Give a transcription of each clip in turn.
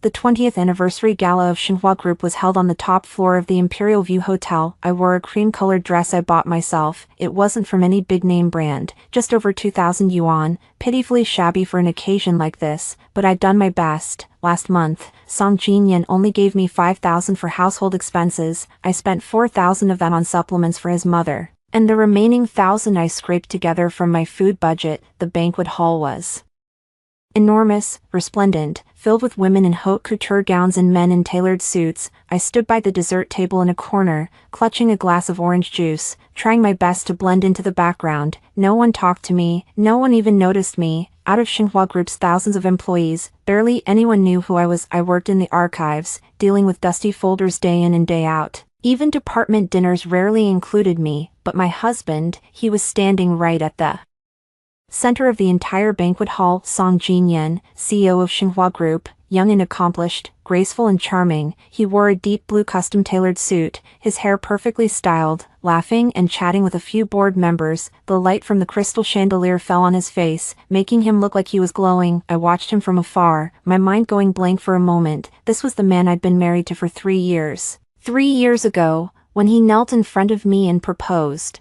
The 20th anniversary gala of Xinhua Group was held on the top floor of the Imperial View Hotel. I wore a cream-colored dress I bought myself. It wasn't from any big-name brand, just over 2,000 yuan, pitifully shabby for an occasion like this, but I'd done my best. Last month, Song Jinyan only gave me 5,000 for household expenses. I spent 4,000 of that on supplements for his mother, and the remaining 1,000 I scraped together from my food budget. The banquet hall was enormous, resplendent, filled with women in haute couture gowns and men in tailored suits. I stood by the dessert table in a corner, clutching a glass of orange juice, trying my best to blend into the background. No one talked to me, no one even noticed me. Out of Xinhua Group's thousands of employees, barely anyone knew who I was. I worked in the archives, dealing with dusty folders day in and day out. Even department dinners rarely included me, but my husband, he was standing right at the center of the entire banquet hall. Song Jinyan, CEO of Xinhua Group, young and accomplished, graceful and charming. He wore a deep blue custom-tailored suit, his hair perfectly styled, laughing and chatting with a few board members. The light from the crystal chandelier fell on his face, making him look like he was glowing. I watched him from afar, my mind going blank for a moment. This was the man I'd been married to for 3 years. 3 years ago, when he knelt in front of me and proposed.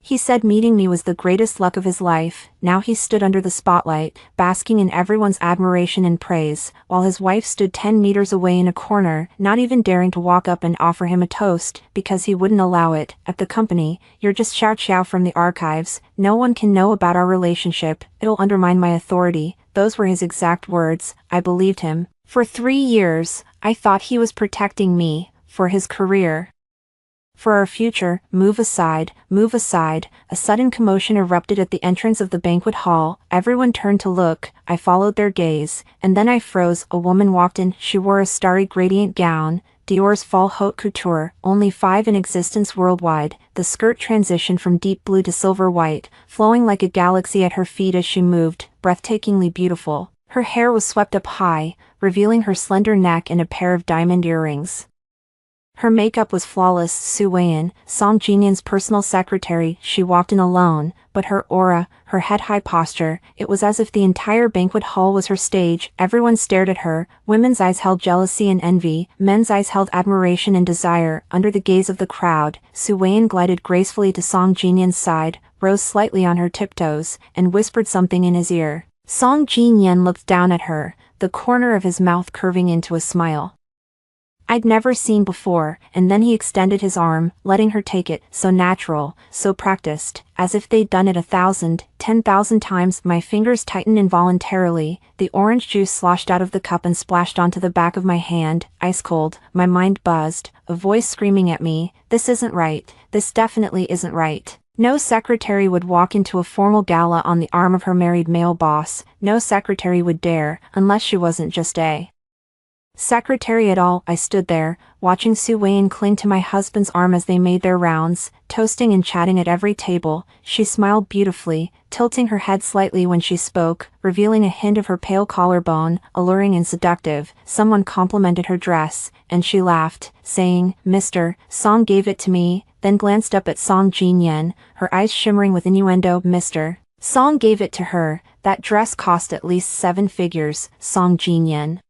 He said meeting me was the greatest luck of his life. Now he stood under the spotlight, basking in everyone's admiration and praise, while his wife stood 10 meters away in a corner, not even daring to walk up and offer him a toast, because he wouldn't allow it. At the company, you're just Xiao Xiao from the archives. No one can know about our relationship. It'll undermine my authority. Those were his exact words. I believed him. For 3 years, I thought he was protecting me, for his career, for our future. Move aside, move aside. A sudden commotion erupted at the entrance of the banquet hall. Everyone turned to look. I followed their gaze, and then I froze. A woman walked in. She wore a starry gradient gown, Dior's fall haute couture, only 5 in existence worldwide. The skirt transitioned from deep blue to silver white, flowing like a galaxy at her feet as she moved, breathtakingly beautiful. Her hair was swept up high, revealing her slender neck and a pair of diamond earrings. Her makeup was flawless. Su Weiyan, Song Jinyan's personal secretary, she walked in alone, but her aura, her head-high posture, it was as if the entire banquet hall was her stage. Everyone stared at her. Women's eyes held jealousy and envy, men's eyes held admiration and desire. Under the gaze of the crowd, Su Weiyan glided gracefully to Song Jinyan's side, rose slightly on her tiptoes, and whispered something in his ear. Song Jinyan looked down at her, the corner of his mouth curving into a smile I'd never seen before, and then he extended his arm, letting her take it, so natural, so practiced, as if they'd done it 1,000, 10,000 times. My fingers tightened involuntarily. The orange juice sloshed out of the cup and splashed onto the back of my hand, ice cold. My mind buzzed, a voice screaming at me, this isn't right, this definitely isn't right. No secretary would walk into a formal gala on the arm of her married male boss. No secretary would dare, unless she wasn't just a secretary at all. I stood there, watching Su Weiyan cling to my husband's arm as they made their rounds, toasting and chatting at every table. She smiled beautifully, tilting her head slightly when she spoke, revealing a hint of her pale collarbone, alluring and seductive. Someone complimented her dress, and she laughed, saying, Mr. Song gave it to me, then glanced up at Song Jinyan, her eyes shimmering with innuendo. Mr. Song gave it to her. That dress cost at least 7 figures. Song Jinyan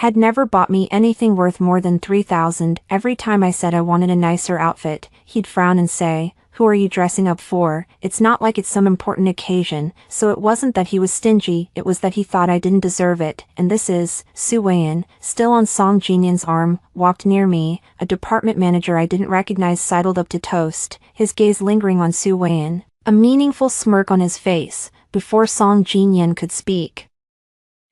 had never bought me anything worth more than 3,000. Every time I said I wanted a nicer outfit, he'd frown and say, who are you dressing up for? It's not like it's some important occasion. So it wasn't that he was stingy, it was that he thought I didn't deserve it. And this is, Su Weiyan, still on Song Jinyan's arm, walked near me. A department manager I didn't recognize sidled up to toast, his gaze lingering on Su Weiyan, a meaningful smirk on his face, before Song Jinyan could speak.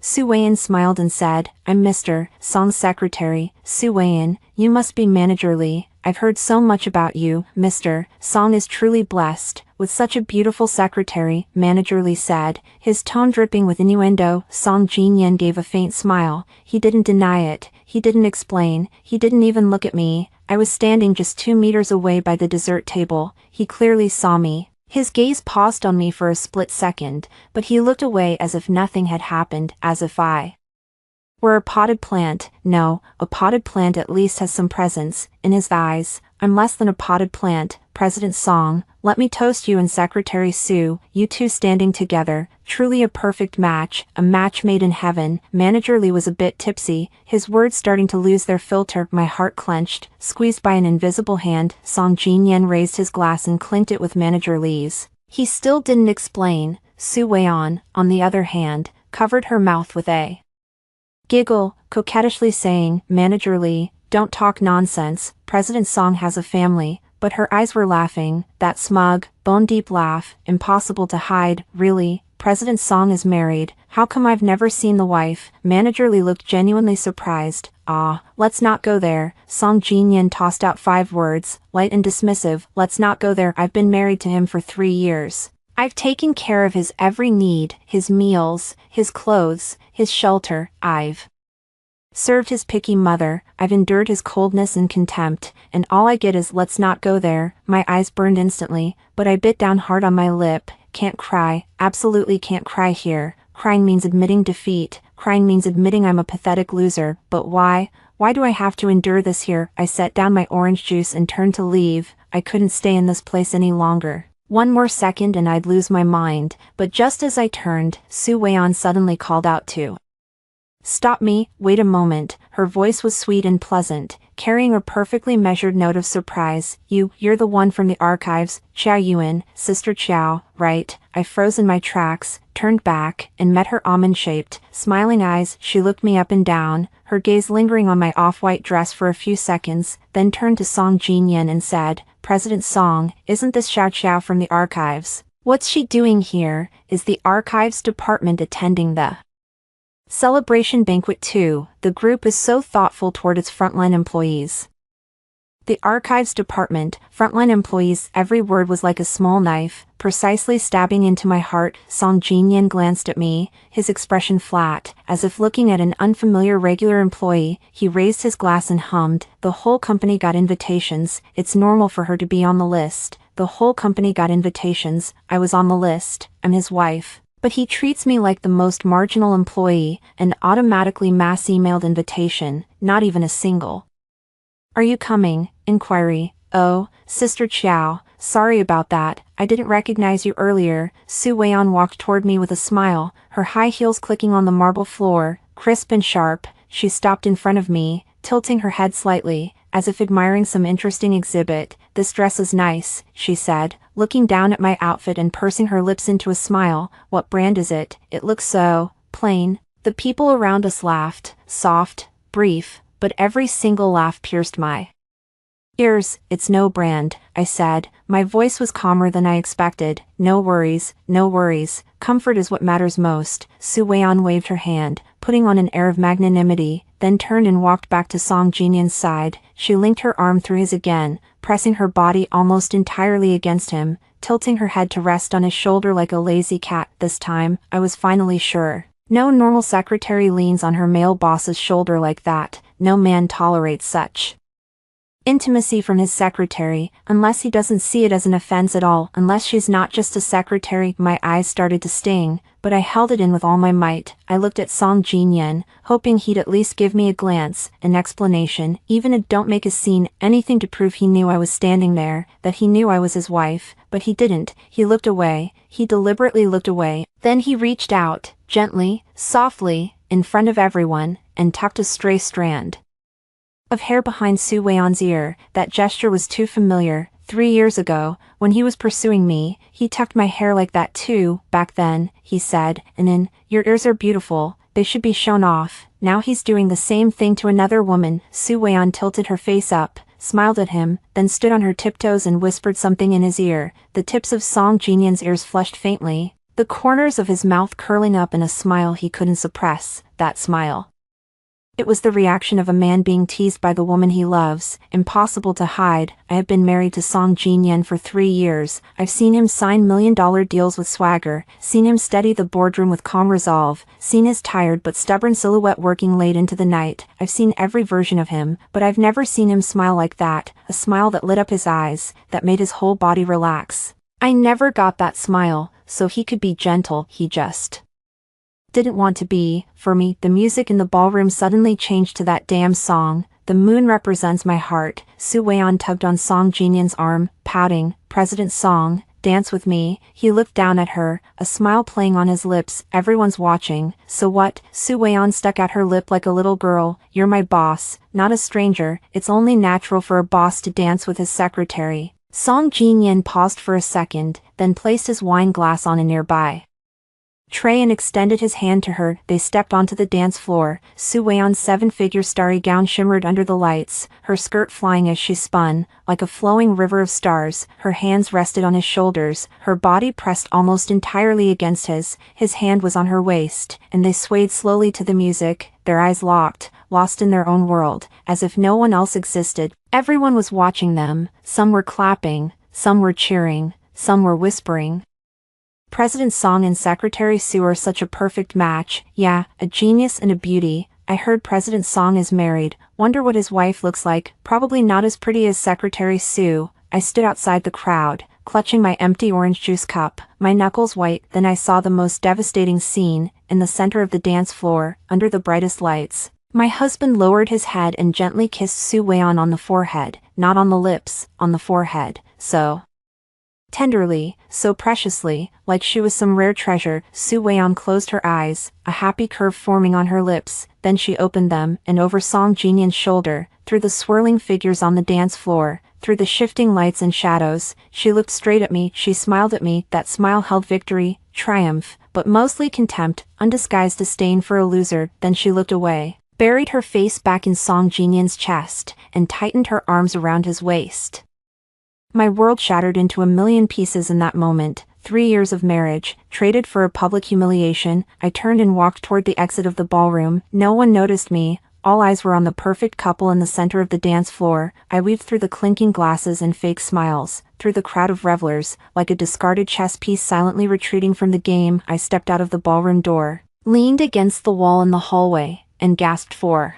Su Weiyan smiled and said, I'm Mr. Song's secretary. Su Weiyan, you must be managerly. I've heard so much about you. Mr. Song is truly blessed with such a beautiful secretary, managerly said, his tone dripping with innuendo. Song Jinyan gave a faint smile. He didn't deny it. He didn't explain. He didn't even look at me. I was standing just 2 meters away by the dessert table. He clearly saw me. His gaze paused on me for a split second, but he looked away as if nothing had happened, as if I were a potted plant. No, a potted plant at least has some presence. In his eyes, I'm less than a potted plant, President Song, let me toast you and Secretary Sue, you two standing together, truly a perfect match, a match made in heaven. Manager Lee was a bit tipsy, his words starting to lose their filter. My heart clenched, squeezed by an invisible hand. Song Jinyan raised his glass and clinked it with Manager Lee's. He still didn't explain. Su Weian, on the other hand, covered her mouth with a giggle, coquettishly saying, Manager Lee, don't talk nonsense, President Song has a family. But her eyes were laughing, that smug, bone-deep laugh, impossible to hide. Really, President Song is married, how come I've never seen the wife? Manager Lee looked genuinely surprised. Ah, let's not go there. Song Jinyan tossed out 5 words, light and dismissive, let's not go there. I've been married to him for 3 years. I've taken care of his every need, his meals, his clothes, his shelter. I've served his picky mother, I've endured his coldness and contempt, and all I get is let's not go there. My eyes burned instantly, but I bit down hard on my lip. Can't cry, absolutely can't cry here. Crying means admitting defeat, crying means admitting I'm a pathetic loser. But why? Why do I have to endure this here? I set down my orange juice and turned to leave. I couldn't stay in this place any longer. One more second and I'd lose my mind, but just as I turned, Su Weian suddenly called out to stop me. Wait a moment. Her voice was sweet and pleasant, carrying a perfectly measured note of surprise. You're the one from the archives, Qiao Yuan, Sister Qiao, right? I froze in my tracks, turned back, and met her almond-shaped, smiling eyes. She looked me up and down, her gaze lingering on my off-white dress for a few seconds, then turned to Song Jinyan and said, President Song, isn't this Xiao Qiao from the archives? What's she doing here? Is the archives department attending the celebration banquet too? The group is so thoughtful toward its frontline employees. The archives department, frontline employees, every word was like a small knife, precisely stabbing into my heart. Song Jinyan glanced at me, his expression flat, as if looking at an unfamiliar regular employee. He raised his glass and hummed, the whole company got invitations, it's normal for her to be on the list. The whole company got invitations, I was on the list, I'm his wife. But he treats me like the most marginal employee, an automatically mass-emailed invitation, not even a single. Are you coming? Inquiry. Oh, Sister Qiao, sorry about that, I didn't recognize you earlier. Su Weian walked toward me with a smile, her high heels clicking on the marble floor, crisp and sharp. She stopped in front of me, tilting her head slightly, as if admiring some interesting exhibit. This dress is nice, she said, looking down at my outfit and pursing her lips into a smile. What brand is it? It looks so plain. The people around us laughed, soft, brief, but every single laugh pierced my ears. It's no brand, I said. My voice was calmer than I expected. No worries, no worries. Comfort is what matters most. Su Weian waved her hand, putting on an air of magnanimity, then turned and walked back to Song Jinyan's side. She linked her arm through his again, pressing her body almost entirely against him, tilting her head to rest on his shoulder like a lazy cat. This time, I was finally sure. No normal secretary leans on her male boss's shoulder like that. No man tolerates such intimacy from his secretary, unless he doesn't see it as an offense at all, unless she's not just a secretary. My eyes started to sting, but I held it in with all my might. I looked at Song Jinyan, hoping he'd at least give me a glance, an explanation, even a don't make a scene, anything to prove he knew I was standing there, that he knew I was his wife. But he didn't. He looked away. He deliberately looked away. Then he reached out, gently, softly, in front of everyone, and tucked a stray strand of hair behind Su Weian's ear. That gesture was too familiar. 3 years ago, when he was pursuing me, he tucked my hair like that too. Back then, he said, and your ears are beautiful, they should be shown off. Now he's doing the same thing to another woman. Su Weian tilted her face up, smiled at him, then stood on her tiptoes and whispered something in his ear. The tips of Song Jinyan's ears flushed faintly, the corners of his mouth curling up in a smile he couldn't suppress. That smile. It was the reaction of a man being teased by the woman he loves, impossible to hide. I have been married to Song Jinyan for 3 years. I've seen him sign million-dollar deals with swagger, seen him steady the boardroom with calm resolve, seen his tired but stubborn silhouette working late into the night. I've seen every version of him, but I've never seen him smile like that, a smile that lit up his eyes, that made his whole body relax. I never got that smile, so he could be gentle. He just didn't want to be. For me, the music in the ballroom suddenly changed to that damn song, The moon represents my heart. Su Weian tugged on Song Jinyan's arm, pouting. President Song, dance with me. He looked down at her, a smile playing on his lips. Everyone's watching. So what? Su Weian stuck at her lip like a little girl. You're my boss, not a stranger. It's only natural for a boss to dance with his secretary. Song Jinyan paused for a second, then placed his wine glass on a nearby tray and extended his hand to her. They stepped onto the dance floor. Su Weian's seven-figure starry gown shimmered under the lights, her skirt flying as she spun, like a flowing river of stars. Her hands rested on his shoulders, her body pressed almost entirely against his. His hand was on her waist, and they swayed slowly to the music, their eyes locked, lost in their own world, as if no one else existed. Everyone was watching them. Some were clapping, some were cheering, some were whispering. President Song and Secretary Su are such a perfect match. Yeah, a genius and a beauty. I heard President Song is married. Wonder what his wife looks like. Probably not as pretty as Secretary Su. I stood outside the crowd, clutching my empty orange juice cup, my knuckles white. Then I saw the most devastating scene, in the center of the dance floor, under the brightest lights. My husband lowered his head and gently kissed Su Weian on the forehead, not on the lips, on the forehead. So tenderly, so preciously, like she was some rare treasure. Su Weian closed her eyes, a happy curve forming on her lips, then she opened them, and over Song Jinyan's shoulder, through the swirling figures on the dance floor, through the shifting lights and shadows, she looked straight at me. She smiled at me. That smile held victory, triumph, but mostly contempt, undisguised disdain for a loser. Then she looked away, buried her face back in Song Jinyan's chest, and tightened her arms around his waist. My world shattered into a million pieces in that moment. 3 years of marriage, traded for a public humiliation. I turned and walked toward the exit of the ballroom. No one noticed me. All eyes were on the perfect couple in the center of the dance floor. I weaved through the clinking glasses and fake smiles, through the crowd of revelers, like a discarded chess piece silently retreating from the game. I stepped out of the ballroom door, leaned against the wall in the hallway, and gasped for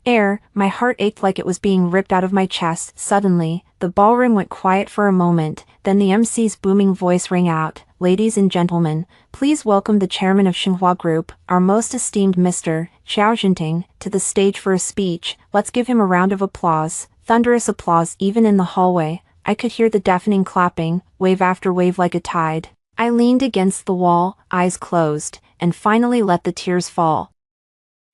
air. My heart ached like it was being ripped out of my chest. Suddenly, the ballroom went quiet for a moment, then the MC's booming voice rang out, "Ladies and gentlemen, please welcome the chairman of Xinhua Group, our most esteemed Mr. Xiao Jinting, to the stage for a speech. Let's give him a round of applause." Thunderous applause even in the hallway. I could hear the deafening clapping, wave after wave like a tide. I leaned against the wall, eyes closed, and finally let the tears fall.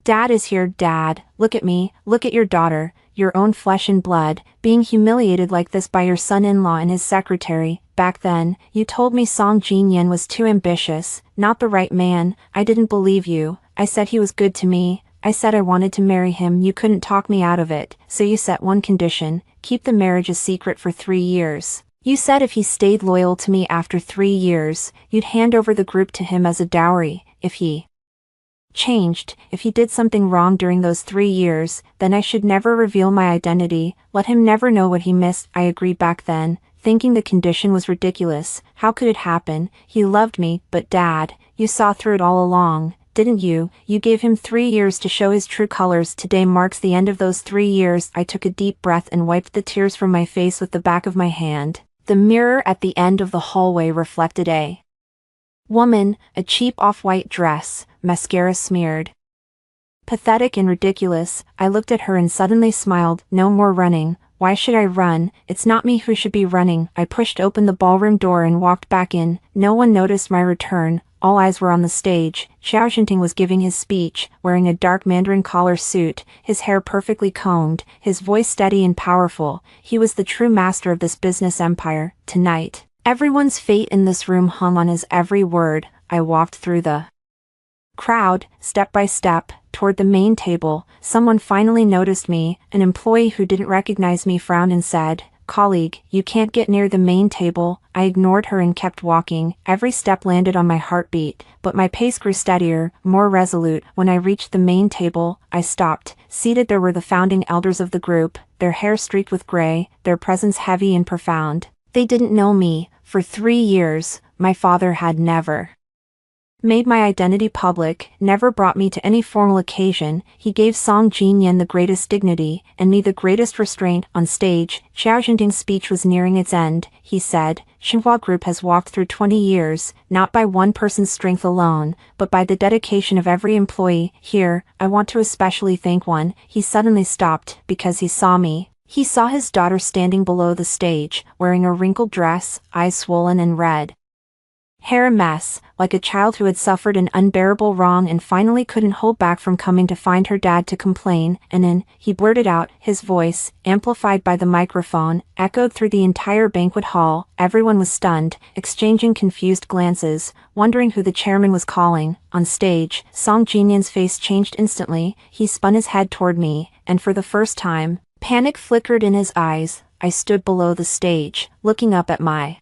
Dad is here. Dad, look at me, look at your daughter, your own flesh and blood, being humiliated like this by your son-in-law and his secretary. Back then, you told me Song Jinyan was too ambitious, not the right man. I didn't believe you. I said he was good to me. I said I wanted to marry him. You couldn't talk me out of it, so you set one condition: keep the marriage a secret for 3 years. You said if he stayed loyal to me after 3 years, you'd hand over the group to him as a dowry. If he changed, if he did something wrong during those 3 years, then I should never reveal my identity, let him never know what he missed. I agreed back then, thinking the condition was ridiculous. How could it happen? He loved me. But Dad, you saw through it all along, didn't you? You gave him 3 years to show his true colors. Today marks the end of those 3 years. I took a deep breath and wiped the tears from my face with the back of my hand. The mirror at the end of the hallway reflected a woman, a cheap off-white dress, mascara smeared. Pathetic and ridiculous. I looked at her and suddenly smiled. No more running. Why should I run? It's not me who should be running. I pushed open the ballroom door and walked back in. No one noticed my return. All eyes were on the stage. Xiao Jinting was giving his speech, wearing a dark mandarin collar suit, his hair perfectly combed, his voice steady and powerful. He was the true master of this business empire. Tonight, everyone's fate in this room hung on his every word. I walked through the crowd, step by step, toward the main table. Someone finally noticed me. An employee who didn't recognize me frowned and said, "Colleague, you can't get near the main table." I ignored her and kept walking. Every step landed on my heartbeat, but my pace grew steadier, more resolute. When I reached the main table, I stopped. Seated there were the founding elders of the group, their hair streaked with gray, their presence heavy and profound. They didn't know me. For 3 years, my father had never made my identity public, never brought me to any formal occasion. He gave Song Jinyan the greatest dignity, and me the greatest restraint. On stage, Xiao Jinting's speech was nearing its end. He said, Xinhua Group has walked through 20 years, not by one person's strength alone, but by the dedication of every employee. Here, I want to especially thank one. He suddenly stopped, because he saw me. He saw his daughter standing below the stage, wearing a wrinkled dress, eyes swollen and red. Hair a mess, like a child who had suffered an unbearable wrong and finally couldn't hold back from coming to find her dad to complain, and then, he blurted out, his voice, amplified by the microphone, echoed through the entire banquet hall. Everyone was stunned, exchanging confused glances, wondering who the chairman was calling. On stage, Song Jinyan's face changed instantly. He spun his head toward me, and for the first time, panic flickered in his eyes. I stood below the stage, looking up at my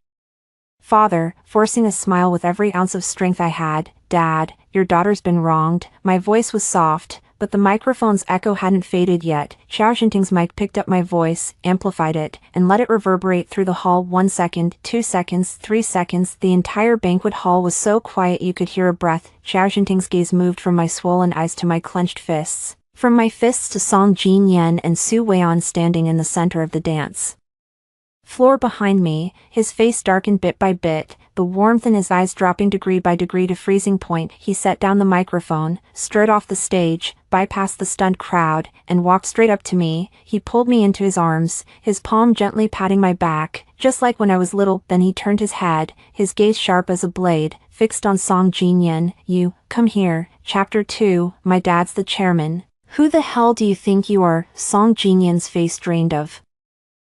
father, forcing a smile with every ounce of strength I had. Dad, your daughter's been wronged. My voice was soft, but the microphone's echo hadn't faded yet. Xiao Jinting's mic picked up my voice, amplified it, and let it reverberate through the hall. 1 second, 2 seconds, 3 seconds. The entire banquet hall was so quiet you could hear a breath. Xiao Jinting's gaze moved from my swollen eyes to my clenched fists, from my fists to Song Jinyan and Su Weian standing in the center of the dance floor behind me. His face darkened bit by bit, the warmth in his eyes dropping degree by degree to freezing point. He set down the microphone, strode off the stage, bypassed the stunned crowd, and walked straight up to me. He pulled me into his arms, his palm gently patting my back, just like when I was little. Then he turned his head, his gaze sharp as a blade, fixed on Song Jinyan. You, come here. Chapter 2, My dad's the chairman. Who the hell do you think you are? Song Jinyan's face drained of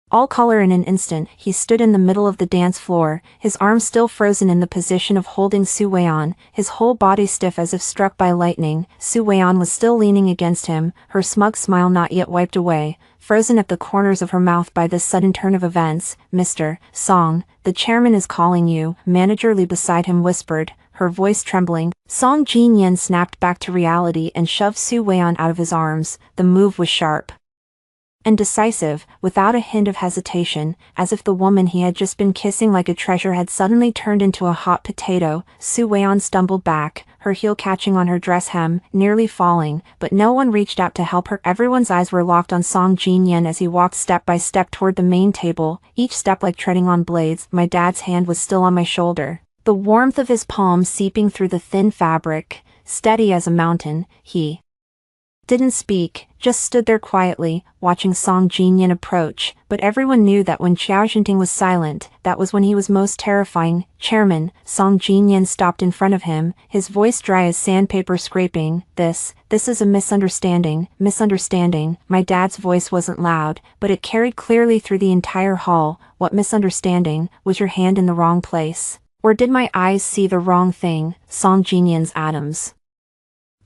all color in an instant. He stood in the middle of the dance floor, his arms still frozen in the position of holding Su Weian, his whole body stiff as if struck by lightning. Su Weian was still leaning against him, her smug smile not yet wiped away, frozen at the corners of her mouth by this sudden turn of events. Mr. Song, the chairman is calling you, Manager Li beside him whispered, her voice trembling. Song Jinyan snapped back to reality and shoved Su Weian out of his arms. The move was sharp and decisive, without a hint of hesitation, as if the woman he had just been kissing like a treasure had suddenly turned into a hot potato. Su Weian stumbled back, her heel catching on her dress hem, nearly falling, but no one reached out to help her. Everyone's eyes were locked on Song Jinyan as he walked step by step toward the main table, each step like treading on blades. My dad's hand was still on my shoulder, the warmth of his palm seeping through the thin fabric, steady as a mountain. He didn't speak, just stood there quietly, watching Song Jinyan approach, but everyone knew that when Xiao Jinting was silent, that was when he was most terrifying. Chairman, Song Jinyan stopped in front of him, his voice dry as sandpaper scraping. This is a misunderstanding. Misunderstanding. My dad's voice wasn't loud, but it carried clearly through the entire hall. What misunderstanding? Was your hand in the wrong place? Or did my eyes see the wrong thing? Song Jinyan's atoms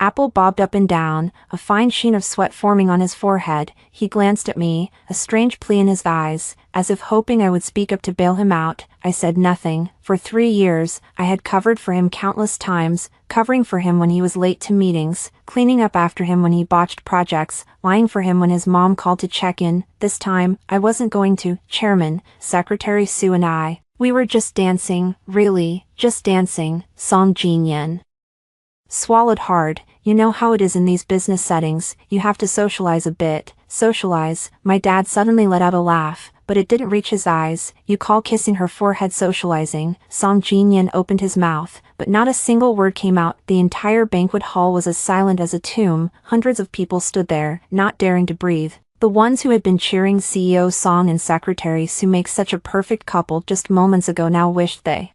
apple bobbed up and down, a fine sheen of sweat forming on his forehead. He glanced at me, a strange plea in his eyes, as if hoping I would speak up to bail him out. I said nothing. For 3 years, I had covered for him countless times, covering for him when he was late to meetings, cleaning up after him when he botched projects, lying for him when his mom called to check in. This time, I wasn't going to. Chairman, Secretary Su and I, we were just dancing, really, just dancing. Song Jinyan swallowed hard. You know how it is in these business settings, you have to socialize a bit. Socialize? My dad suddenly let out a laugh, but it didn't reach his eyes. You call kissing her forehead socializing? Song Jinyan opened his mouth, but not a single word came out. The entire banquet hall was as silent as a tomb. Hundreds of people stood there, not daring to breathe. The ones who had been cheering CEO Song and Secretary Su make such a perfect couple just moments ago now wished they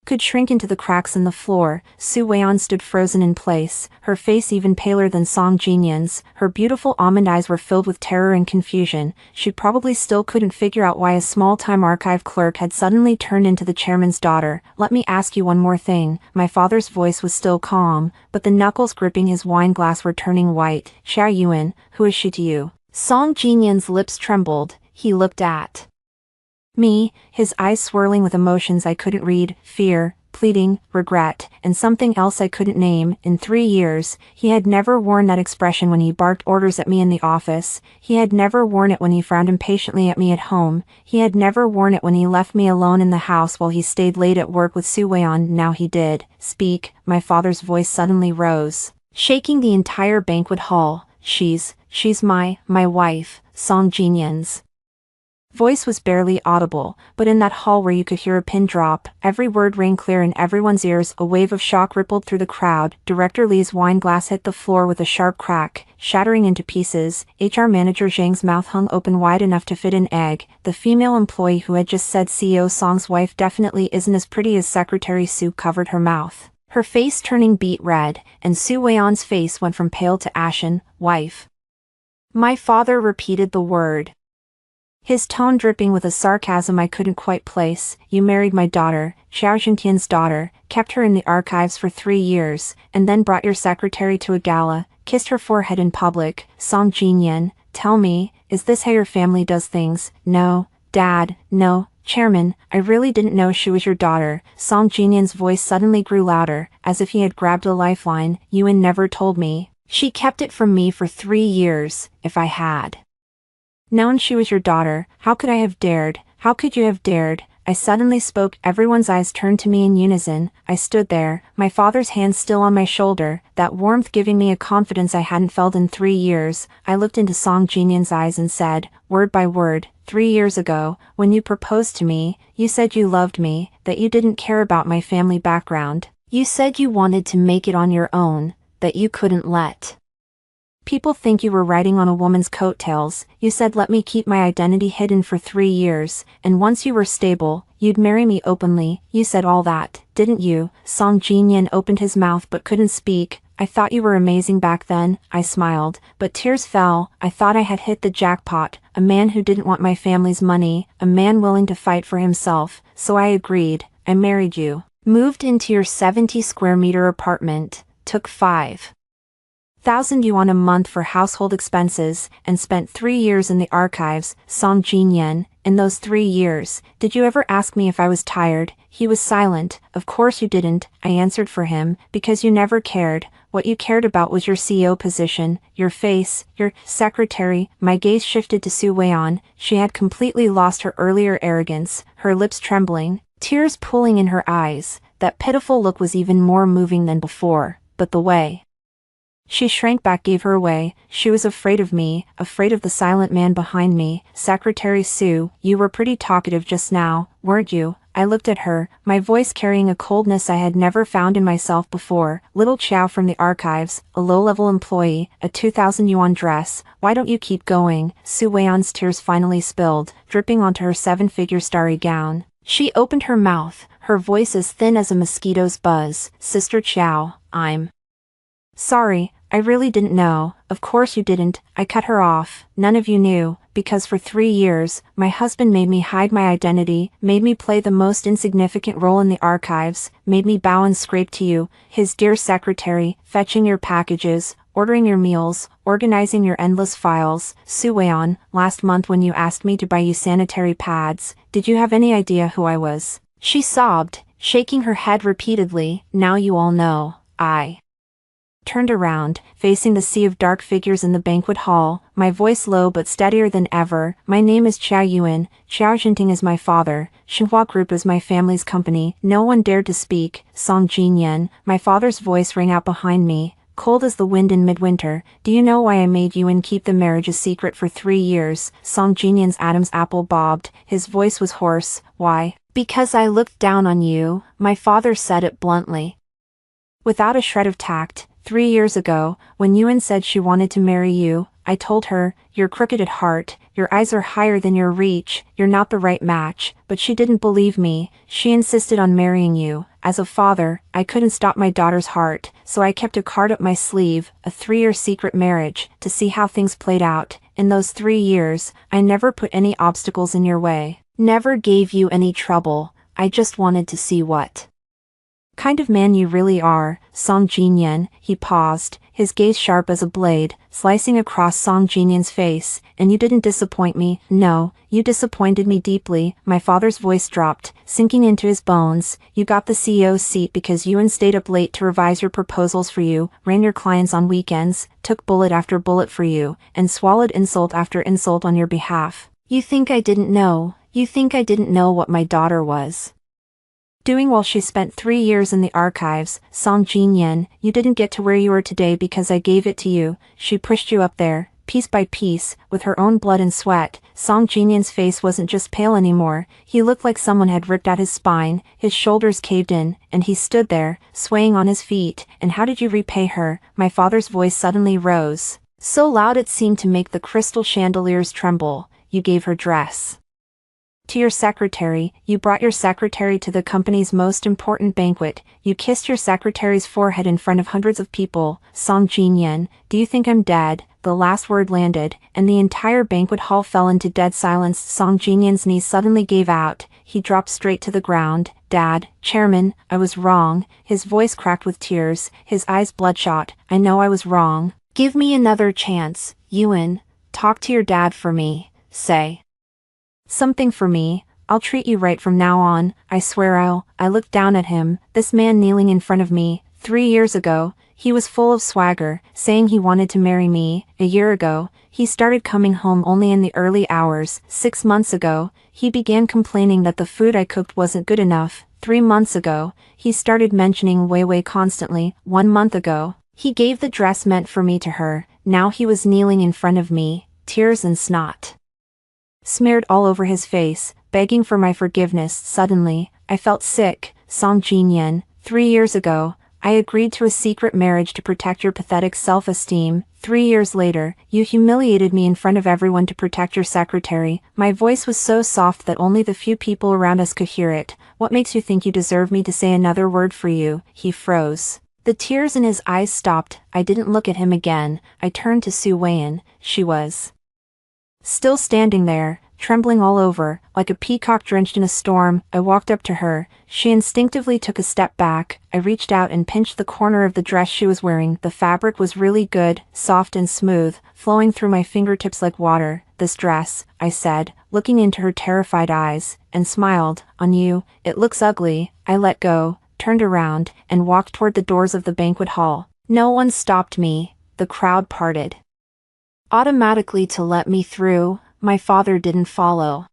could shrink into the cracks in the floor. Su Weian stood frozen in place, her face even paler than Song Jinyan's. Her beautiful almond eyes were filled with terror and confusion. She probably still couldn't figure out why a small-time archive clerk had suddenly turned into the chairman's daughter. Let me ask you one more thing. My father's voice was still calm, but the knuckles gripping his wine glass were turning white. Xia Yuan, who is she to you? Song Jinyan's lips trembled. He looked at me, his eyes swirling with emotions I couldn't read. Fear, pleading, regret, and something else I couldn't name. In 3 years, he had never worn that expression when he barked orders at me in the office. He had never worn it when he frowned impatiently at me at home. He had never worn it when he left me alone in the house while he stayed late at work with Su Wei-on. Now he did. Speak, my father's voice suddenly rose, shaking the entire banquet hall. She's my wife, Song Jinyan's voice was barely audible, but in that hall where you could hear a pin drop, every word rang clear in everyone's ears. A wave of shock rippled through the crowd. Director Lee's wine glass hit the floor with a sharp crack, shattering into pieces. HR manager Zhang's mouth hung open wide enough to fit an egg. The female employee who had just said CEO Song's wife definitely isn't as pretty as Secretary Su covered her mouth, her face turning beet red, and Su Wei-on's face went from pale to ashen. Wife. My father repeated the word, his tone dripping with a sarcasm I couldn't quite place. You married my daughter, Xiao Xintian's daughter, kept her in the archives for 3 years, and then brought your secretary to a gala, kissed her forehead in public. Song Jinyan, tell me, is this how your family does things? No, Dad, no. Chairman, I really didn't know she was your daughter. Song Jinyan's voice suddenly grew louder, as if he had grabbed a lifeline. Yuan never told me. She kept it from me for 3 years. If I had known she was your daughter, how could I have dared? How could you have dared? I suddenly spoke. Everyone's eyes turned to me in unison. I stood there, my father's hand still on my shoulder, that warmth giving me a confidence I hadn't felt in 3 years. I looked into Song Jinyan's eyes and said, word by word, 3 years ago, when you proposed to me, you said you loved me, that you didn't care about my family background. You said you wanted to make it on your own, that you couldn't let people think you were riding on a woman's coattails. You said let me keep my identity hidden for 3 years, and once you were stable, you'd marry me openly. You said all that, didn't you? Song Jinyan opened his mouth but couldn't speak. I thought you were amazing back then, I smiled, but tears fell. I thought I had hit the jackpot, a man who didn't want my family's money, a man willing to fight for himself, so I agreed. I married you, moved into your 70 square meter apartment, took 5,000 yuan a month for household expenses, and spent 3 years in the archives. Song Jinyan, in those 3 years, did you ever ask me if I was tired? He was silent. Of course you didn't, I answered for him, because you never cared. What you cared about was your CEO position, your face, your secretary. My gaze shifted to Su Wei-on. She had completely lost her earlier arrogance, her lips trembling, tears pooling in her eyes. That pitiful look was even more moving than before, but the way she shrank back gave her away. She was afraid of me, afraid of the silent man behind me. Secretary Su, you were pretty talkative just now, weren't you? I looked at her, my voice carrying a coldness I had never found in myself before. Little Chow from the archives, a low-level employee, a 2,000 yuan dress. Why don't you keep going? Su Wei-on's tears finally spilled, dripping onto her 7-figure starry gown. She opened her mouth, her voice as thin as a mosquito's buzz. Sister Chow, I'm sorry. I really didn't know. Of course you didn't, I cut her off. None of you knew, because for 3 years, my husband made me hide my identity, made me play the most insignificant role in the archives, made me bow and scrape to you, his dear secretary, fetching your packages, ordering your meals, organizing your endless files. Su Wei-on, last month when you asked me to buy you sanitary pads, did you have any idea who I was? She sobbed, shaking her head repeatedly. Now you all know. I turned around, facing the sea of dark figures in the banquet hall, my voice low but steadier than ever. My name is Qiao Yuan, Xiao Xinting is my father, Xinhua Group is my family's company. No one dared to speak. Song Jinyan, my father's voice rang out behind me, cold as the wind in midwinter. Do you know why I made Yuan keep the marriage a secret for 3 years? Song Jinyan's Adam's apple bobbed, his voice was hoarse. Why? Because I looked down on you, my father said it bluntly, without a shred of tact. 3 years ago, when Yuan said she wanted to marry you, I told her, you're crooked at heart, your eyes are higher than your reach, you're not the right match. But she didn't believe me. She insisted on marrying you. As a father, I couldn't stop my daughter's heart, so I kept a card up my sleeve, a 3-year secret marriage, to see how things played out. In those 3 years, I never put any obstacles in your way, never gave you any trouble. I just wanted to see what kind of man you really are. Song Jinyan, he paused, his gaze sharp as a blade, slicing across Song Jinyan's face. "And you didn't disappoint me. No, you disappointed me deeply." My father's voice dropped, sinking into his bones. "You got the CEO's seat because Yuan stayed up late to revise your proposals for you, ran your clients on weekends, took bullet after bullet for you, and swallowed insult after insult on your behalf. You think I didn't know? You think I didn't know what my daughter was doing while she spent 3 years in the archives? Song Jinyan, you didn't get to where you are today because I gave it to you. She pushed you up there, piece by piece, with her own blood and sweat." Song Jinyan's face wasn't just pale anymore, he looked like someone had ripped out his spine, his shoulders caved in, and he stood there, swaying on his feet. "And how did you repay her?" My father's voice suddenly rose, so loud it seemed to make the crystal chandeliers tremble. "You gave her dress to your secretary. You brought your secretary to the company's most important banquet. You kissed your secretary's forehead in front of hundreds of people." Song Jinyan, do you think I'm dead? The last word landed, and the entire banquet hall fell into dead silence. Song Jinyan's knees suddenly gave out. He dropped straight to the ground. "Dad, Chairman, I was wrong." His voice cracked with tears, his eyes bloodshot. "I know I was wrong. Give me another chance, Yuan. Talk to your dad for me. Say something for me. I'll treat you right from now on. I swear I'll." I looked down at him, this man kneeling in front of me. 3 years ago, he was full of swagger, saying he wanted to marry me. A year ago, he started coming home only in the early hours. 6 months ago, he began complaining that the food I cooked wasn't good enough. 3 months ago, he started mentioning Wei Wei constantly. 1 month ago, he gave the dress meant for me to her. Now he was kneeling in front of me, tears and snot smeared all over his face, begging for my forgiveness. Suddenly, I felt sick. "Song Jinyan, 3 years ago, I agreed to a secret marriage to protect your pathetic self-esteem. 3 years later, you humiliated me in front of everyone to protect your secretary." My voice was so soft that only the few people around us could hear it. "What makes you think you deserve me to say another word for you?" He froze. The tears in his eyes stopped. I didn't look at him again. I turned to Su Weian. She was still standing there, trembling all over, like a peacock drenched in a storm. I walked up to her. She instinctively took a step back. I reached out and pinched the corner of the dress she was wearing. The fabric was really good, soft and smooth, flowing through my fingertips like water. "This dress," I said, looking into her terrified eyes, and smiled, "on you, it looks ugly." I let go, turned around, and walked toward the doors of the banquet hall. No one stopped me. The crowd parted automatically to let me through. My father didn't follow.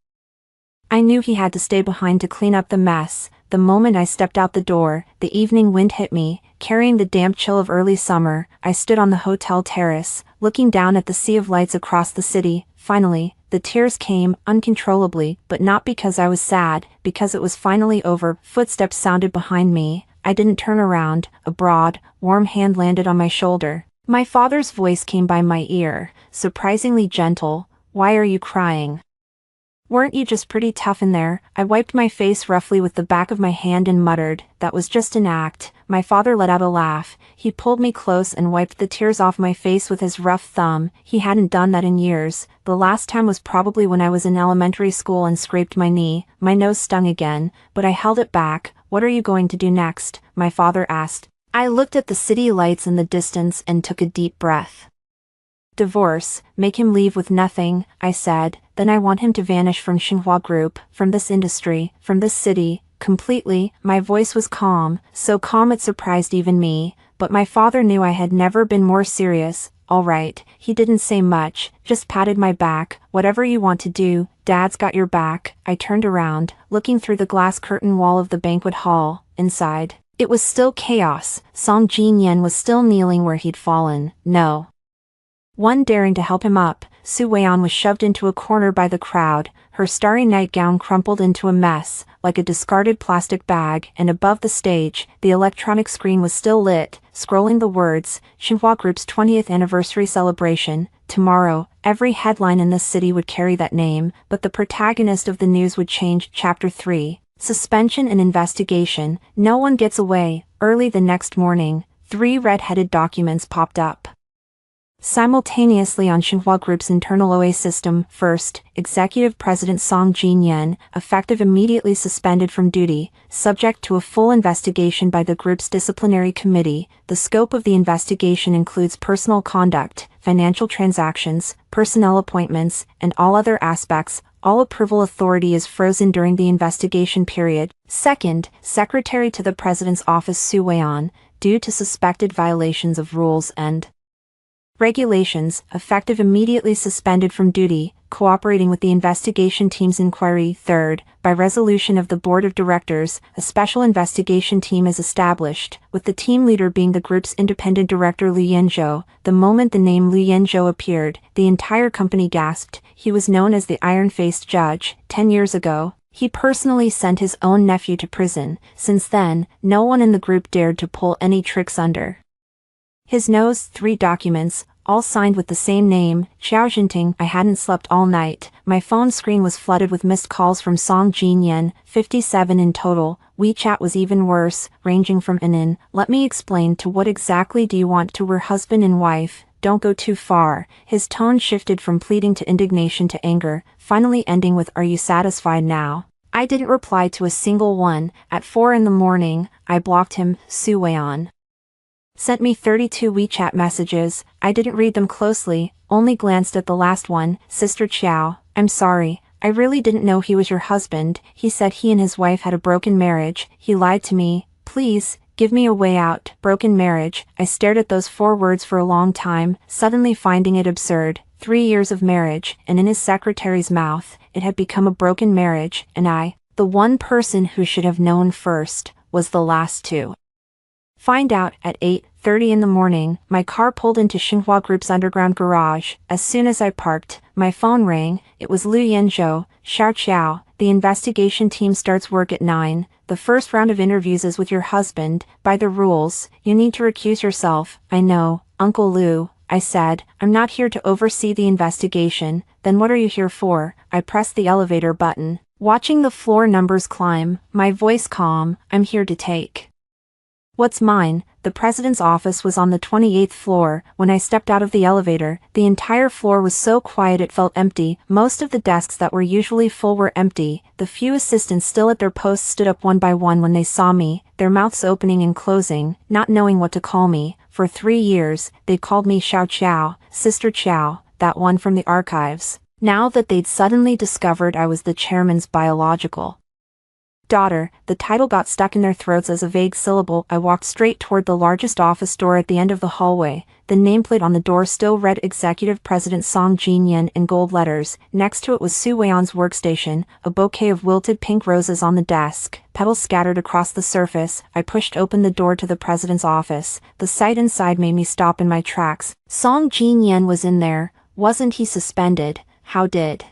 I knew he had to stay behind to clean up the mess. The moment I stepped out the door, the evening wind hit me, carrying the damp chill of early summer. I stood on the hotel terrace, looking down at the sea of lights across the city. Finally, the tears came, uncontrollably, but not because I was sad, because it was finally over. Footsteps sounded behind me. I didn't turn around. A broad, warm hand landed on my shoulder. My father's voice came by my ear, surprisingly gentle. "Why are you crying? Weren't you just pretty tough in there?" I wiped my face roughly with the back of my hand and muttered, "That was just an act." My father let out a laugh. He pulled me close and wiped the tears off my face with his rough thumb. He hadn't done that in years. The last time was probably when I was in elementary school and scraped my knee. My nose stung again, but I held it back. "What are you going to do next?" my father asked. I looked at the city lights in the distance and took a deep breath. "Divorce, make him leave with nothing," I said. "Then I want him to vanish from Xinhua Group, from this industry, from this city, completely." My voice was calm, so calm it surprised even me, but my father knew I had never been more serious. "All right." He didn't say much, just patted my back. "Whatever you want to do, Dad's got your back." I turned around, looking through the glass curtain wall of the banquet hall. Inside, it was still chaos. Song Jinyan was still kneeling where he'd fallen. No one daring to help him up. Su Weian was shoved into a corner by the crowd, her starry nightgown crumpled into a mess, like a discarded plastic bag, and above the stage, the electronic screen was still lit, scrolling the words, "Xinhua Group's 20th anniversary celebration." Tomorrow, every headline in this city would carry that name, but the protagonist of the news would change. Chapter 3. Suspension and investigation. No one gets away. Early the next morning, 3 red-headed documents popped up. Simultaneously on Xinhua Group's internal OA system, first, Executive President Song Jin-yen, effective immediately suspended from duty, subject to a full investigation by the group's disciplinary committee. The scope of the investigation includes personal conduct, financial transactions, personnel appointments, and all other aspects. All approval authority is frozen during the investigation period. Second, Secretary to the President's Office Su Weian, due to suspected violations of rules and regulations, effective immediately suspended from duty, cooperating with the investigation team's inquiry. Third, by resolution of the Board of Directors, a special investigation team is established, with the team leader being the group's independent director Liu Yanzhou. The moment the name Liu Yanzhou appeared, the entire company gasped. He was known as the Iron-Faced Judge. 10 years ago, he personally sent his own nephew to prison. Since then, no one in the group dared to pull any tricks under his nose. 3 documents, all signed with the same name, Xiao Jinting. I hadn't slept all night. My phone screen was flooded with missed calls from Song Jin-yen, 57 in total. WeChat was even worse, ranging from "in, let me explain" to "what exactly do you want" to "we're husband and wife, don't go too far." His tone shifted from pleading to indignation to anger, finally ending with "are you satisfied now?" I didn't reply to a single one. At 4 in the morning, I blocked him. Su Weian sent me 32 WeChat messages. I didn't read them closely, only glanced at the last one. Sister Chiao, I'm sorry, I really didn't know he was your husband. He said he and his wife had a broken marriage. He lied to me. Please, give me a way out. Broken marriage. I stared at those 4 words for a long time, suddenly finding it absurd. 3 years of marriage, and in his secretary's mouth, it had become a broken marriage, and I, the one person who should have known first, was the last to find out. At 8:30 in the morning, my car pulled into Xinhua Group's underground garage. As soon as I parked, my phone rang. It was Liu Yanzhou. Xiao Qiao, the investigation team starts work at 9. The first round of interviews is with your husband. By the rules, you need to recuse yourself. I know, Uncle Liu, I said. I'm not here to oversee the investigation. Then what are you here for? I pressed the elevator button, watching the floor numbers climb, my voice calm. I'm here to take what's mine. The president's office was on the 28th floor. When I stepped out of the elevator, the entire floor was so quiet it felt empty. Most of the desks that were usually full were empty. The few assistants still at their posts stood up one by one when they saw me, their mouths opening and closing, not knowing what to call me. For 3 years, they called me Xiao Qiao, Sister Qiao, that one from the archives. Now that they'd suddenly discovered I was the chairman's biological daughter, the title got stuck in their throats as a vague syllable. I walked straight toward the largest office door at the end of the hallway. The nameplate on the door still read Executive President Song Jin-yen in gold letters. Next to it was Su Weian's workstation, a bouquet of wilted pink roses on the desk, petals scattered across the surface. I pushed open the door to the president's office. The sight inside made me stop in my tracks. Song Jin-yen was in there. Wasn't he suspended? How did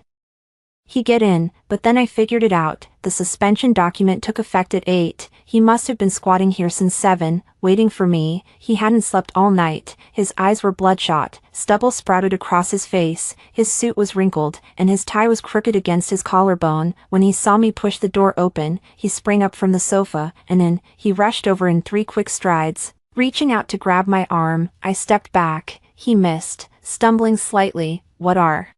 he get in? But then I figured it out. The suspension document took effect at 8. He must have been squatting here since 7, waiting for me. He hadn't slept all night. His eyes were bloodshot, stubble sprouted across his face, his suit was wrinkled, and his tie was crooked against his collarbone. When he saw me push the door open, he sprang up from the sofa, and in, he rushed over in 3 quick strides. Reaching out to grab my arm, I stepped back. He missed, stumbling slightly. What are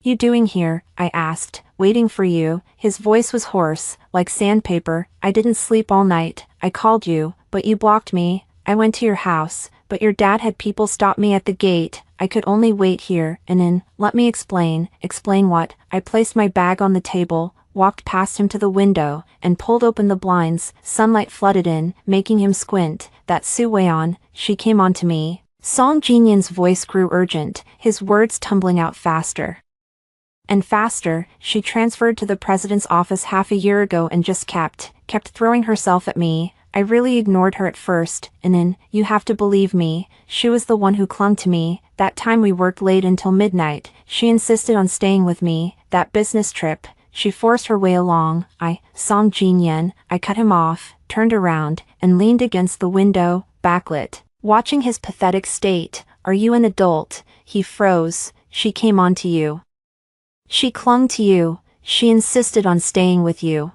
you doing here? I asked. Waiting for you. His voice was hoarse, like sandpaper. I didn't sleep all night. I called you, but you blocked me. I went to your house, but your dad had people stop me at the gate. I could only wait here, and in, let me explain. Explain what? I placed my bag on the table, walked past him to the window, and pulled open the blinds. Sunlight flooded in, making him squint. That Su Weian, she came on to me. Song Jinyan's voice grew urgent, his words tumbling out faster and faster. She transferred to the president's office half a year ago and just kept throwing herself at me. I really ignored her at first, and then, you have to believe me, she was the one who clung to me. That time we worked late until midnight, she insisted on staying with me. That business trip, she forced her way along. Song Jinyan, I cut him off, turned around, and leaned against the window, backlit, watching his pathetic state. Are you an adult? He froze. She came on to you. She clung to you. She insisted on staying with you.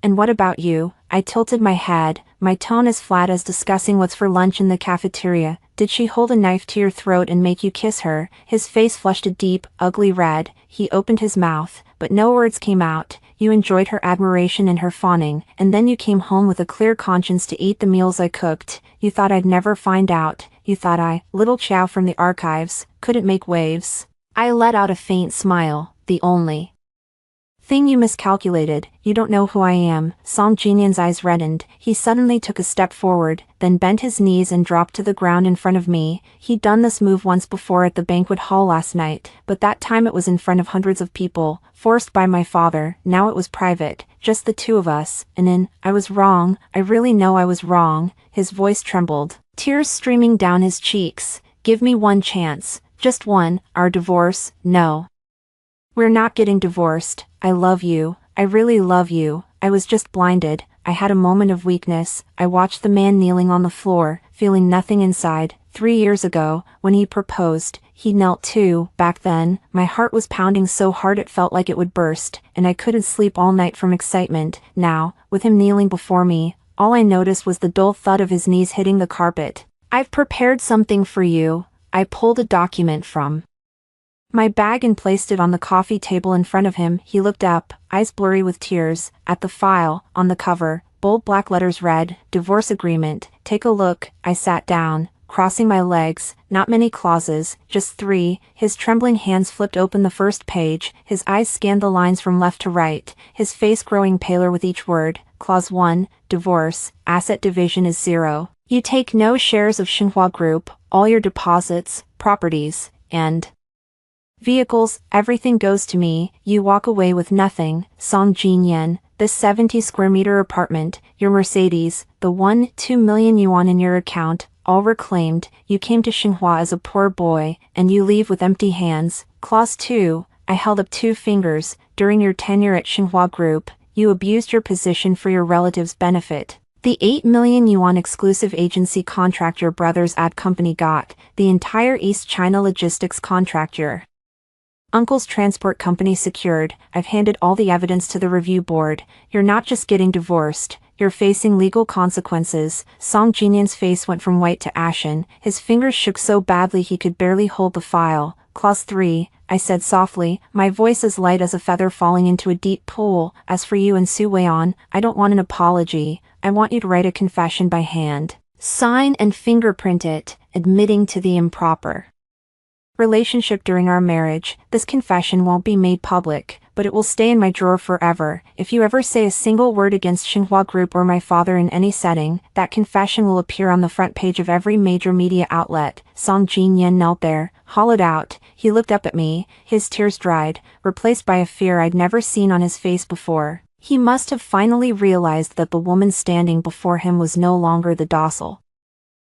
And what about you? I tilted my head, my tone as flat as discussing what's for lunch in the cafeteria. Did she hold a knife to your throat and make you kiss her? His face flushed a deep, ugly red. He opened his mouth, but no words came out. You enjoyed her admiration and her fawning, and then you came home with a clear conscience to eat the meals I cooked. You thought I'd never find out. You thought I, little Chow from the archives, couldn't make waves. I let out a faint smile. The only thing you miscalculated. You don't know who I am. Song Jinyan's eyes reddened. He suddenly took a step forward, then bent his knees and dropped to the ground in front of me. He'd done this move once before at the banquet hall last night, but that time it was in front of hundreds of people, forced by my father. Now it was private, just the two of us, and I was wrong. I really know I was wrong. His voice trembled, tears streaming down his cheeks. Give me one chance, just one. Our divorce, no. We're not getting divorced. I love you. I really love you. I was just blinded. I had a moment of weakness. I watched the man kneeling on the floor, feeling nothing inside. 3 years ago, when he proposed, he knelt too. Back then, my heart was pounding so hard it felt like it would burst, and I couldn't sleep all night from excitement. Now, with him kneeling before me, all I noticed was the dull thud of his knees hitting the carpet. I've prepared something for you. I pulled a document from my bag and placed it on the coffee table in front of him. He looked up, eyes blurry with tears, at the file. On the cover, bold black letters read, "Divorce Agreement." Take a look. I sat down, crossing my legs. Not many clauses, just 3. His trembling hands flipped open the first page. His eyes scanned the lines from left to right, his face growing paler with each word. Clause 1, divorce, asset division is 0. You take no shares of Xinhua Group, all your deposits, properties, and vehicles, everything goes to me. You walk away with nothing. Song Jinyan, this 70 square meter apartment, your Mercedes, the 2 million yuan in your account, all reclaimed. You came to Xinhua as a poor boy, and you leave with empty hands. Clause 2, I held up 2 fingers. During your tenure at Xinhua Group, you abused your position for your relatives' benefit. The 8 million yuan exclusive agency contract your brother's ad company got, the entire East China logistics contract your uncle's transport company secured. I've handed all the evidence to the review board. You're not just getting divorced, you're facing legal consequences. Song Jinyan's face went from white to ashen. His fingers shook so badly he could barely hold the file. Clause 3, I said softly, my voice as light as a feather falling into a deep pool. As for you and Su Weian, I don't want an apology. I want you to write a confession by hand. Sign and fingerprint it, admitting to the improper relationship during our marriage. This confession won't be made public, but it will stay in my drawer forever. If you ever say a single word against Xinhua Group or my father in any setting, that confession will appear on the front page of every major media outlet. Song Jinyan knelt there, hollowed out. He looked up at me, his tears dried, replaced by a fear I'd never seen on his face before. He must have finally realized that the woman standing before him was no longer the docile,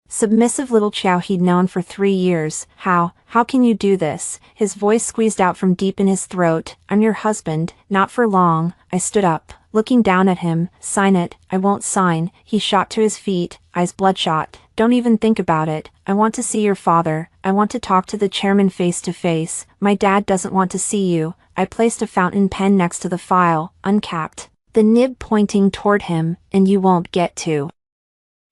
submissive little Chow he'd known for 3 years. How can you do this? His voice squeezed out from deep in his throat. I'm your husband. Not for long. I stood up, looking down at him. Sign it. I won't sign. He shot to his feet, eyes bloodshot. Don't even think about it. I want to see your father. I want to talk to the chairman face to face. My dad doesn't want to see you. I placed a fountain pen next to the file, uncapped, the nib pointing toward him, and you won't get to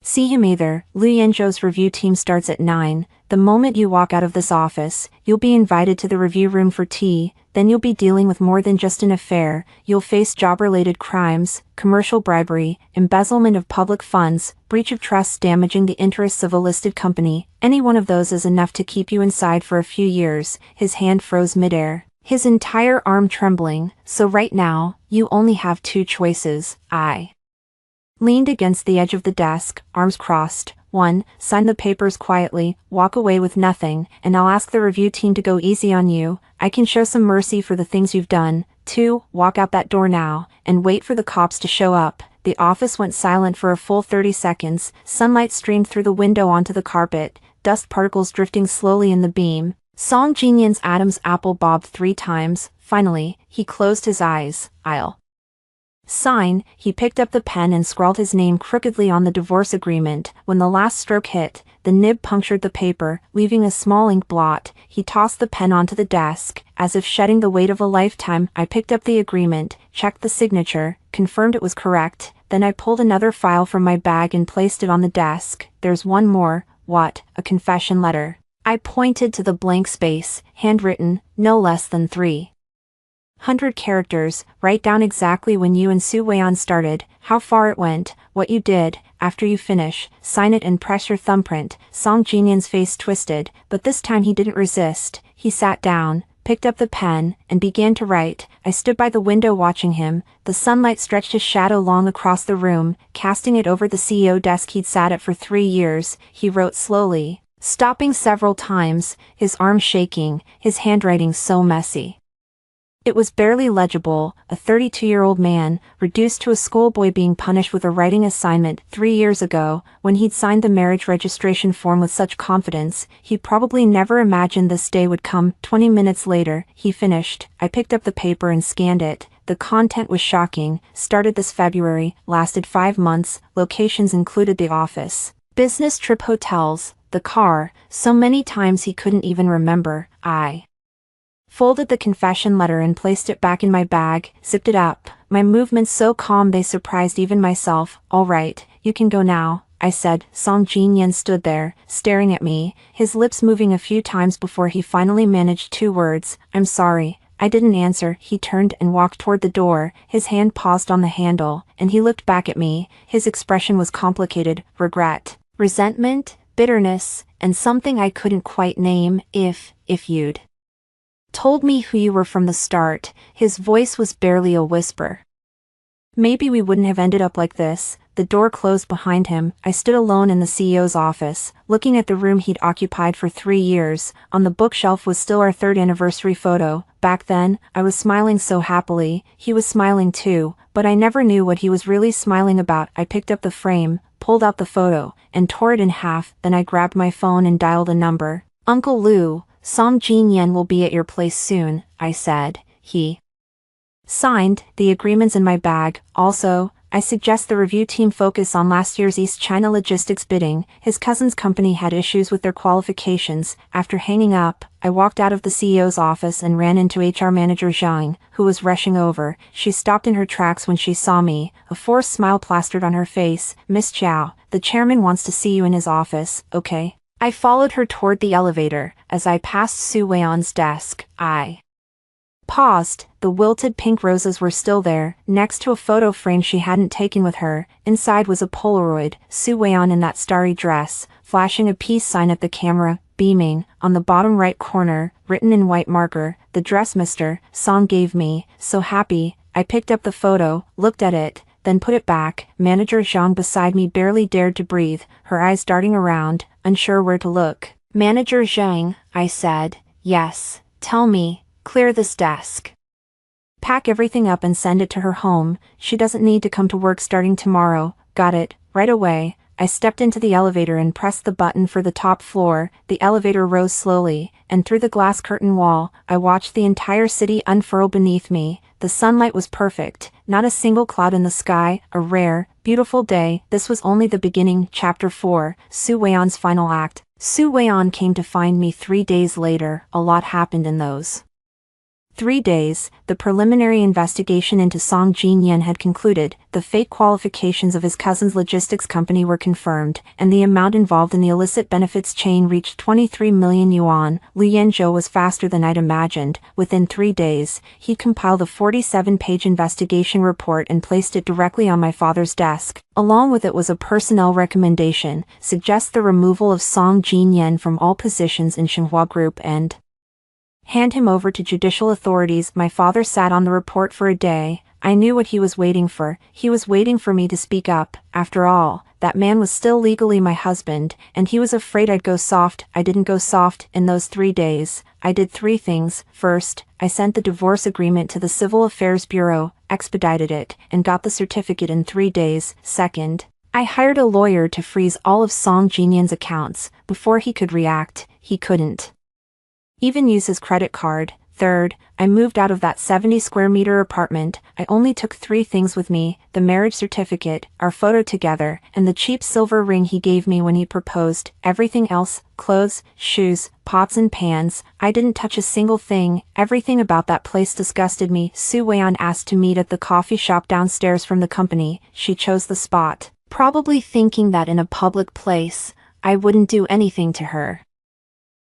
see him either. Lu Yanzhou's review team starts at 9. The moment you walk out of this office, you'll be invited to the review room for tea. Then you'll be dealing with more than just an affair. You'll face job-related crimes, commercial bribery, embezzlement of public funds, breach of trust damaging the interests of a listed company. Any one of those is enough to keep you inside for a few years. His hand froze midair, his entire arm trembling. So right now, you only have 2 choices. I leaned against the edge of the desk, arms crossed. 1. Sign the papers quietly, walk away with nothing, and I'll ask the review team to go easy on you. I can show some mercy for the things you've done. 2. Walk out that door now, and wait for the cops to show up. The office went silent for a full 30 seconds. Sunlight streamed through the window onto the carpet, dust particles drifting slowly in the beam. Song Jinyan's Adam's apple bobbed 3 times. Finally, he closed his eyes. I'll sign. He picked up the pen and scrawled his name crookedly on the divorce agreement. When the last stroke hit, the nib punctured the paper, leaving a small ink blot. He tossed the pen onto the desk, as if shedding the weight of a lifetime. I picked up the agreement, checked the signature, confirmed it was correct. Then I pulled another file from my bag and placed it on the desk. There's one more. What, a confession letter? I pointed to the blank space, handwritten, no less than 300 characters. Write down exactly when you and Su Weian started, how far it went, what you did. After you finish, sign it and press your thumbprint. Song Jinyan's face twisted, but this time he didn't resist. He sat down, picked up the pen, and began to write. I stood by the window watching him. The sunlight stretched his shadow long across the room, casting it over the CEO desk he'd sat at for 3 years. He wrote slowly, stopping several times, his arms shaking, his handwriting so messy it was barely legible. A 32-year-old man, reduced to a schoolboy being punished with a writing assignment 3 years ago, when he'd signed the marriage registration form with such confidence, he probably never imagined this day would come. 20 minutes later, he finished. I picked up the paper and scanned it. The content was shocking. Started this February, lasted 5 months, locations included the office, business trip, hotels, the car, so many times he couldn't even remember. I folded the confession letter and placed it back in my bag, zipped it up, my movements so calm they surprised even myself. All right, you can go now, I said. Song Jinyan stood there, staring at me, his lips moving a few times before he finally managed 2 words, I'm sorry. I didn't answer. He turned and walked toward the door, his hand paused on the handle, and he looked back at me. His expression was complicated, regret, resentment, bitterness, and something I couldn't quite name. If you'd told me who you were from the start, his voice was barely a whisper. Maybe we wouldn't have ended up like this. The door closed behind him. I stood alone in the CEO's office, looking at the room he'd occupied for 3 years. On the bookshelf was still our 3rd anniversary photo. Back then, I was smiling so happily. He was smiling too, but I never knew what he was really smiling about. I picked up the frame, pulled out the photo, and tore it in half. Then I grabbed my phone and dialed a number. Uncle Lu, Song Jinyan will be at your place soon, I said. He signed. The agreement's in my bag. Also, I suggest the review team focus on last year's East China logistics bidding. His cousin's company had issues with their qualifications. After hanging up, I walked out of the CEO's office and ran into HR manager Zhang, who was rushing over. She stopped in her tracks when she saw me, a forced smile plastered on her face. Miss Chow, the chairman wants to see you in his office, okay? I followed her toward the elevator. As I passed Su Weian's desk, I paused. The wilted pink roses were still there, next to a photo frame she hadn't taken with her. Inside was a Polaroid, Su Weian in that starry dress, flashing a peace sign at the camera, beaming. On the bottom right corner, written in white marker, the dress Mr. Song gave me, so happy. I picked up the photo, looked at it, then put it back. Manager Zhang beside me barely dared to breathe, her eyes darting around, unsure where to look. Manager Zhang, I said, yes, tell me, clear this desk. Pack everything up and send it to her home. She doesn't need to come to work starting tomorrow. Got it, right away. I stepped into the elevator and pressed the button for the top floor. The elevator rose slowly, and through the glass curtain wall, I watched the entire city unfurl beneath me. The sunlight was perfect, not a single cloud in the sky, a rare, beautiful day. This was only the beginning. Chapter 4, Su Weian's final act. Su Weian came to find me 3 days later. A lot happened in those 3 days. The preliminary investigation into Song Jinyan had concluded, the fake qualifications of his cousin's logistics company were confirmed, and the amount involved in the illicit benefits chain reached 23 million yuan. Liu Yanzhou was faster than I'd imagined. Within 3 days, he compiled a 47-page investigation report and placed it directly on my father's desk. Along with it was a personnel recommendation, suggests the removal of Song Jinyan from all positions in Xinhua Group and hand him over to judicial authorities. My father sat on the report for a day. I knew what he was waiting for. He was waiting for me to speak up. After all, that man was still legally my husband, and he was afraid I'd go soft. I didn't go soft. In those 3 days, I did 3 things. First, I sent the divorce agreement to the Civil Affairs Bureau, expedited it, and got the certificate in 3 days. Second, I hired a lawyer to freeze all of Song Jinyan's accounts. Before he could react, he couldn't even use his credit card. Third, I moved out of that 70-square-meter apartment. I only took 3 things with me, the marriage certificate, our photo together, and the cheap silver ring he gave me when he proposed. Everything else, clothes, shoes, pots and pans, I didn't touch a single thing. Everything about that place disgusted me. Su Weian asked to meet at the coffee shop downstairs from the company. She chose the spot, probably thinking that in a public place, I wouldn't do anything to her.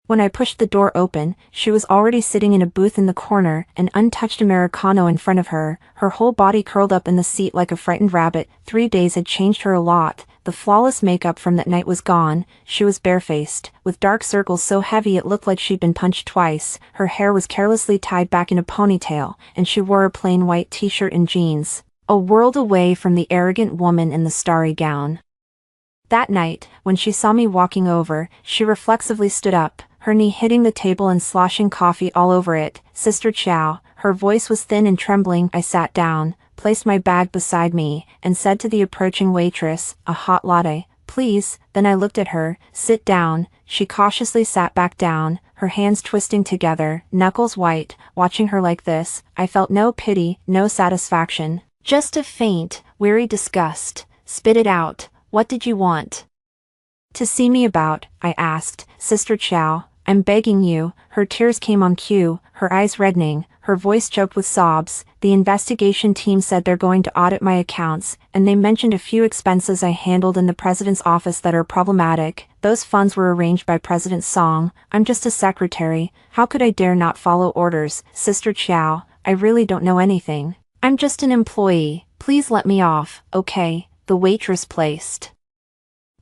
When I pushed the door open, she was already sitting in a booth in the corner, an untouched Americano in front of her, her whole body curled up in the seat like a frightened rabbit. 3 days had changed her a lot. The flawless makeup from that night was gone. She was barefaced, with dark circles so heavy it looked like she'd been punched twice. Her hair was carelessly tied back in a ponytail, and she wore a plain white t-shirt and jeans, a world away from the arrogant woman in the starry gown. That night, when she saw me walking over, she reflexively stood up, her knee hitting the table and sloshing coffee all over it. Sister Chow, her voice was thin and trembling. I sat down, placed my bag beside me, and said to the approaching waitress, "A hot latte, please." Then I looked at her. "Sit down." She cautiously sat back down, her hands twisting together, knuckles white. Watching her like this, I felt no pity, no satisfaction, just a faint, weary disgust. "Spit it out. What did you want to see me about?" I asked. "Sister Chow, I'm begging you." Her tears came on cue, her eyes reddening, her voice choked with sobs. "The investigation team said they're going to audit my accounts, and they mentioned a few expenses I handled in the president's office that are problematic. Those funds were arranged by President Song. I'm just a secretary. How could I dare not follow orders?" "Sister Chow, I really don't know anything. I'm just an employee. Please let me off, okay?" The waitress placed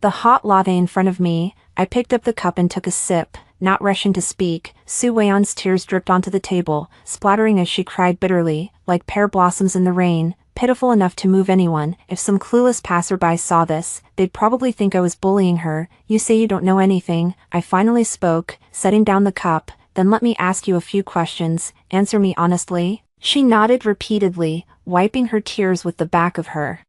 the hot latte in front of me. I picked up the cup and took a sip, not rushing to speak. Su Weian's tears dripped onto the table, splattering as she cried bitterly, like pear blossoms in the rain, pitiful enough to move anyone. If some clueless passerby saw this, they'd probably think I was bullying her. "You say you don't know anything," I finally spoke, setting down the cup. "Then let me ask you a few questions. Answer me honestly." She nodded repeatedly, wiping her tears with the back of her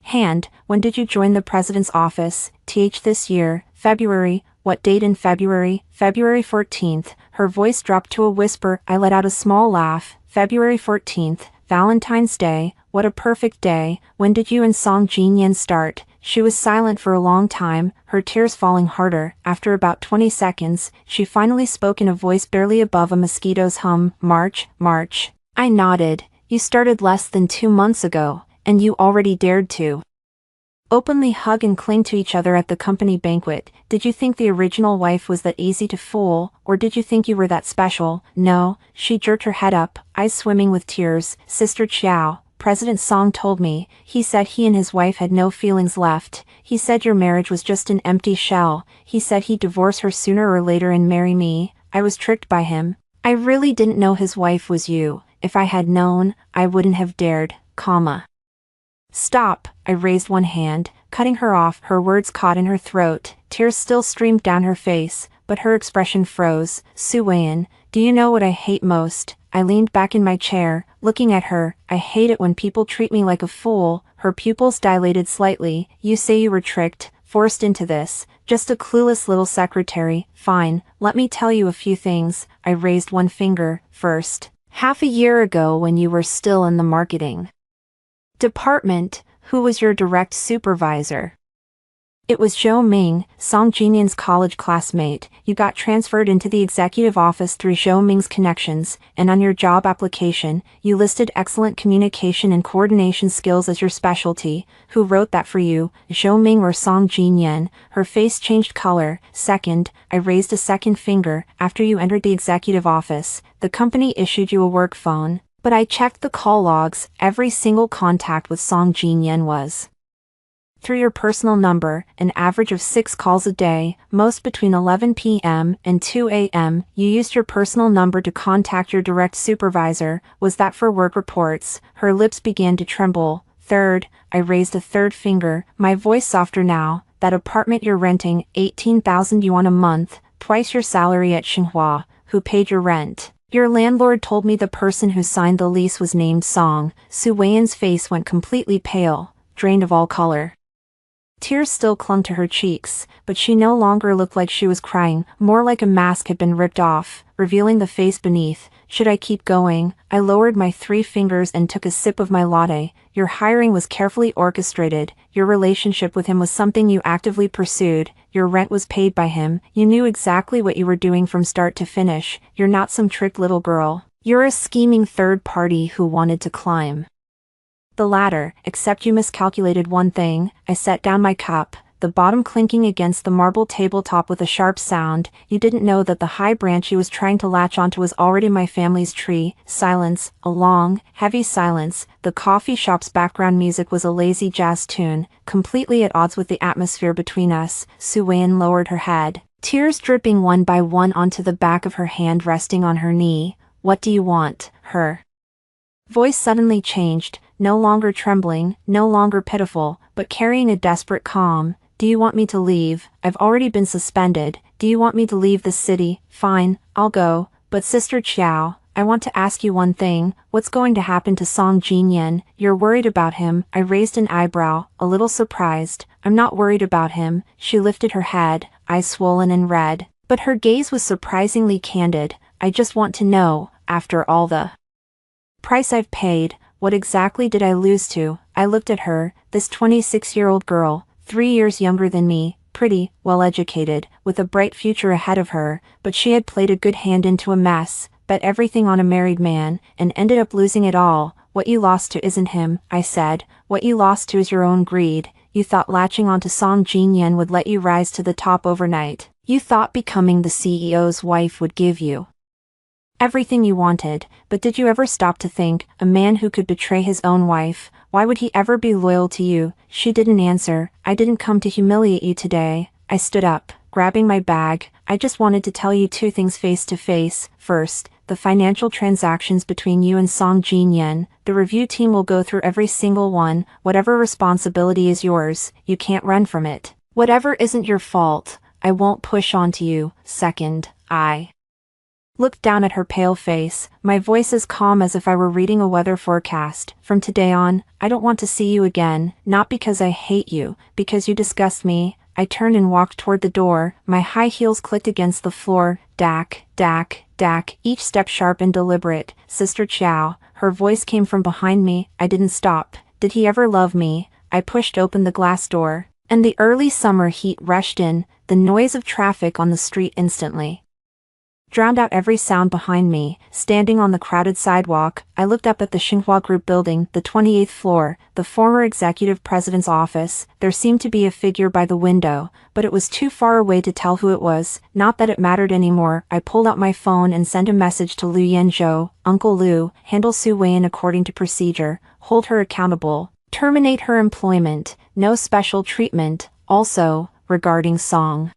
hand. "When did you join the president's office?" This year, February." "What date in February?" "February 14th. Her voice dropped to a whisper. I let out a small laugh. "February 14th, Valentine's Day. What a perfect day. When did you and Song Jinyan start?" She was silent for a long time, her tears falling harder. After about 20 seconds, she finally spoke in a voice barely above a mosquito's hum. March." I nodded. "You started less than 2 months ago. And you already dared to openly hug and cling to each other at the company banquet. Did you think the original wife was that easy to fool, or did you think you were that special?" "No." She jerked her head up, eyes swimming with tears. "Sister Chow, President Song told me. He said he and his wife had no feelings left. He said your marriage was just an empty shell. He said he'd divorce her sooner or later and marry me. I was tricked by him. I really didn't know his wife was you. If I had known, I wouldn't have dared, comma." "Stop." I raised one hand, cutting her off. Her words caught in her throat, tears still streamed down her face, but her expression froze. "Su Weian, do you know what I hate most?" I leaned back in my chair, looking at her. "I hate it when people treat me like a fool." Her pupils dilated slightly. "You say you were tricked, forced into this, just a clueless little secretary. Fine, let me tell you a few things." I raised one finger. "First, half a year ago when you were still in the marketing department, who was your direct supervisor?" "It was Zhou Ming, Song Jinyan's college classmate. You got transferred into the executive office through Zhou Ming's connections, and on your job application, you listed excellent communication and coordination skills as your specialty. Who wrote that for you, Zhou Ming or Song Jinyan?" Her face changed color. "Second," I raised a second finger. "After you entered the executive office, the company issued you a work phone. But I checked the call logs. Every single contact with Song Jinyan was through your personal number, an average of 6 calls a day, most between 11 p.m. and 2 a.m. You used your personal number to contact your direct supervisor. Was that for work reports?" Her lips began to tremble. "Third," I raised a third finger, my voice softer now. "That apartment you're renting, 18,000 yuan a month, twice your salary at Xinhua. Who paid your rent?" "Your landlord told me the person who signed the lease was named Song." Su Weian's face went completely pale, drained of all color. Tears still clung to her cheeks, but she no longer looked like she was crying, more like a mask had been ripped off, revealing the face beneath. Should I keep going? I lowered my 3 fingers and took a sip of my latte. "Your hiring was carefully orchestrated. Your relationship with him was something you actively pursued. Your rent was paid by him. You knew exactly what you were doing from start to finish. You're not some tricked little girl. You're a scheming third party who wanted to climb the ladder, except you miscalculated one thing." I set down my cup. the bottom clinking against the marble tabletop with a sharp sound. You didn't know that the high branch he was trying to latch onto was already my family's tree. Silence, a long, heavy silence. The coffee shop's background music was a lazy jazz tune, completely at odds with the atmosphere between us. Su Weian lowered her head, tears dripping one by one onto the back of her hand resting on her knee. What do you want? Her voice suddenly changed, no longer trembling, no longer pitiful, but carrying a desperate calm. Do you want me to leave? I've already been suspended. Do you want me to leave the city? Fine, I'll go. But Sister Qiao, I want to ask you one thing. What's going to happen to Song Jinyan? You're worried about him. I raised an eyebrow, a little surprised. I'm not worried about him. She lifted her head, eyes swollen and red, but her gaze was surprisingly candid. I just want to know, after all the price I've paid, what exactly did I lose to? I looked at her, this 26-year-old girl, 3 years younger than me, pretty, well-educated, with a bright future ahead of her, but she had played a good hand into a mess, bet everything on a married man, and ended up losing it all. What you lost to isn't him, I said. What you lost to is your own greed. You thought latching onto Song Jinyan would let you rise to the top overnight. You thought becoming the CEO's wife would give you everything you wanted, but did you ever stop to think, a man who could betray his own wife, why would he ever be loyal to you? She didn't answer. I didn't come to humiliate you today. I stood up, grabbing my bag. I just wanted to tell you 2 things face to face. First, the financial transactions between you and Song Jinyan. The review team will go through every single one. Whatever responsibility is yours, you can't run from it. Whatever isn't your fault, I won't push onto you. Second, I looked down at her pale face, my voice as calm as if I were reading a weather forecast. From today on, I don't want to see you again, not because I hate you, because you disgust me. I turned and walked toward the door, my high heels clicked against the floor. Dak, dak, dak, each step sharp and deliberate. Sister Qiao, her voice came from behind me. I didn't stop. Did he ever love me? I pushed open the glass door, and the early summer heat rushed in, the noise of traffic on the street instantly drowned out every sound behind me. Standing on the crowded sidewalk, I looked up at the Xinhua Group building, the 28th floor, the former executive president's office. There seemed to be a figure by the window, but it was too far away to tell who it was. Not that it mattered anymore. I pulled out my phone and sent a message to Lu Yanzhou. Uncle Lu, handle Su Weian according to procedure, hold her accountable, terminate her employment, no special treatment. Also, regarding Song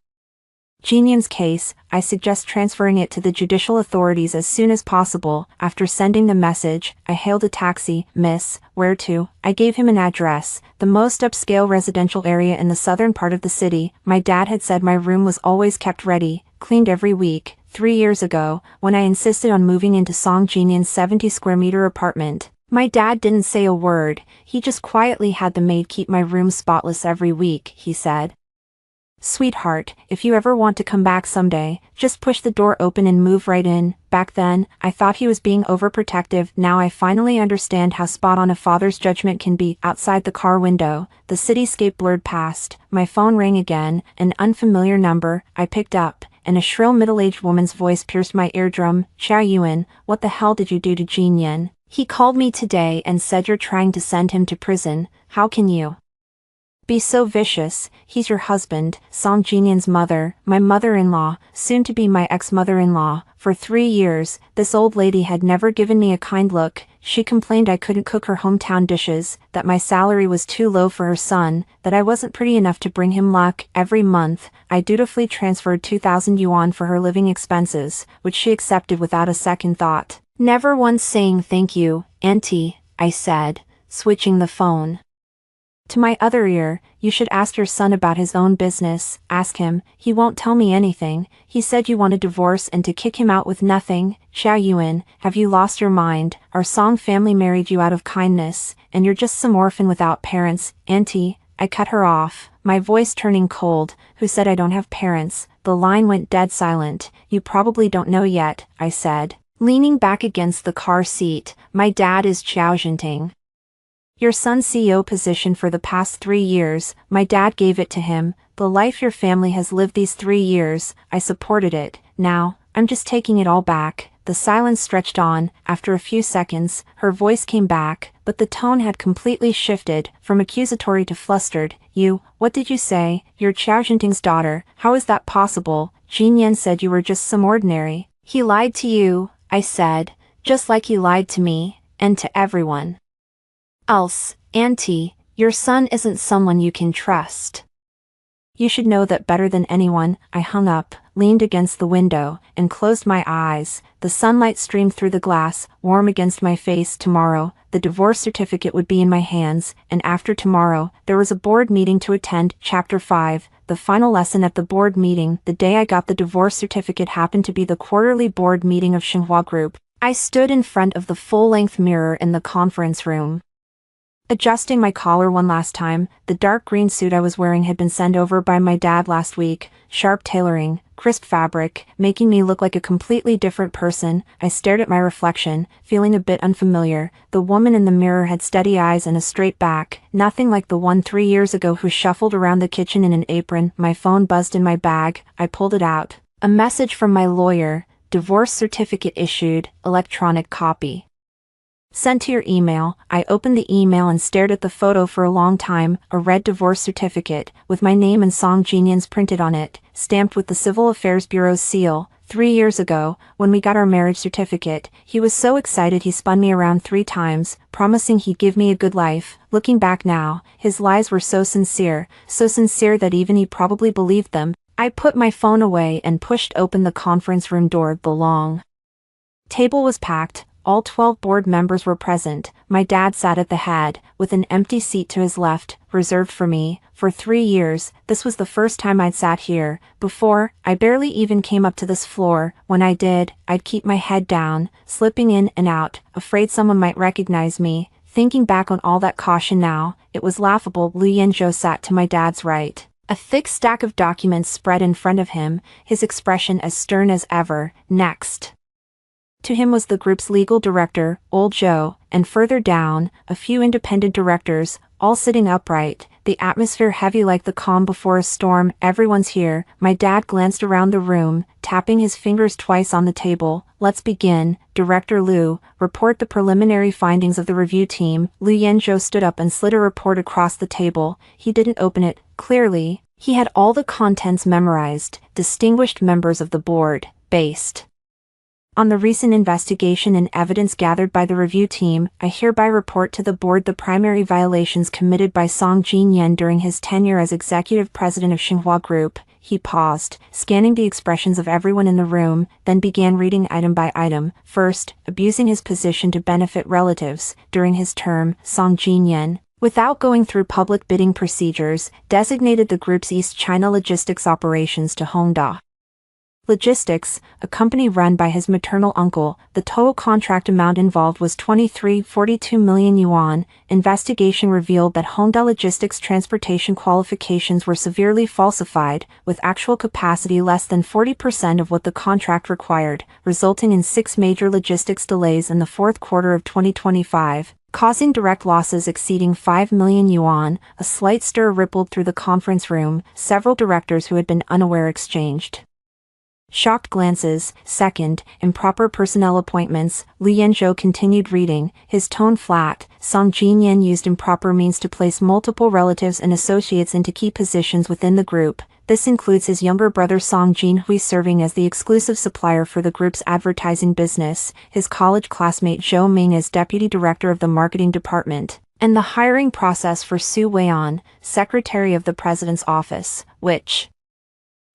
Jinyan's case, I suggest transferring it to the judicial authorities as soon as possible. After sending the message, I hailed a taxi. Miss, where to? I gave him an address, the most upscale residential area in the southern part of the city. My dad had said my room was always kept ready, cleaned every week. 3 years ago, when I insisted on moving into Song Jinyan's 70-square-meter apartment, my dad didn't say a word. He just quietly had the maid keep my room spotless every week, he said. Sweetheart, if you ever want to come back someday, just push the door open and move right in. Back then, I thought he was being overprotective. Now I finally understand how spot on a father's judgment can be. Outside the car window, the cityscape blurred past. My phone rang again, an unfamiliar number. I picked up, and a shrill middle-aged woman's voice pierced my eardrum. Xiao Yuan, what the hell did you do to Jinyan? He called me today and said you're trying to send him to prison. How can you be so vicious? He's your husband, Song Jinyan's mother, my mother-in-law, soon to be my ex-mother-in-law. For 3 years, this old lady had never given me a kind look. She complained I couldn't cook her hometown dishes, that my salary was too low for her son, that I wasn't pretty enough to bring him luck. Every month, I dutifully transferred 2,000 yuan for her living expenses, which she accepted without a second thought. Never once saying thank you, Auntie, I said, switching the phone to my other ear. You should ask your son about his own business. Ask him. He won't tell me anything. He said you want a divorce and to kick him out with nothing. Xiao Yuan, have you lost your mind? Our Song family married you out of kindness, and you're just some orphan without parents. Auntie, I cut her off, my voice turning cold. Who said I don't have parents? The line went dead silent. You probably don't know yet, I said, leaning back against the car seat. My dad is Qiao Jinting, your son's CEO position for the past 3 years. My dad gave it to him. The life your family has lived these 3 years, I supported it. Now, I'm just taking it all back. The silence stretched on. After a few seconds, her voice came back, but the tone had completely shifted, from accusatory to flustered. You, what did you say? You're Qiao Jinting's daughter. How is that possible? Jin Yan said you were just some ordinary. He lied to you, I said, just like he lied to me, and to everyone else. Auntie, your son isn't someone you can trust. You should know that better than anyone. I hung up, leaned against the window, and closed my eyes. The sunlight streamed through the glass, warm against my face. Tomorrow, the divorce certificate would be in my hands, and after tomorrow, there was a board meeting to attend. Chapter 5, the final lesson at the board meeting. The day I got the divorce certificate happened to be the quarterly board meeting of Xinhua Group. I stood in front of the full-length mirror in the conference room, adjusting my collar one last time. The dark green suit I was wearing had been sent over by my dad last week. Sharp tailoring, crisp fabric, making me look like a completely different person. I stared at my reflection, feeling a bit unfamiliar. The woman in the mirror had steady eyes and a straight back, nothing like the one 3 years ago who shuffled around the kitchen in an apron. My phone buzzed in my bag. I pulled it out. A message from my lawyer. Divorce certificate issued, electronic copy sent to your email. I opened the email and stared at the photo for a long time. A red divorce certificate, with my name and Song Jinyan's printed on it, stamped with the Civil Affairs Bureau's seal. 3 years ago, when we got our marriage certificate, he was so excited he spun me around 3 times, promising he'd give me a good life. Looking back now, his lies were so sincere that even he probably believed them. I put my phone away and pushed open the conference room door. The long table was packed. All 12 board members were present. My dad sat at the head, with an empty seat to his left, reserved for me. For 3 years, this was the first time I'd sat here. Before, I barely even came up to this floor. When I did, I'd keep my head down, slipping in and out, afraid someone might recognize me. Thinking back on all that caution now, it was laughable. Lu Yanzhou sat to my dad's right. A thick stack of documents spread in front of him, his expression as stern as ever. Next to him was the group's legal director, Old Zhou, and further down, a few independent directors, all sitting upright, the atmosphere heavy like the calm before a storm. Everyone's here. My dad glanced around the room, tapping his fingers twice on the table. Let's begin. Director Liu, report the preliminary findings of the review team. Lu Yanzhou stood up and slid a report across the table. He didn't open it. Clearly, he had all the contents memorized. Distinguished members of the board, based on the recent investigation and evidence gathered by the review team, I hereby report to the board the primary violations committed by Song Jinyan during his tenure as executive president of Xinhua Group. He paused, scanning the expressions of everyone in the room, then began reading item by item. First, abusing his position to benefit relatives. During his term, Song Jinyan, without going through public bidding procedures, designated the group's East China logistics operations to Hongda Logistics, a company run by his maternal uncle. The total contract amount involved was 23.42 million yuan. Investigation revealed that Hongda Logistics transportation qualifications were severely falsified, with actual capacity less than 40% of what the contract required, resulting in 6 major logistics delays in the fourth quarter of 2025. Causing direct losses exceeding 5 million yuan. A slight stir rippled through the conference room. Several directors who had been unaware exchanged shocked glances. Second, improper personnel appointments. Lu Yanzhou continued reading, his tone flat. Song Jinyan used improper means to place multiple relatives and associates into key positions within the group. This includes his younger brother Song Jinhui serving as the exclusive supplier for the group's advertising business, his college classmate Zhou Ming as deputy director of the marketing department, and the hiring process for Su Weian, secretary of the president's office, which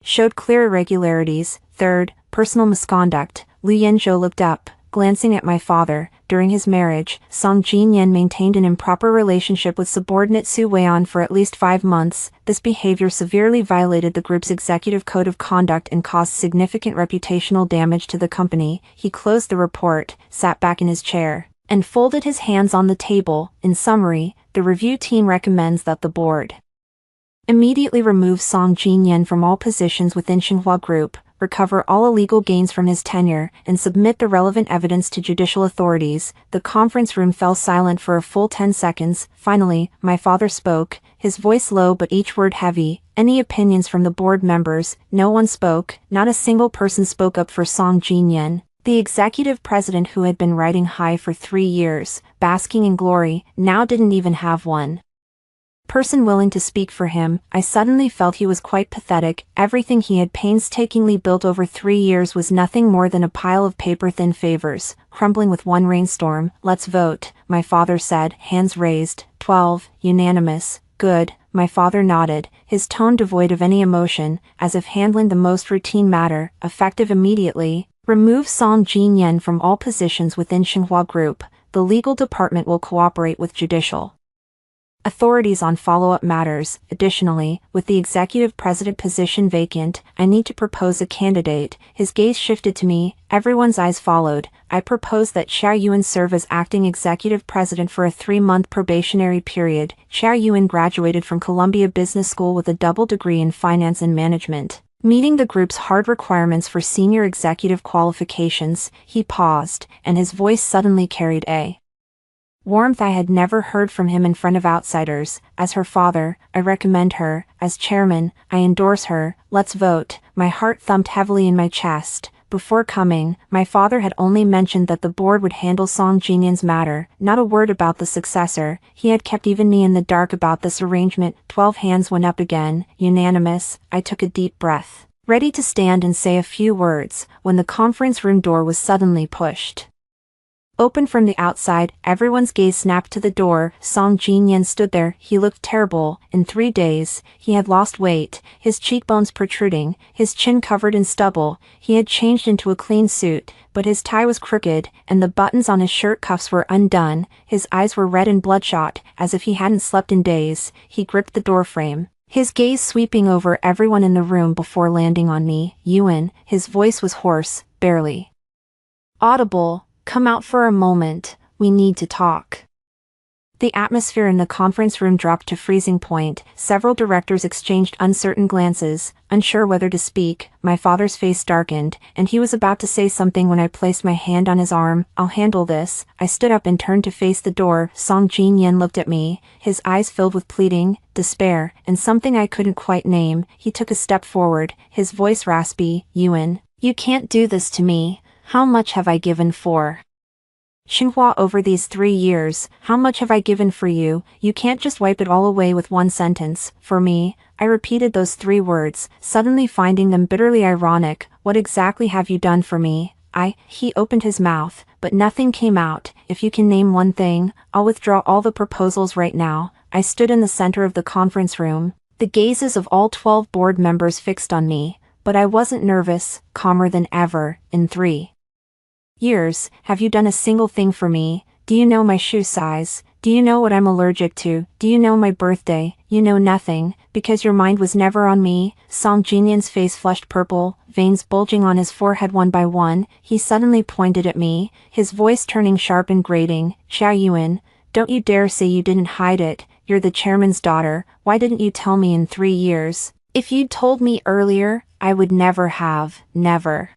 showed clear irregularities. Third, personal misconduct. Lu Yanzhou looked up, glancing at my father. During his marriage, Song Jinyan maintained an improper relationship with subordinate Su Weian for at least 5 months. This behavior severely violated the group's executive code of conduct and caused significant reputational damage to the company. He closed the report, sat back in his chair, and folded his hands on the table. In summary, the review team recommends that the board immediately remove Song Jinyan from all positions within Xinhua Group, recover all illegal gains from his tenure, and submit the relevant evidence to judicial authorities. The conference room fell silent for a full 10 seconds. Finally, my father spoke, his voice low but each word heavy. Any opinions from the board members? No one spoke. Not a single person spoke up for Song Jinyan. The executive president who had been riding high for 3 years, basking in glory, now didn't even have one person willing to speak for him. I suddenly felt he was quite pathetic. Everything he had painstakingly built over 3 years was nothing more than a pile of paper-thin favors, crumbling with one rainstorm. "Let's vote," my father said, hands raised. 12, unanimous. "Good," my father nodded, his tone devoid of any emotion, as if handling the most routine matter. "Effective immediately. Remove Song Jin-yen from all positions within Xinhua Group. The legal department will cooperate with judicial authorities on follow-up matters. Additionally, with the executive president position vacant, I need to propose a candidate." His gaze shifted to me, everyone's eyes followed. "I propose that Xiao Yuan serve as acting executive president for a 3-month probationary period." Xiao Yuan graduated from Columbia Business School with a double degree in finance and management. Meeting the group's hard requirements for senior executive qualifications, he paused, and his voice suddenly carried a warmth I had never heard from him in front of outsiders. "As her father, I recommend her. As chairman, I endorse her. Let's vote." My heart thumped heavily in my chest. Before coming, my father had only mentioned that the board would handle Song Jinyan's matter, not a word about the successor. He had kept even me in the dark about this arrangement. 12 hands went up again, unanimous. I took a deep breath, ready to stand and say a few words, when the conference room door was suddenly pushed open from the outside. Everyone's gaze snapped to the door. Song Jinyan stood there. He looked terrible. In 3 days, he had lost weight, his cheekbones protruding, his chin covered in stubble. He had changed into a clean suit, but his tie was crooked, and the buttons on his shirt cuffs were undone. His eyes were red and bloodshot, as if he hadn't slept in days. He gripped the doorframe, his gaze sweeping over everyone in the room before landing on me. "Yuan," his voice was hoarse, barely audible. "Come out for a moment, we need to talk." The atmosphere in the conference room dropped to freezing point. Several directors exchanged uncertain glances, unsure whether to speak. My father's face darkened, and he was about to say something when I placed my hand on his arm. "I'll handle this." I stood up and turned to face the door. Song Jin-yen looked at me, his eyes filled with pleading, despair, and something I couldn't quite name. He took a step forward, his voice raspy. "Yuan, you can't do this to me. How much have I given for Xinhua over these 3 years? How much have I given for you? You can't just wipe it all away with one sentence." "For me?" I repeated those 3 words, suddenly finding them bitterly ironic. "What exactly have you done for me?" He opened his mouth, but nothing came out. "If you can name one thing, I'll withdraw all the proposals right now." I stood in the center of the conference room, the gazes of all 12 board members fixed on me, but I wasn't nervous, calmer than ever. "In 3 years, have you done a single thing for me? Do you know my shoe size? Do you know what I'm allergic to? Do you know my birthday? You know nothing, because your mind was never on me." Song Jinyan's face flushed purple, veins bulging on his forehead one by one. He suddenly pointed at me, his voice turning sharp and grating. "Xiao Yuan, don't you dare say you didn't hide it. You're the chairman's daughter. Why didn't you tell me in 3 years? If you'd told me earlier, I would never have." "Never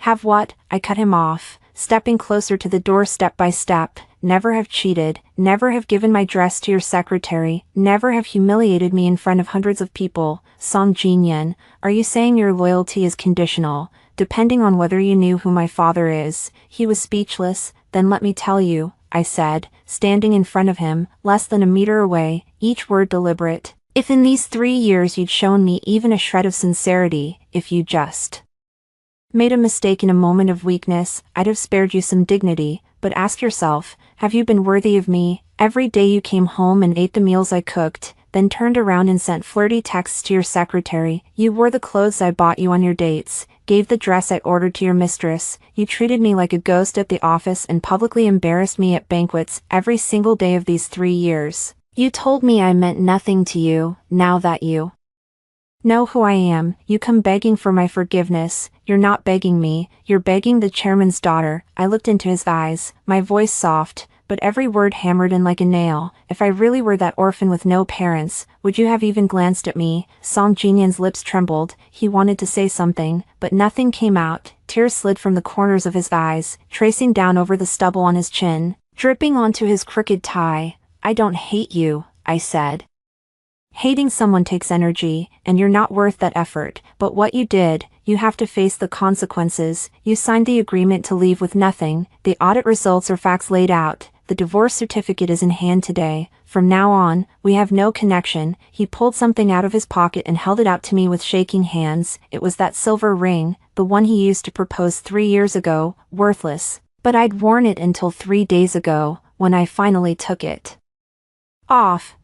have what?" I cut him off, stepping closer to the door step by step. "Never have cheated, never have given my dress to your secretary, never have humiliated me in front of hundreds of people." "Song Jinyan, are you saying your loyalty is conditional, depending on whether you knew who my father is?" He was speechless. "Then let me tell you," I said, standing in front of him, less than a meter away, each word deliberate. "If in these 3 years you'd shown me even a shred of sincerity, if you just made a mistake in a moment of weakness, I'd have spared you some dignity. But ask yourself, have you been worthy of me? Every day you came home and ate the meals I cooked, then turned around and sent flirty texts to your secretary. You wore the clothes I bought you on your dates, gave the dress I ordered to your mistress. You treated me like a ghost at the office and publicly embarrassed me at banquets every single day of these 3 years. You told me I meant nothing to you. Now that you know who I am, you come begging for my forgiveness. You're not begging me, you're begging the chairman's daughter." I looked into his eyes, my voice soft, but every word hammered in like a nail. "If I really were that orphan with no parents, would you have even glanced at me?" Song Jinyan's lips trembled. He wanted to say something, but nothing came out. Tears slid from the corners of his eyes, tracing down over the stubble on his chin, dripping onto his crooked tie. "I don't hate you," I said. "Hating someone takes energy, and you're not worth that effort. But what you did, you have to face the consequences. You signed the agreement to leave with nothing. The audit results are facts laid out. The divorce certificate is in hand today. From now on, we have no connection." He pulled something out of his pocket and held it out to me with shaking hands. It was that silver ring, the one he used to propose 3 years ago, worthless. But I'd worn it until 3 days ago, when I finally took it off.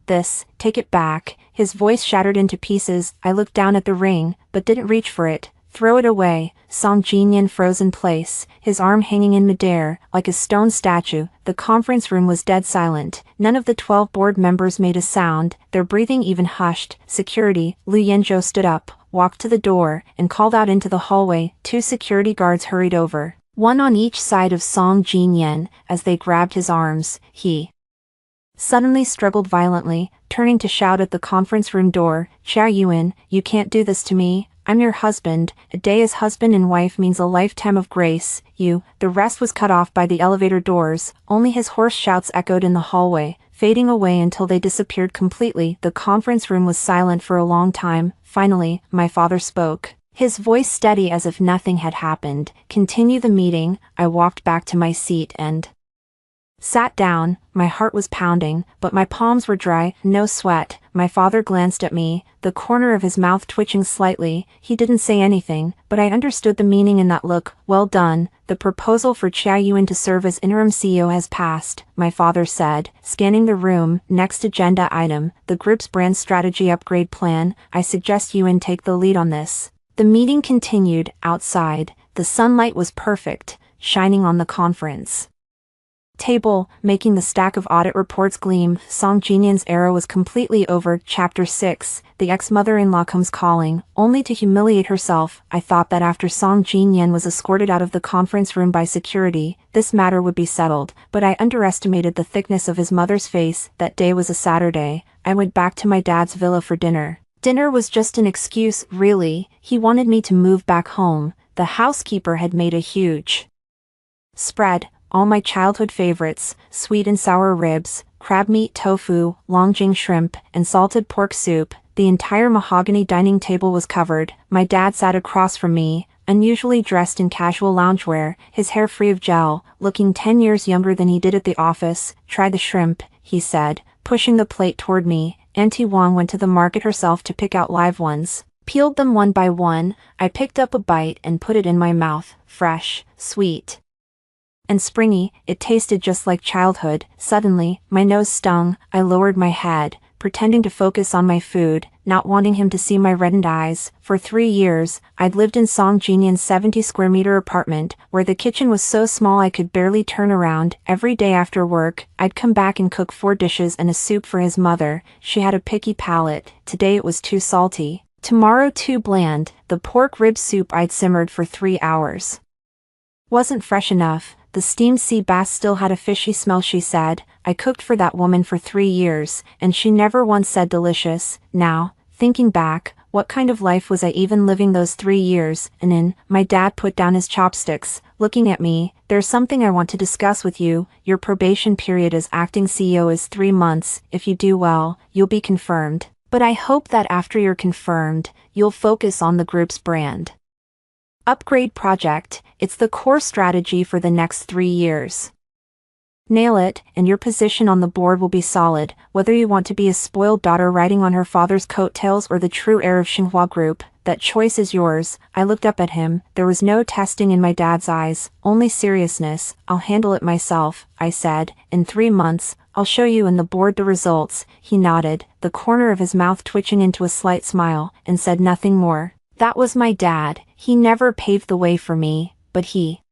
Take it back." His voice shattered into pieces. I looked down at the ring, but didn't reach for it. "Throw it away." Song Jinyan froze in place, his arm hanging in midair, like a stone statue. The conference room was dead silent. None of the 12 board members made a sound, their breathing even hushed. Security, Lu Yanzhou stood up, walked to the door, and called out into the hallway. 2 security guards hurried over, one on each side of Song Jinyan. As they grabbed his arms, he suddenly struggled violently, turning to shout at the conference room door, "Xiao Yuan, you can't do this to me. I'm your husband. A day as husband and wife means a lifetime of grace. You." The rest was cut off by the elevator doors. Only his hoarse shouts echoed in the hallway, fading away until they disappeared completely. The conference room was silent for a long time. Finally, my father spoke, his voice steady as if nothing had happened. "Continue the meeting." I walked back to my seat and sat down. My heart was pounding, but my palms were dry, no sweat. My father glanced at me, the corner of his mouth twitching slightly. He didn't say anything, but I understood the meaning in that look. "Well done. The proposal for Xiao Yuan to serve as interim CEO has passed," my father said, scanning the room. "Next agenda item, the group's brand strategy upgrade plan. I suggest Yuan take the lead on this." The meeting continued. Outside, the sunlight was perfect, shining on the conference table, making the stack of audit reports gleam. Song Jinyan's era was completely over. Chapter 6, the ex-mother-in-law comes calling, only to humiliate herself. I thought that after Song Jinyan was escorted out of the conference room by security, this matter would be settled, but I underestimated the thickness of his mother's face. That day was a Saturday. I went back to my dad's villa for dinner. Dinner was just an excuse, really. He wanted me to move back home. The housekeeper had made a huge spread. All my childhood favorites, sweet and sour ribs, crab meat tofu, longjing shrimp, and salted pork soup. The entire mahogany dining table was covered. My dad sat across from me, unusually dressed in casual loungewear, his hair free of gel, looking 10 years younger than he did at the office. "Try the shrimp," he said, pushing the plate toward me. Auntie Wang went to the market herself to pick out live ones. Peeled them one by one. I picked up a bite and put it in my mouth. Fresh, sweet, and springy, it tasted just like childhood. Suddenly, my nose stung. I lowered my head, pretending to focus on my food, not wanting him to see my reddened eyes. For 3 years, I'd lived in Song Jinyan's 70-square-meter apartment, where the kitchen was so small I could barely turn around. Every day after work, I'd come back and cook 4 dishes and a soup for his mother. She had a picky palate. Today it was too salty. Tomorrow too bland. The pork rib soup I'd simmered for 3 hours wasn't fresh enough. The steamed sea bass still had a fishy smell, she said. I cooked for that woman for 3 years, and she never once said delicious. Now, thinking back, what kind of life was I even living those 3 years? And in, my dad put down his chopsticks, looking at me. "There's something I want to discuss with you. Your probation period as acting CEO is 3 months. If you do well, you'll be confirmed. But I hope that after you're confirmed, you'll focus on the group's brand upgrade project. It's the core strategy for the next 3 years. Nail it, and your position on the board will be solid, whether you want to be a spoiled daughter riding on her father's coattails or the true heir of Xinhua Group. That choice is yours." I looked up at him. There was no testing in my dad's eyes, only seriousness. "I'll handle it myself," I said. "In 3 months, I'll show you and the board the results." He nodded, the corner of his mouth twitching into a slight smile, and said nothing more. That was my dad. He never paved the way for me, but he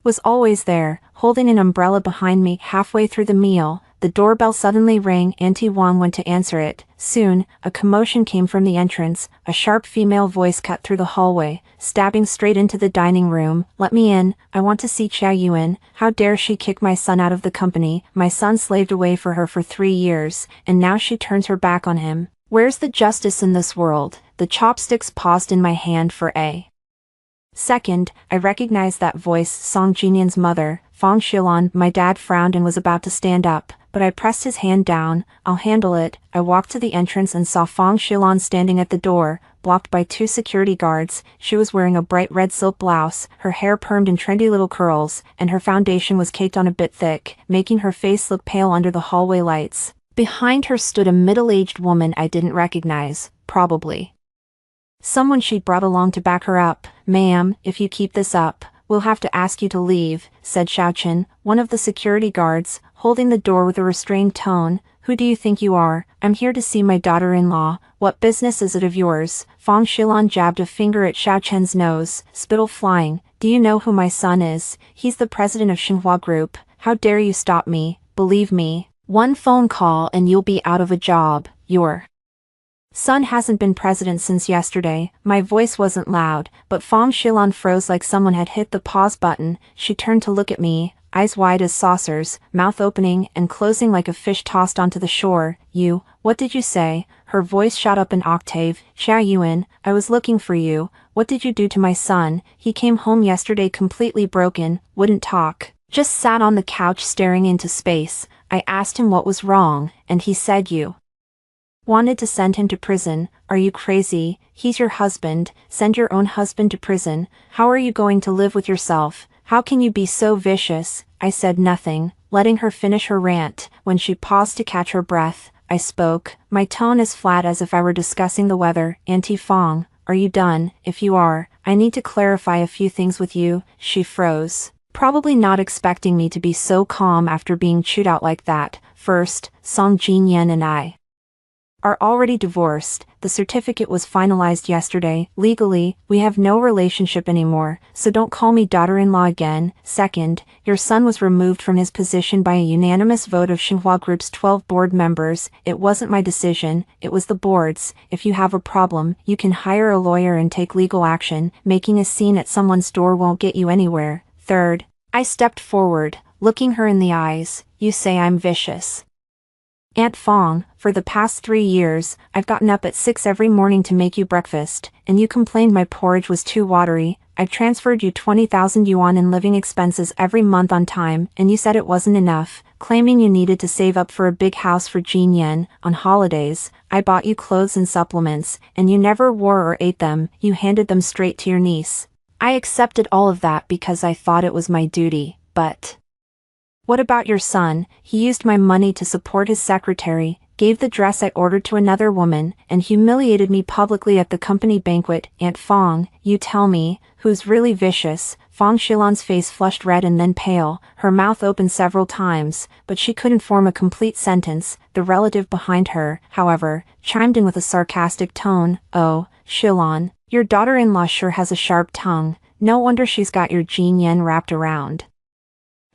was always there, holding an umbrella behind me. Halfway through the meal, the doorbell suddenly rang. Auntie Wang went to answer it. Soon, a commotion came from the entrance. A sharp female voice cut through the hallway, stabbing straight into the dining room. "Let me in. I want to see Xiao Yuan. How dare she kick my son out of the company? My son slaved away for her for 3 years, and now she turns her back on him. Where's the justice in this world?" The chopsticks paused in my hand for a second. I recognized that voice, Song Jinyan's mother, Fang Xilan. My dad frowned and was about to stand up, but I pressed his hand down. "I'll handle it." I walked to the entrance and saw Fang Xilan standing at the door, blocked by 2 security guards. She was wearing a bright red silk blouse, her hair permed in trendy little curls, and her foundation was caked on a bit thick, making her face look pale under the hallway lights. Behind her stood a middle-aged woman I didn't recognize, probably someone she'd brought along to back her up. "Ma'am, if you keep this up, we'll have to ask you to leave," said Xiaochen, one of the security guards, holding the door with a restrained tone. "Who do you think you are? I'm here to see my daughter-in-law. What business is it of yours?" Fang Xilan jabbed a finger at Xiaochen's nose, spittle flying. "Do you know who my son is? He's the president of Xinhua Group. How dare you stop me? Believe me, one phone call and you'll be out of a job. Your son hasn't been president since yesterday." My voice wasn't loud, but Fang Xilan froze like someone had hit the pause button. She turned to look at me, eyes wide as saucers, mouth opening and closing like a fish tossed onto the shore. What did you say?" Her voice shot up an octave. "Xia Yuan, I was looking for you. What did you do to my son? He came home yesterday completely broken, wouldn't talk, just sat on the couch staring into space. I asked him what was wrong, and he said you wanted to send him to prison. Are you crazy? He's your husband. Send your own husband to prison. How are you going to live with yourself? How can you be so vicious?" I said nothing, letting her finish her rant. When she paused to catch her breath, I spoke, my tone as flat as if I were discussing the weather. "Auntie Fang, are you done? If you are, I need to clarify a few things with you." She froze, probably not expecting me to be so calm after being chewed out like that. "First, Song Jinyan and I are already divorced. The certificate was finalized yesterday. Legally, we have no relationship anymore, so don't call me daughter-in-law again. Second, your son was removed from his position by a unanimous vote of Xinhua Group's 12 board members. It wasn't my decision, it was the board's. If you have a problem, you can hire a lawyer and take legal action. Making a scene at someone's door won't get you anywhere." Third, I stepped forward, looking her in the eyes. "You say I'm vicious. Aunt Fang, for the past 3 years, I've gotten up at 6 every morning to make you breakfast, and you complained my porridge was too watery. I've transferred you 20,000 yuan in living expenses every month on time, and you said it wasn't enough, claiming you needed to save up for a big house for Jin Yan. On holidays, I bought you clothes and supplements, and you never wore or ate them. You handed them straight to your niece. I accepted all of that because I thought it was my duty, but what about your son? He used my money to support his secretary, gave the dress I ordered to another woman, and humiliated me publicly at the company banquet. Aunt Fang, you tell me, who's really vicious?" Fang Xilan's face flushed red and then pale, her mouth opened several times, but she couldn't form a complete sentence. The relative behind her, however, chimed in with a sarcastic tone. "Oh, Xilan, your daughter-in-law sure has a sharp tongue. No wonder she's got your Jin Yan wrapped around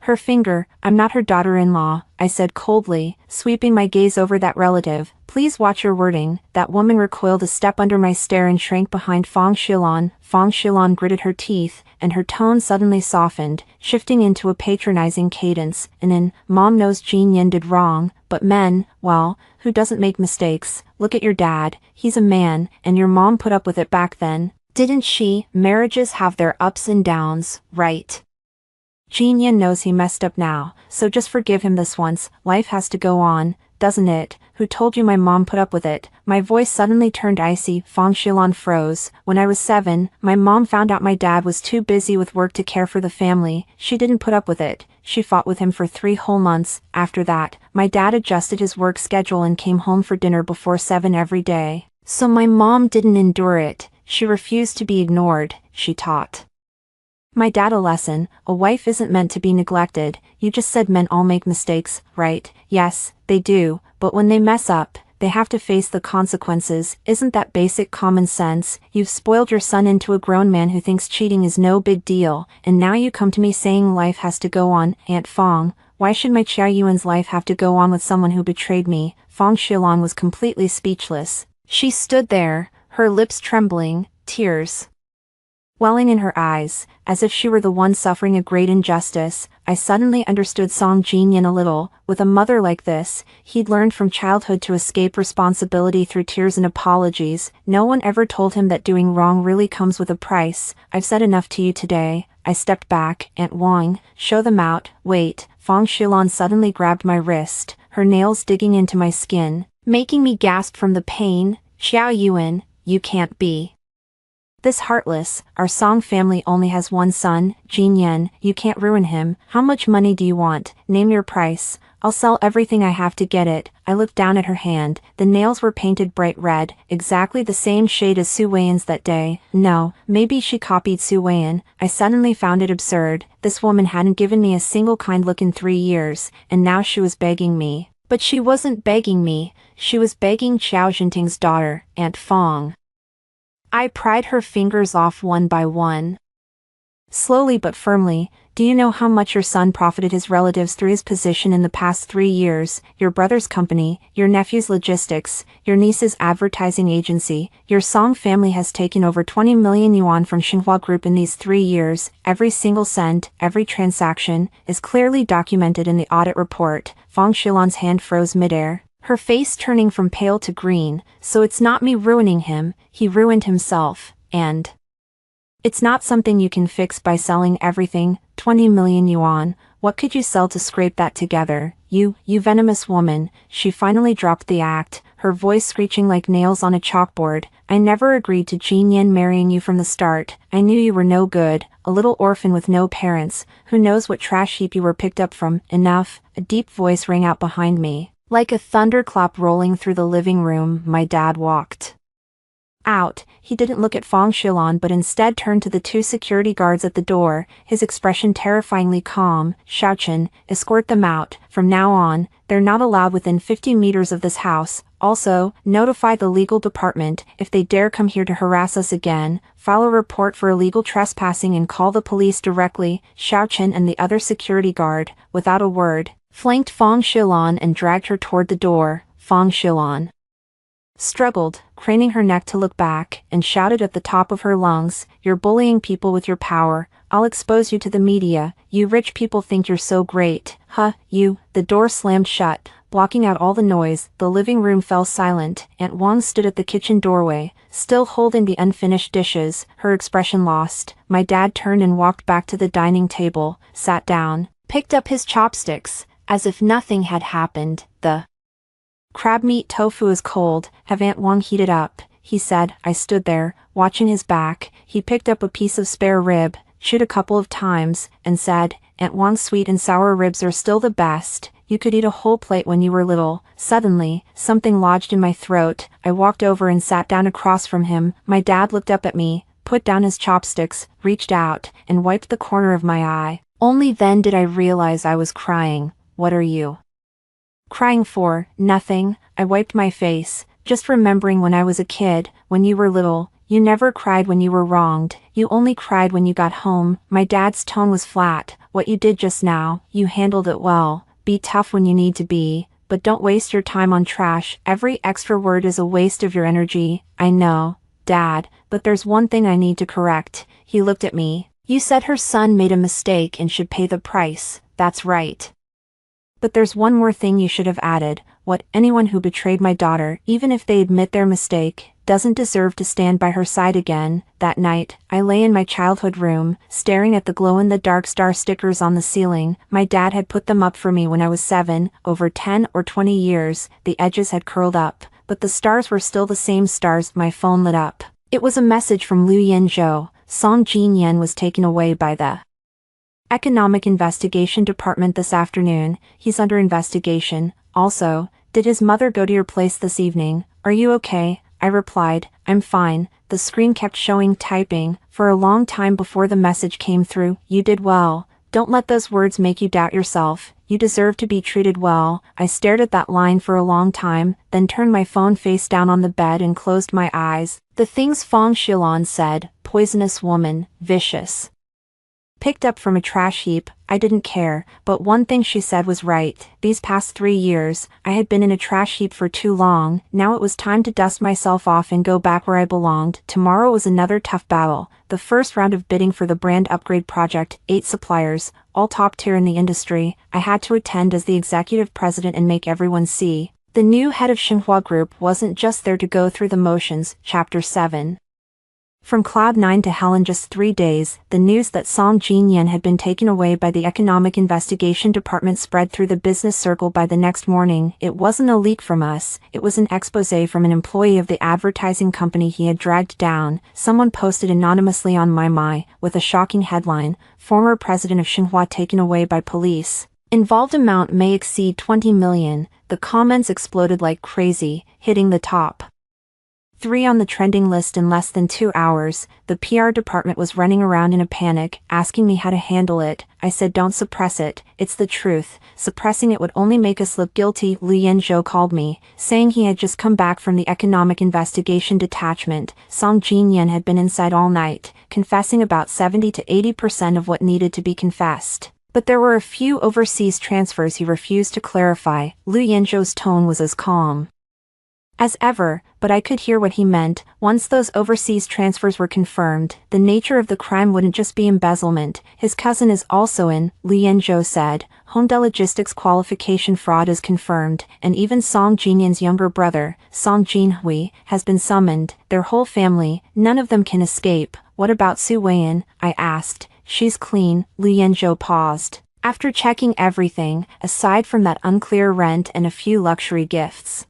her finger." "I'm not her daughter-in-law," I said coldly, sweeping my gaze over that relative. "Please watch your wording." That woman recoiled a step under my stare and shrank behind Fang Xilan. Fang Xilan gritted her teeth, and her tone suddenly softened, shifting into a patronizing cadence. Mom knows Jin Yan did wrong, but men, well, who doesn't make mistakes? Look at your dad, he's a man, and your mom put up with it back then, didn't she? Marriages have their ups and downs, right? Jin Yan knows he messed up now, so just forgive him this once. Life has to go on, doesn't it? Who told you my mom put up with it?" My voice suddenly turned icy. Fang Xilan froze. "When I was 7, my mom found out my dad was too busy with work to care for the family. She didn't put up with it. She fought with him for 3 whole months. After that, my dad adjusted his work schedule and came home for dinner before 7 every day. So my mom didn't endure it. She refused to be ignored. She taught my dad a lesson. A wife isn't meant to be neglected. You just said men all make mistakes, right? Yes, they do, but when they mess up, they have to face the consequences. Isn't that basic common sense? You've spoiled your son into a grown man who thinks cheating is no big deal, and now you come to me saying life has to go on. Aunt Fang, why should my Chia Yuan's life have to go on with someone who betrayed me?" Fang Xilan was completely speechless. She stood there, her lips trembling, tears welling in her eyes, as if she were the one suffering a great injustice. I suddenly understood Song Jinyan a little. With a mother like this, he'd learned from childhood to escape responsibility through tears and apologies. No one ever told him that doing wrong really comes with a price. "I've said enough to you today." I stepped back. "Aunt Wang, show them out." "Wait." Fang Xilan suddenly grabbed my wrist, her nails digging into my skin, making me gasp from the pain. "Xiao Yuan, you can't be this heartless. Our Song family only has one son, Jin Yen. You can't ruin him. How much money do you want? Name your price. I'll sell everything I have to get it. I looked down at her hand. The nails were painted bright red, exactly the same shade as Su Weiyan's that day. No, maybe she copied Su Weiyan. I suddenly found it absurd. This woman hadn't given me a single kind look in 3 years, and now she was begging me. But she wasn't begging me. She was begging Xiao Jinting's daughter, Aunt Fong. I pried her fingers off one by one. Slowly but firmly. Do you know how much your son profited his relatives through his position in the past 3 years? Your brother's company, your nephew's logistics, your niece's advertising agency. Your Song family has taken over 20 million yuan from Xinhua Group in these 3 years. Every single cent, every transaction, is clearly documented in the audit report. Fong Shilan's hand froze midair, her face turning from pale to green. So it's not me ruining him, he ruined himself, and it's not something you can fix by selling everything. 20 million yuan, what could you sell to scrape that together? You venomous woman. She finally dropped the act, her voice screeching like nails on a chalkboard. I never agreed to Jin Yen marrying you from the start. I knew you were no good, a little orphan with no parents. Who knows what trash heap you were picked up from. Enough. A deep voice rang out behind me. Like a thunderclap rolling through the living room, my dad walked out. He didn't look at Fong Shilan but instead turned to the 2 security guards at the door, his expression terrifyingly calm. Xiaochen, escort them out. From now on, they're not allowed within 50 meters of this house. Also, notify the legal department. If they dare come here to harass us again, file a report for illegal trespassing and call the police directly. Xiaochen and the other security guard, without a word, flanked Fong Shilan and dragged her toward the door. Fong Shilan struggled, craning her neck to look back, and shouted at the top of her lungs, "You're bullying people with your power. I'll expose you to the media. You rich people think you're so great. Huh, you." The door slammed shut, blocking out all the noise. The living room fell silent. Aunt Wang stood at the kitchen doorway, still holding the unfinished dishes, her expression lost. My dad turned and walked back to the dining table, sat down, picked up his chopsticks, as if nothing had happened. The crab meat tofu is cold, have Aunt Wang heat it up, he said. I stood there, watching his back. He picked up a piece of spare rib, chewed a couple of times, and said, Aunt Wang's sweet and sour ribs are still the best. You could eat a whole plate when you were little. Suddenly, something lodged in my throat. I walked over and sat down across from him. My dad looked up at me, put down his chopsticks, reached out, and wiped the corner of my eye. Only then did I realize I was crying. What are you crying for? Nothing. I wiped my face, just remembering when I was a kid. When you were little, you never cried when you were wronged. You only cried when you got home. My dad's tone was flat. What you did just now, you handled it well. Be tough when you need to be, but don't waste your time on trash. Every extra word is a waste of your energy. I know, Dad, but there's one thing I need to correct. He looked at me. You said her son made a mistake and should pay the price. That's right. But there's one more thing you should have added. What? Anyone who betrayed my daughter, even if they admit their mistake, doesn't deserve to stand by her side again. That night, I lay in my childhood room, staring at the glow-in-the-dark star stickers on the ceiling. My dad had put them up for me when I was 7, over 10 or 20 years. The edges had curled up, but the stars were still the same stars. My phone lit up. It was a message from Liu Yanzhou. Song Jin Yen was taken away by the Economic Investigation Department this afternoon. He's under investigation. Also, did his mother go to your place this evening? Are you okay? I replied, I'm fine. The screen kept showing typing for a long time before the message came through. You did well. Don't let those words make you doubt yourself. You deserve to be treated well. I stared at that line for a long time, then turned my phone face down on the bed and closed my eyes. The things Fong Shilan said, poisonous woman, vicious, picked up from a trash heap, I didn't care, but one thing she said was right. These past 3 years, I had been in a trash heap for too long. Now it was time to dust myself off and go back where I belonged. Tomorrow was another tough battle. The first round of bidding for the brand upgrade project, 8 suppliers, all top tier in the industry. I had to attend as the executive president and make everyone see. The new head of Xinhua Group wasn't just there to go through the motions. Chapter 7. From Cloud 9 to hell in just 3 days, the news that Song Jin-yen had been taken away by the Economic Investigation Department spread through the business circle by the next morning. It wasn't a leak from us, it was an exposé from an employee of the advertising company he had dragged down. Someone posted anonymously on My, with a shocking headline, "Former President of Xinhua taken away by police. Involved amount may exceed 20 million. The comments exploded like crazy, hitting the top 3 on the trending list in less than 2 hours. The PR department was running around in a panic, asking me how to handle it. I said, "Don't suppress it, it's the truth. Suppressing it would only make us look guilty." Liu Yanzhou called me, saying he had just come back from the Economic Investigation Detachment. Song Jin-yen had been inside all night, confessing about 70 to 80% of what needed to be confessed. But there were a few overseas transfers he refused to clarify. Liu Yanzhou's tone was as calm as ever, but I could hear what he meant. Once those overseas transfers were confirmed, the nature of the crime wouldn't just be embezzlement. His cousin is also in, Liu Yanzhou said. Honda Logistics qualification fraud is confirmed, and even Song Jinyan's younger brother, Song Jinhui, has been summoned. Their whole family, none of them can escape. What about Su Weiyan? I asked. She's clean. Liu Yanzhou paused. After checking everything, aside from that unclear rent and a few luxury gifts,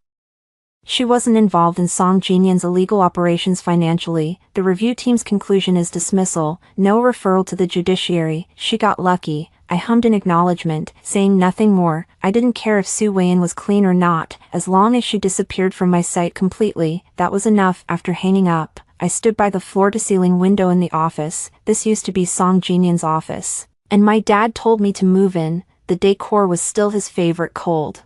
she wasn't involved in Song Jinyan's illegal operations financially. The review team's conclusion is dismissal, no referral to the judiciary. She got lucky. I hummed in acknowledgement, saying nothing more. I didn't care if Su Weiyan was clean or not, as long as she disappeared from my sight completely. That was enough. After hanging up, I stood by the floor-to-ceiling window in the office. This used to be Song Jinyan's office, and my dad told me to move in. The decor was still his favorite, cold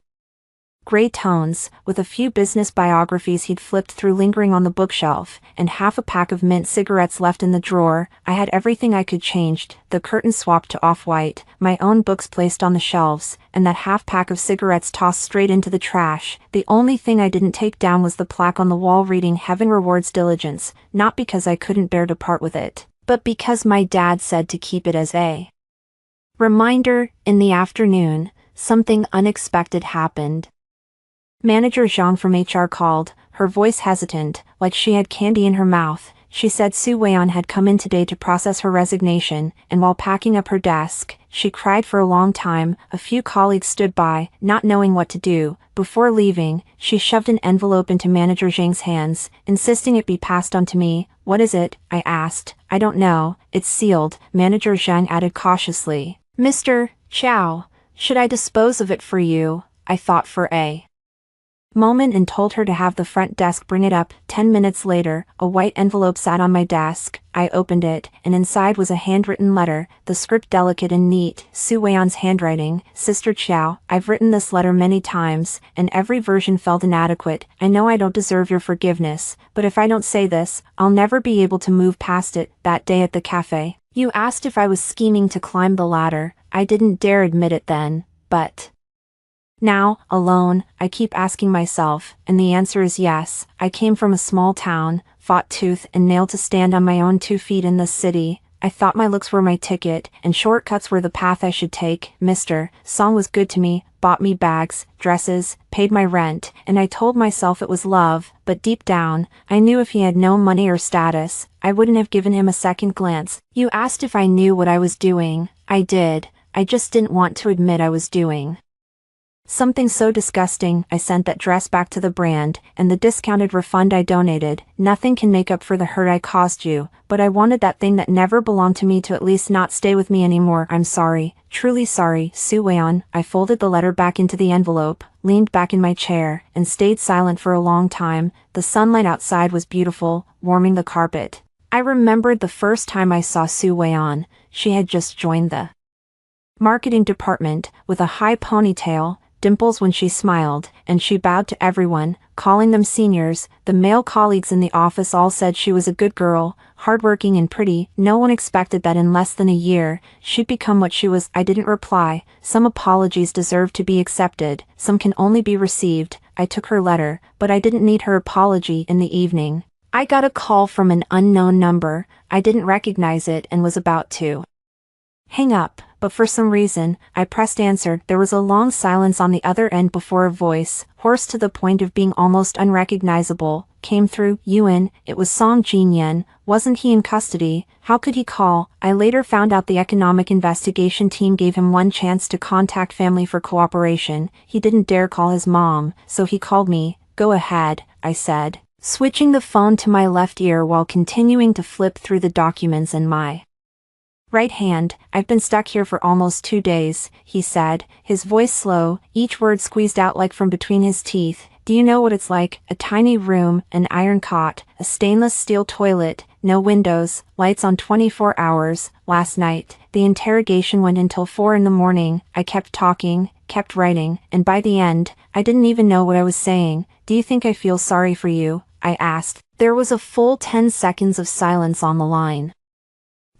gray tones, with a few business biographies he'd flipped through lingering on the bookshelf, and half a pack of mint cigarettes left in the drawer. I had everything I could changed, the curtains swapped to off-white, my own books placed on the shelves, and that half pack of cigarettes tossed straight into the trash. The only thing I didn't take down was the plaque on the wall reading "Heaven rewards diligence," not because I couldn't bear to part with it, but because my dad said to keep it as a reminder. In the afternoon, something unexpected happened. Manager Zhang from HR called, her voice hesitant, like she had candy in her mouth. She said Su Weiyan had come in today to process her resignation, and while packing up her desk, she cried for a long time. A few colleagues stood by, not knowing what to do. Before leaving, she shoved an envelope into Manager Zhang's hands, insisting it be passed on to me. "What is it?" I asked. "I don't know, it's sealed," Manager Zhang added cautiously. "Mr. Chow, should I dispose of it for you?" I thought for a moment and told her to have the front desk bring it up. 10 minutes later, a white envelope sat on my desk. I opened it, and inside was a handwritten letter, the script delicate and neat. Su Weiyan's handwriting. "Sister Chow, I've written this letter many times, and every version felt inadequate. I know I don't deserve your forgiveness, but if I don't say this, I'll never be able to move past it. That day at the cafe, you asked if I was scheming to climb the ladder. I didn't dare admit it then, but now, alone, I keep asking myself, and the answer is yes. I came from a small town, fought tooth and nail to stand on my own 2 feet in this city. I thought my looks were my ticket, and shortcuts were the path I should take. Mr. Song was good to me, bought me bags, dresses, paid my rent, and I told myself it was love, but deep down, I knew if he had no money or status, I wouldn't have given him a second glance. You asked if I knew what I was doing. I did. I just didn't want to admit I was doing something so disgusting. I sent that dress back to the brand, and the discounted refund I donated. Nothing can make up for the hurt I caused you, but I wanted that thing that never belonged to me to at least not stay with me anymore. I'm sorry, truly sorry, Su Weiyan. I folded the letter back into the envelope, leaned back in my chair, and stayed silent for a long time. The sunlight outside was beautiful, warming the carpet. I remembered the first time I saw Su Weiyan. She had just joined the marketing department, with a high ponytail, dimples when she smiled, and she bowed to everyone, calling them seniors. The male colleagues in the office all said she was a good girl, hardworking and pretty. No one expected that in less than a year, she'd become what she was. I didn't reply. Some apologies deserve to be accepted, some can only be received. I took her letter, but I didn't need her apology. In the evening, I got a call from an unknown number. I didn't recognize it and was about to Hang up, but for some reason, I pressed answer. There was a long silence on the other end before a voice, hoarse to the point of being almost unrecognizable, came through. Ewan, it was Song Jin-yen. Wasn't he in custody? How could he call? I later found out the economic investigation team gave him one chance to contact family for cooperation. He didn't dare call his mom, so he called me. Go ahead, I said, switching the phone to my left ear while continuing to flip through the documents in my right hand. I've been stuck here for almost 2 days, he said, his voice slow, each word squeezed out like from between his teeth. Do you know what it's like? A tiny room, an iron cot, a stainless steel toilet, no windows, lights on 24 hours. Last night, the interrogation went until 4 in the morning. I kept talking, kept writing, and by the end, I didn't even know what I was saying. Do you think I feel sorry for you? I asked. There was a full 10 seconds of silence on the line.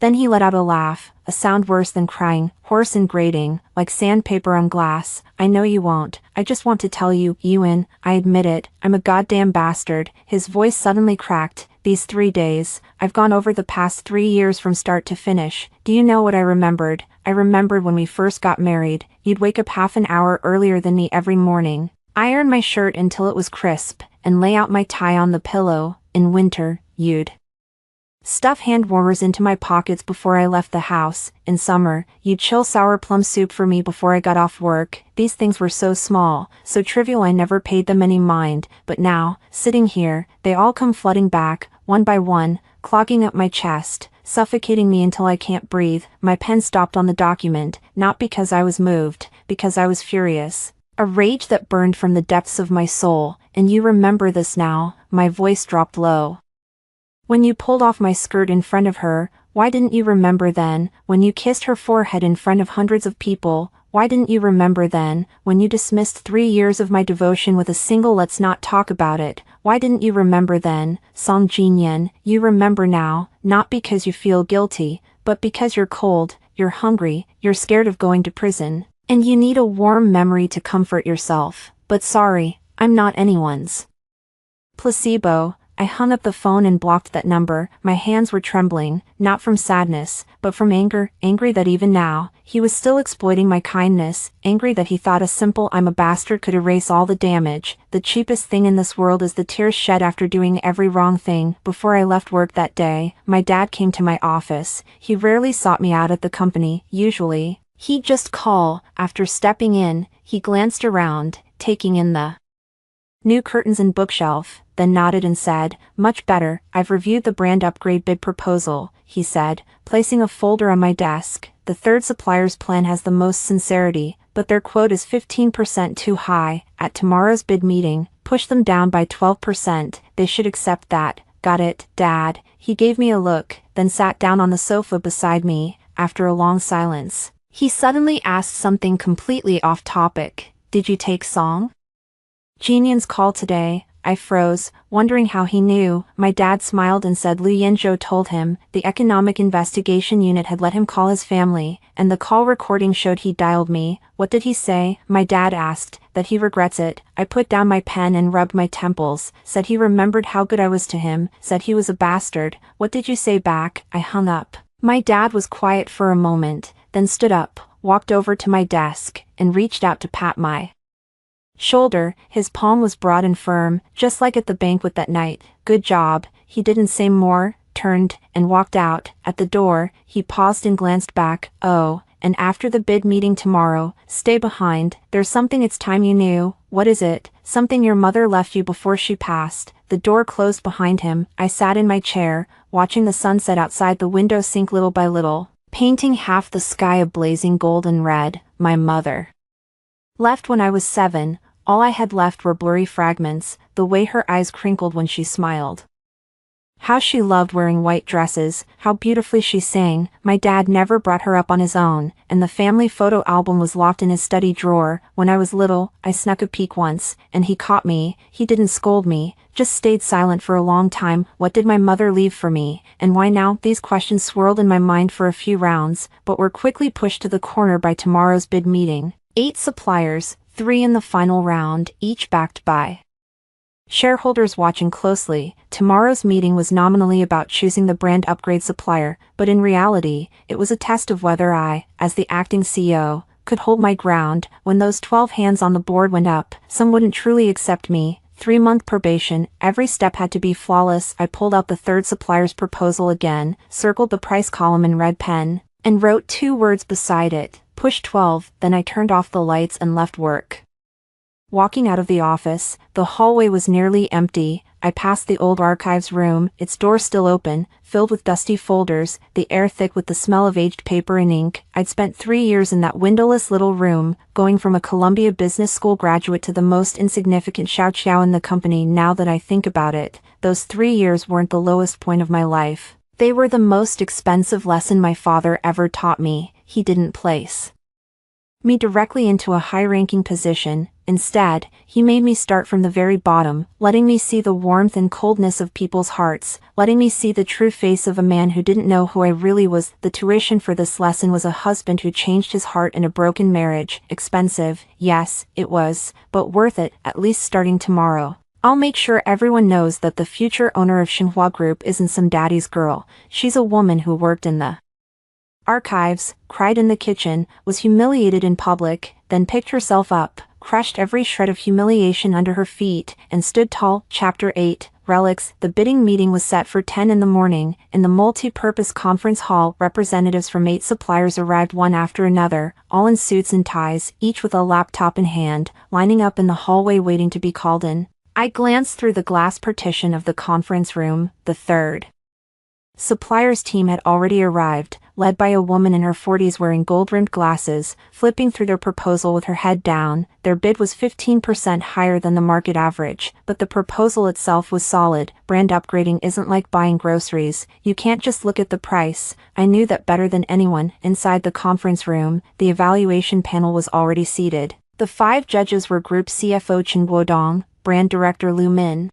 Then he let out a laugh, a sound worse than crying, hoarse and grating, like sandpaper on glass. I know you won't. I just want to tell you, Ewan, I admit it, I'm a goddamn bastard. His voice suddenly cracked. These 3 days, I've gone over the past 3 years from start to finish. Do you know what I remembered? I remembered when we first got married. You'd wake up half an hour earlier than me every morning, iron my shirt until it was crisp, and lay out my tie on the pillow. In winter, you'd stuff hand warmers into my pockets before I left the house. In summer, you'd chill sour plum soup for me before I got off work. These things were so small, so trivial I never paid them any mind, but now, sitting here, they all come flooding back, one by one, clogging up my chest, suffocating me until I can't breathe. My pen stopped on the document, not because I was moved, because I was furious. A rage that burned from the depths of my soul. And you remember this now? My voice dropped low. When you pulled off my skirt in front of her, why didn't you remember then? When you kissed her forehead in front of hundreds of people, why didn't you remember then? When you dismissed 3 years of my devotion with a single "let's not talk about it," why didn't you remember then? Song Jin-yen, you remember now, not because you feel guilty, but because you're cold, you're hungry, you're scared of going to prison, and you need a warm memory to comfort yourself. But sorry, I'm not anyone's placebo. I hung up the phone and blocked that number. My hands were trembling, not from sadness, but from anger, angry that even now, he was still exploiting my kindness, angry that he thought a simple "I'm a bastard" could erase all the damage. The cheapest thing in this world is the tears shed after doing every wrong thing. Before I left work that day, my dad came to my office. He rarely sought me out at the company. Usually, he'd just call. After stepping in, he glanced around, taking in the new curtains and bookshelf, then nodded and said, "Much better. I've reviewed the brand upgrade bid proposal," he said, placing a folder on my desk. "The third supplier's plan has the most sincerity, but their quote is 15% too high. At tomorrow's bid meeting, push them down by 12%. They should accept that. Got it, Dad?" He gave me a look, then sat down on the sofa beside me. After a long silence, he suddenly asked something completely off topic. "Did you take Song Jinyan's call today?" I froze, wondering how he knew. My dad smiled and said Liu Yanzhou told him. The Economic Investigation Unit had let him call his family, and the call recording showed he dialed me. "What did he say?" my dad asked. "That he regrets it." I put down my pen and rubbed my temples. "Said he remembered how good I was to him, said he was a bastard." "What did you say back?" I hung up. My dad was quiet for a moment, then stood up, walked over to my desk, and reached out to pat my shoulder. His palm was broad and firm, just like at the banquet that night. "Good job." He didn't say more, turned, and walked out. At the door, he paused and glanced back. "Oh, and after the bid meeting tomorrow, stay behind. There's something it's time you knew." "What is it?" "Something your mother left you before she passed." The door closed behind him. I sat in my chair, watching the sunset outside the window sink little by little, painting half the sky a blazing gold and red. My mother left when I was 7. All I had left were blurry fragments, the way her eyes crinkled when she smiled. How she loved wearing white dresses, how beautifully she sang. My dad never brought her up on his own, and the family photo album was locked in his study drawer. When I was little, I snuck a peek once, and he caught me. He didn't scold me, just stayed silent for a long time. What did my mother leave for me, and why now? These questions swirled in my mind for a few rounds, but were quickly pushed to the corner by tomorrow's bid meeting. 8 suppliers, 3 in the final round, each backed by Shareholders watching closely, tomorrow's meeting was nominally about choosing the brand upgrade supplier, but in reality, it was a test of whether I, as the acting CEO, could hold my ground. When those 12 hands on the board went up, some wouldn't truly accept me. 3-month probation, every step had to be flawless. I pulled out the third supplier's proposal again, circled the price column in red pen, and wrote 2 words beside it, push 12, then I turned off the lights and left work. Walking out of the office, the hallway was nearly empty. I passed the old archives room, its door still open, filled with dusty folders, the air thick with the smell of aged paper and ink. I'd spent 3 years in that windowless little room, going from a Columbia Business School graduate to the most insignificant chow in the company. Now that I think about it, those 3 years weren't the lowest point of my life. They were the most expensive lesson my father ever taught me. He didn't place me directly into a high-ranking position. Instead, he made me start from the very bottom, letting me see the warmth and coldness of people's hearts, letting me see the true face of a man who didn't know who I really was. The tuition for this lesson was a husband who changed his heart in a broken marriage. Expensive, yes, it was, but worth it, at least starting tomorrow. I'll make sure everyone knows that the future owner of Xinhua Group isn't some daddy's girl. She's a woman who worked in the archives, cried in the kitchen, was humiliated in public, then picked herself up, crushed every shred of humiliation under her feet, and stood tall. Chapter 8, Relics. The bidding meeting was set for 10 in the morning. In the multi-purpose conference hall, representatives from 8 suppliers arrived one after another, all in suits and ties, each with a laptop in hand, lining up in the hallway waiting to be called in. I glanced through the glass partition of the conference room. The third supplier's team had already arrived, led by a woman in her 40s wearing gold-rimmed glasses, flipping through their proposal with her head down. Their bid was 15% higher than the market average, but the proposal itself was solid. Brand upgrading isn't like buying groceries. You can't just look at the price. I knew that better than anyone. Inside the conference room, the evaluation panel was already seated. The 5 judges were Group CFO Chen Guodong, Brand Director Lu Min,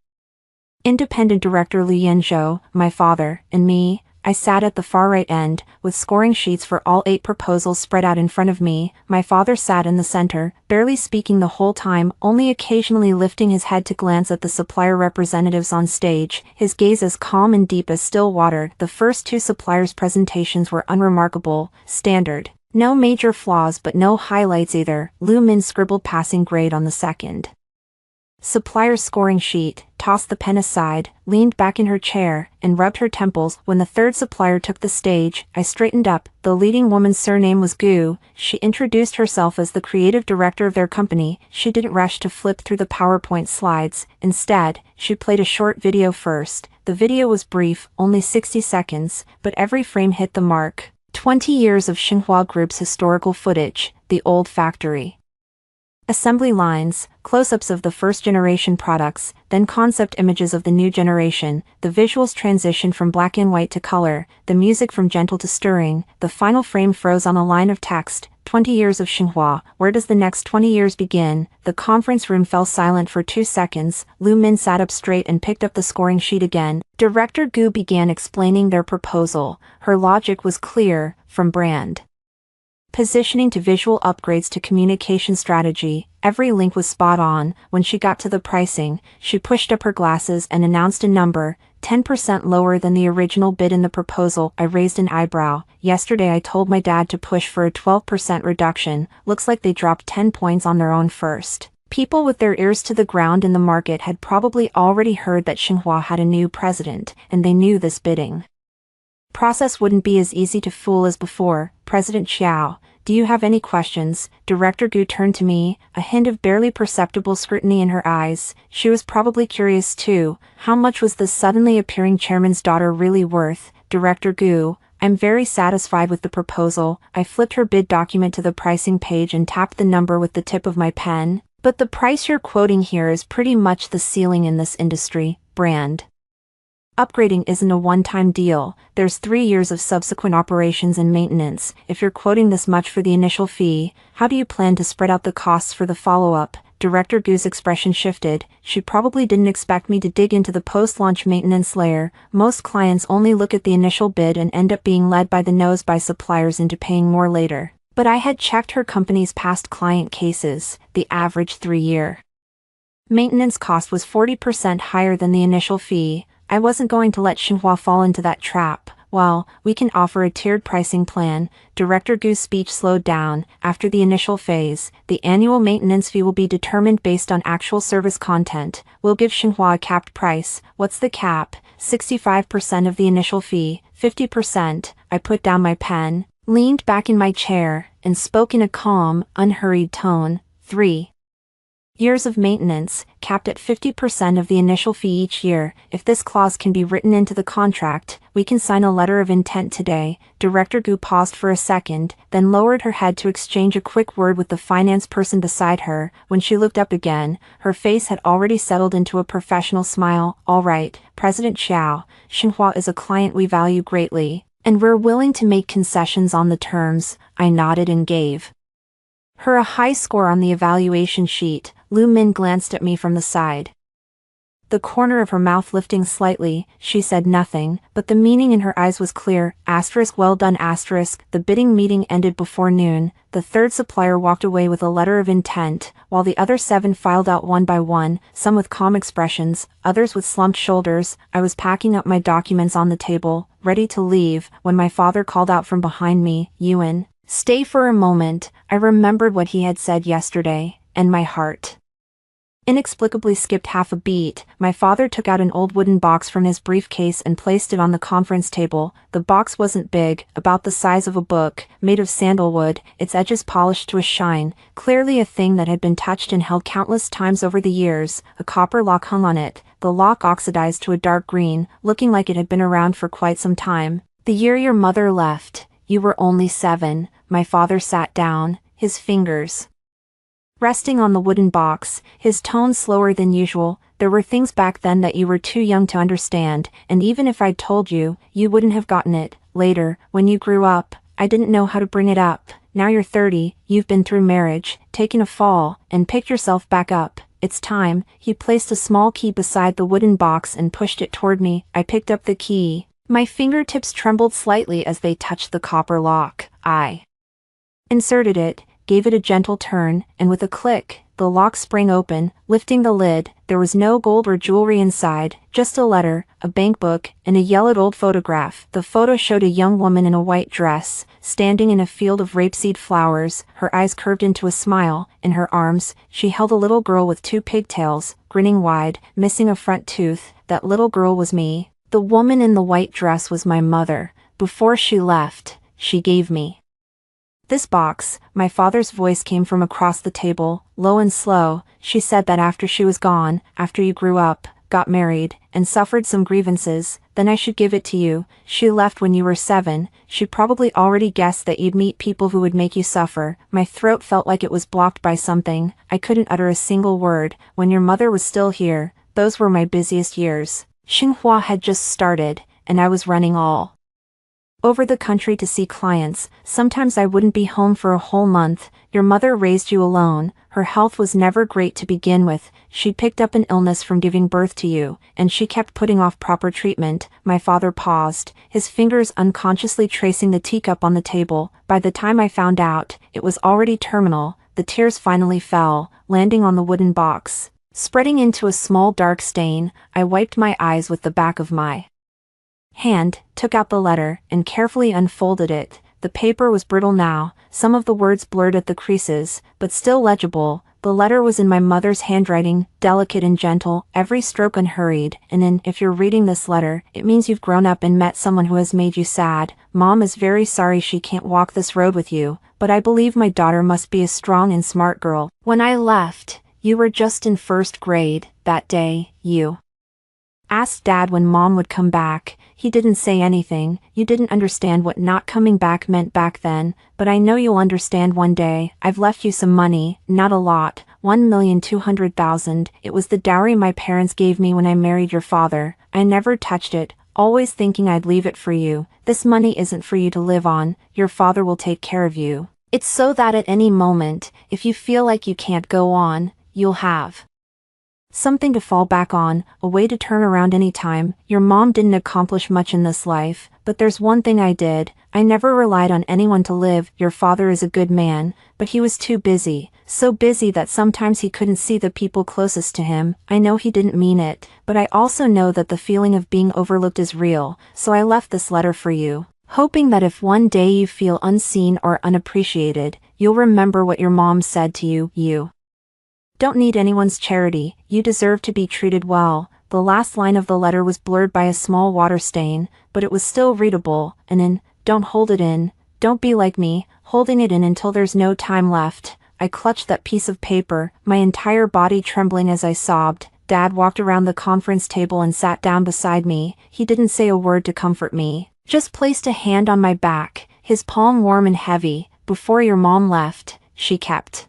Independent Director Lu Yanzhou, my father, and me. I sat at the far right end, with scoring sheets for all 8 proposals spread out in front of me. My father sat in the center, barely speaking the whole time, only occasionally lifting his head to glance at the supplier representatives on stage, his gaze as calm and deep as still water. The first 2 suppliers' presentations were unremarkable, standard. No major flaws but no highlights either. Lu Min scribbled passing grade on the second supplier's scoring sheet, tossed the pen aside, leaned back in her chair, and rubbed her temples. When the third supplier took the stage, I straightened up. The leading woman's surname was Gu. She introduced herself as the creative director of their company. She didn't rush to flip through the PowerPoint slides. Instead, she played a short video first. The video was brief, only 60 seconds, but every frame hit the mark. 20 years of Xinhua Group's historical footage, the old factory assembly lines, close-ups of the first-generation products, then concept images of the new generation, the visuals transition from black and white to color, the music from gentle to stirring. The final frame froze on a line of text, 20 years of Xinhua. Where does the next 20 years begin? The conference room fell silent for 2 seconds. Lu Min sat up straight and picked up the scoring sheet again. Director Gu began explaining their proposal. Her logic was clear, from brand positioning to visual upgrades to communication strategy. Every link was spot on. When she got to the pricing, she pushed up her glasses and announced a number, 10% lower than the original bid in the proposal. I raised an eyebrow. Yesterday I told my dad to push for a 12% reduction. Looks like they dropped 10 points on their own first. People with their ears to the ground in the market had probably already heard that Xinhua had a new president, and they knew this bidding process wouldn't be as easy to fool as before. President Xiao, do you have any questions? Director Gu turned to me, a hint of barely perceptible scrutiny in her eyes. She was probably curious too. How much was the suddenly appearing chairman's daughter really worth? Director Gu, I'm very satisfied with the proposal. I flipped her bid document to the pricing page and tapped the number with the tip of my pen. But the price you're quoting here is pretty much the ceiling in this industry. Brand upgrading isn't a one-time deal. There's 3 years of subsequent operations and maintenance. If you're quoting this much for the initial fee, how do you plan to spread out the costs for the follow-up? Director Gu's expression shifted. She probably didn't expect me to dig into the post-launch maintenance layer. Most clients only look at the initial bid and end up being led by the nose by suppliers into paying more later. But I had checked her company's past client cases, the average 3-year Maintenance cost was 40% higher than the initial fee. I wasn't going to let Xinhua fall into that trap. Well, we can offer a tiered pricing plan. Director Gu's speech slowed down. After the initial phase, the annual maintenance fee will be determined based on actual service content. We'll give Xinhua a capped price. What's the cap? 65% of the initial fee, 50%. I put down my pen, leaned back in my chair, and spoke in a calm, unhurried tone. 3 years of maintenance, capped at 50% of the initial fee each year. If this clause can be written into the contract, we can sign a letter of intent today. Director Gu paused for a second, then lowered her head to exchange a quick word with the finance person beside her. When she looked up again, her face had already settled into a professional smile. All right, President Xiao, Xinhua is a client we value greatly, and we're willing to make concessions on the terms. I nodded and gave her a high score on the evaluation sheet. Lu Min glanced at me from the side, the corner of her mouth lifting slightly. She said nothing, but the meaning in her eyes was clear. Well done. The bidding meeting ended before noon. The third supplier walked away with a letter of intent, while the other 7 filed out one by one, some with calm expressions, others with slumped shoulders. I was packing up my documents on the table, ready to leave, when my father called out from behind me, Yuan, stay for a moment. I remembered what he had said yesterday, and my heart inexplicably skipped half a beat. My father took out an old wooden box from his briefcase and placed it on the conference table. The box wasn't big, about the size of a book, made of sandalwood, its edges polished to a shine, clearly a thing that had been touched and held countless times over the years. A copper lock hung on it, the lock oxidized to a dark green, looking like it had been around for quite some time. The year your mother left, you were only 7. My father sat down, his fingers resting on the wooden box, his tone slower than usual. There were things back then that you were too young to understand, and even if I'd told you, you wouldn't have gotten it. Later, when you grew up, I didn't know how to bring it up. Now you're 30, you've been through marriage, taken a fall, and picked yourself back up. It's time. He placed a small key beside the wooden box and pushed it toward me. I picked up the key. My fingertips trembled slightly as they touched the copper lock. I inserted it, gave it a gentle turn, and with a click, the lock sprang open, lifting the lid. There was no gold or jewelry inside, just a letter, a bank book, and a yellowed old photograph. The photo showed a young woman in a white dress, standing in a field of rapeseed flowers, her eyes curved into a smile. In her arms, she held a little girl with 2 pigtails, grinning wide, missing a front tooth. That little girl was me. The woman in the white dress was my mother. Before she left, she gave me this box. My father's voice came from across the table, low and slow. She said that after she was gone, after you grew up, got married, and suffered some grievances, then I should give it to you. She left when you were 7. She probably already guessed that you'd meet people who would make you suffer. My throat felt like it was blocked by something. I couldn't utter a single word. When your mother was still here, those were my busiest years. Xinhua had just started, and I was running all over the country to see clients. Sometimes I wouldn't be home for a whole month. Your mother raised you alone. Her health was never great to begin with. She picked up an illness from giving birth to you, and she kept putting off proper treatment. My father paused, his fingers unconsciously tracing the teacup on the table. By the time I found out, it was already terminal. The tears finally fell, landing on the wooden box, spreading into a small dark stain. I wiped my eyes with the back of my hand, took out the letter, and carefully unfolded it. The paper was brittle now, some of the words blurred at the creases, but still legible. The letter was in my mother's handwriting, delicate and gentle, every stroke unhurried, and if you're reading this letter, it means you've grown up and met someone who has made you sad. Mom is very sorry she can't walk this road with you, but I believe my daughter must be a strong and smart girl. When I left, you were just in 1st grade. That day, you asked Dad when Mom would come back. He didn't say anything. You didn't understand what not coming back meant back then, but I know you'll understand one day. I've left you some money, not a lot, 1,200,000. It was the dowry my parents gave me when I married your father. I never touched it, always thinking I'd leave it for you. This money isn't for you to live on. Your father will take care of you. It's so that at any moment, if you feel like you can't go on, you'll have something to fall back on, a way to turn around any time. Your mom didn't accomplish much in this life, but there's one thing I did. I never relied on anyone to live. Your father is a good man, but he was too busy, so busy that sometimes he couldn't see the people closest to him. I know he didn't mean it, but I also know that the feeling of being overlooked is real, so I left this letter for you, hoping that if one day you feel unseen or unappreciated, you'll remember what your mom said to you. You don't need anyone's charity, you deserve to be treated well. The last line of the letter was blurred by a small water stain, but it was still readable, and in, don't hold it in, don't be like me, holding it in until there's no time left. I clutched that piece of paper, my entire body trembling as I sobbed. Dad walked around the conference table and sat down beside me. He didn't say a word to comfort me, just placed a hand on my back, his palm warm and heavy. Before your mom left, she kept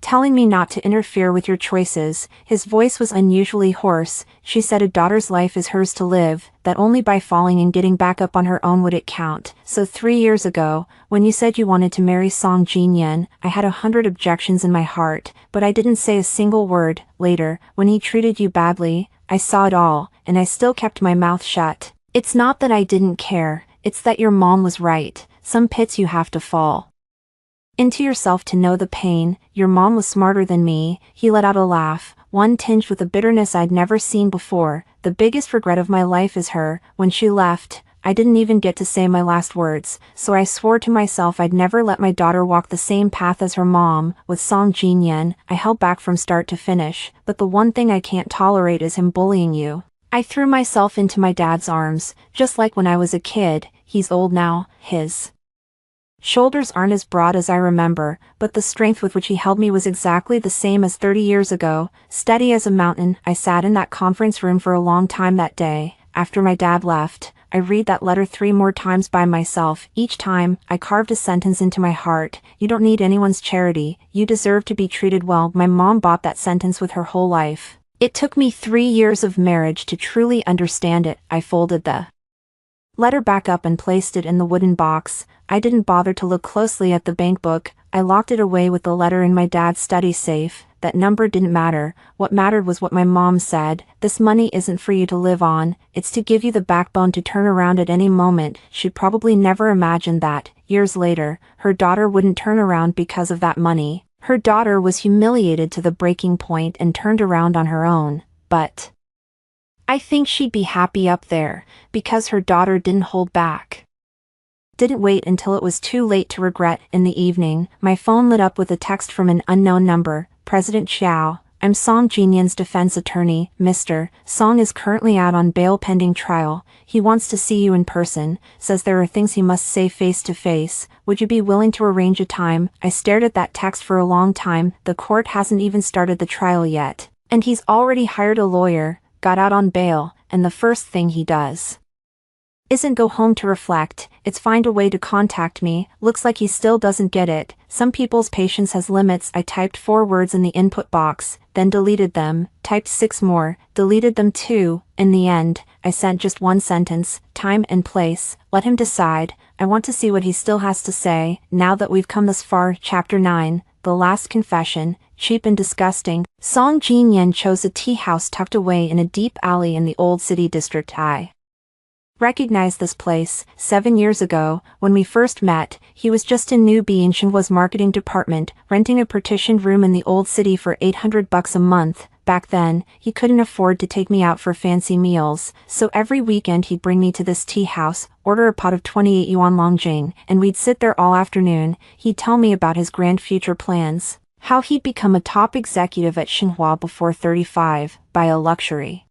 telling me not to interfere with your choices. His voice was unusually hoarse. She said a daughter's life is hers to live, that only by falling and getting back up on her own would it count. So 3 years ago, when you said you wanted to marry Song Jinyan, I had 100 objections in my heart, but I didn't say a single word. Later, when he treated you badly, I saw it all, and I still kept my mouth shut. It's not that I didn't care, it's that your mom was right. Some pits you have to fall into yourself to know the pain. Your mom was smarter than me. He let out a laugh, one tinged with a bitterness I'd never seen before. The biggest regret of my life is her. When she left, I didn't even get to say my last words, so I swore to myself I'd never let my daughter walk the same path as her mom. With Song Jinyan, I held back from start to finish, but the one thing I can't tolerate is him bullying you. I threw myself into my dad's arms, just like when I was a kid. He's old now, his shoulders aren't as broad as I remember, but the strength with which he held me was exactly the same as 30 years ago, steady as a mountain. I sat in that conference room for a long time that day. After my dad left, I read that letter 3 more times by myself. Each time, I carved a sentence into my heart. You don't need anyone's charity, you deserve to be treated well. My mom bought that sentence with her whole life. It took me 3 years of marriage to truly understand it. I folded the letter back up and placed it in the wooden box. I didn't bother to look closely at the bank book. I locked it away with the letter in my dad's study safe. That number didn't matter. What mattered was what my mom said. This money isn't for you to live on, it's to give you the backbone to turn around at any moment. She'd probably never imagined that, years later, her daughter wouldn't turn around because of that money. Her daughter was humiliated to the breaking point and turned around on her own, but I think she'd be happy up there, because her daughter didn't hold back. Didn't wait until it was too late to regret. In the evening, my phone lit up with a text from an unknown number. President Xiao, I'm Song Jinyan's defense attorney. Mr. Song is currently out on bail pending trial. He wants to see you in person, says there are things he must say face to face. Would you be willing to arrange a time? I stared at that text for a long time. The court hasn't even started the trial yet, and he's already hired a lawyer, got out on bail, and the first thing he does isn't go home to reflect, it's find a way to contact me. Looks like he still doesn't get it. Some people's patience has limits. I typed 4 words in the input box, then deleted them, typed 6 more, deleted them too. In the end, I sent just 1 sentence, time and place, let him decide. I want to see what he still has to say. Now that we've come this far. Chapter 9, The Last Confession. Cheap and disgusting. Song Jinyan chose a tea house tucked away in a deep alley in the old city district. I recognized this place. 7 years ago, when we first met, he was just a newbie in Shenhua's marketing department, renting a partitioned room in the old city for $800 a month. Back then, he couldn't afford to take me out for fancy meals, so every weekend he'd bring me to this tea house, order a pot of 28 yuan longjing, and we'd sit there all afternoon. He'd tell me about his grand future plans, how he'd become a top executive at Shenhua before 35, buy a luxury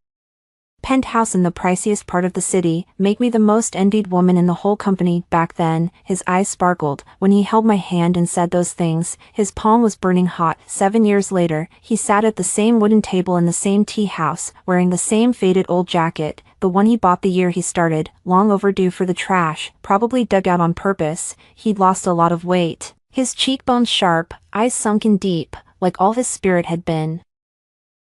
penthouse in the priciest part of the city, make me the most envied woman in the whole company. Back then, his eyes sparkled when he held my hand and said those things. His palm was burning hot. 7 years later, he sat at the same wooden table in the same tea house, wearing the same faded old jacket, the one he bought the year he started, long overdue for the trash, probably dug out on purpose. He'd lost a lot of weight. His cheekbones sharp, eyes sunken deep, like all his spirit had been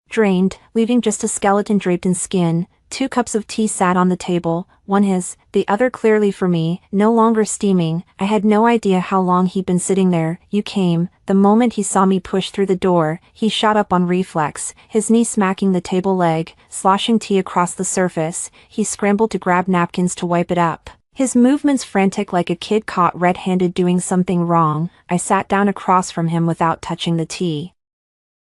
drained, leaving just a skeleton draped in skin. 2 cups of tea sat on the table, one his, the other clearly for me, no longer steaming. I had no idea how long he'd been sitting there. You came. The moment he saw me push through the door, he shot up on reflex, his knee smacking the table leg, sloshing tea across the surface. He scrambled to grab napkins to wipe it up. His movements frantic like a kid caught red-handed doing something wrong. I sat down across from him without touching the tea.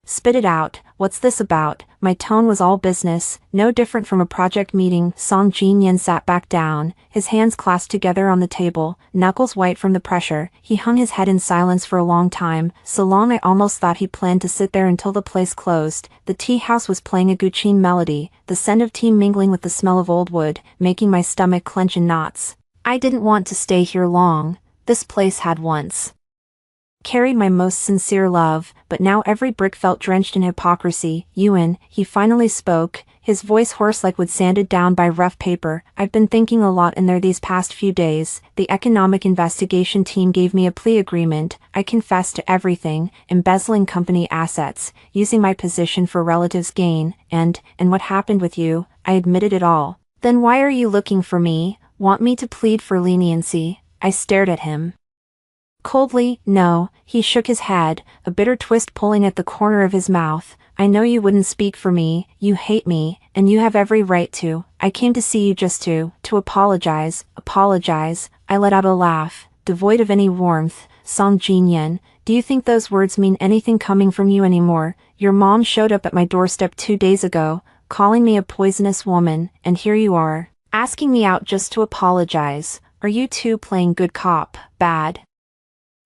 Spit it out, what's this about? My tone was all business, no different from a project meeting. Song Jin-yen sat back down, his hands clasped together on the table, knuckles white from the pressure. He hung his head in silence for a long time, so long I almost thought he planned to sit there until the place closed. The tea house was playing a Gucci melody, the scent of tea mingling with the smell of old wood, making my stomach clench in knots. I didn't want to stay here long. This place had once carried my most sincere love, but now every brick felt drenched in hypocrisy. Ewan, he finally spoke, his voice hoarse like wood sanded down by rough paper. I've been thinking a lot in there these past few days. The economic investigation team gave me a plea agreement. I confessed to everything, embezzling company assets, using my position for relatives' gain, and what happened with you, I admitted it all. Then why are you looking for me? Want me to plead for leniency? I stared at him coldly. No, he shook his head, a bitter twist pulling at the corner of his mouth. I know you wouldn't speak for me, you hate me, and you have every right to. I came to see you just to apologize. Apologize? I let out a laugh, devoid of any warmth. Song Jin-yen, do you think those words mean anything coming from you anymore? Your mom showed up at my doorstep 2 days ago, calling me a poisonous woman, and here you are, asking me out just to apologize. Are you two playing good cop, bad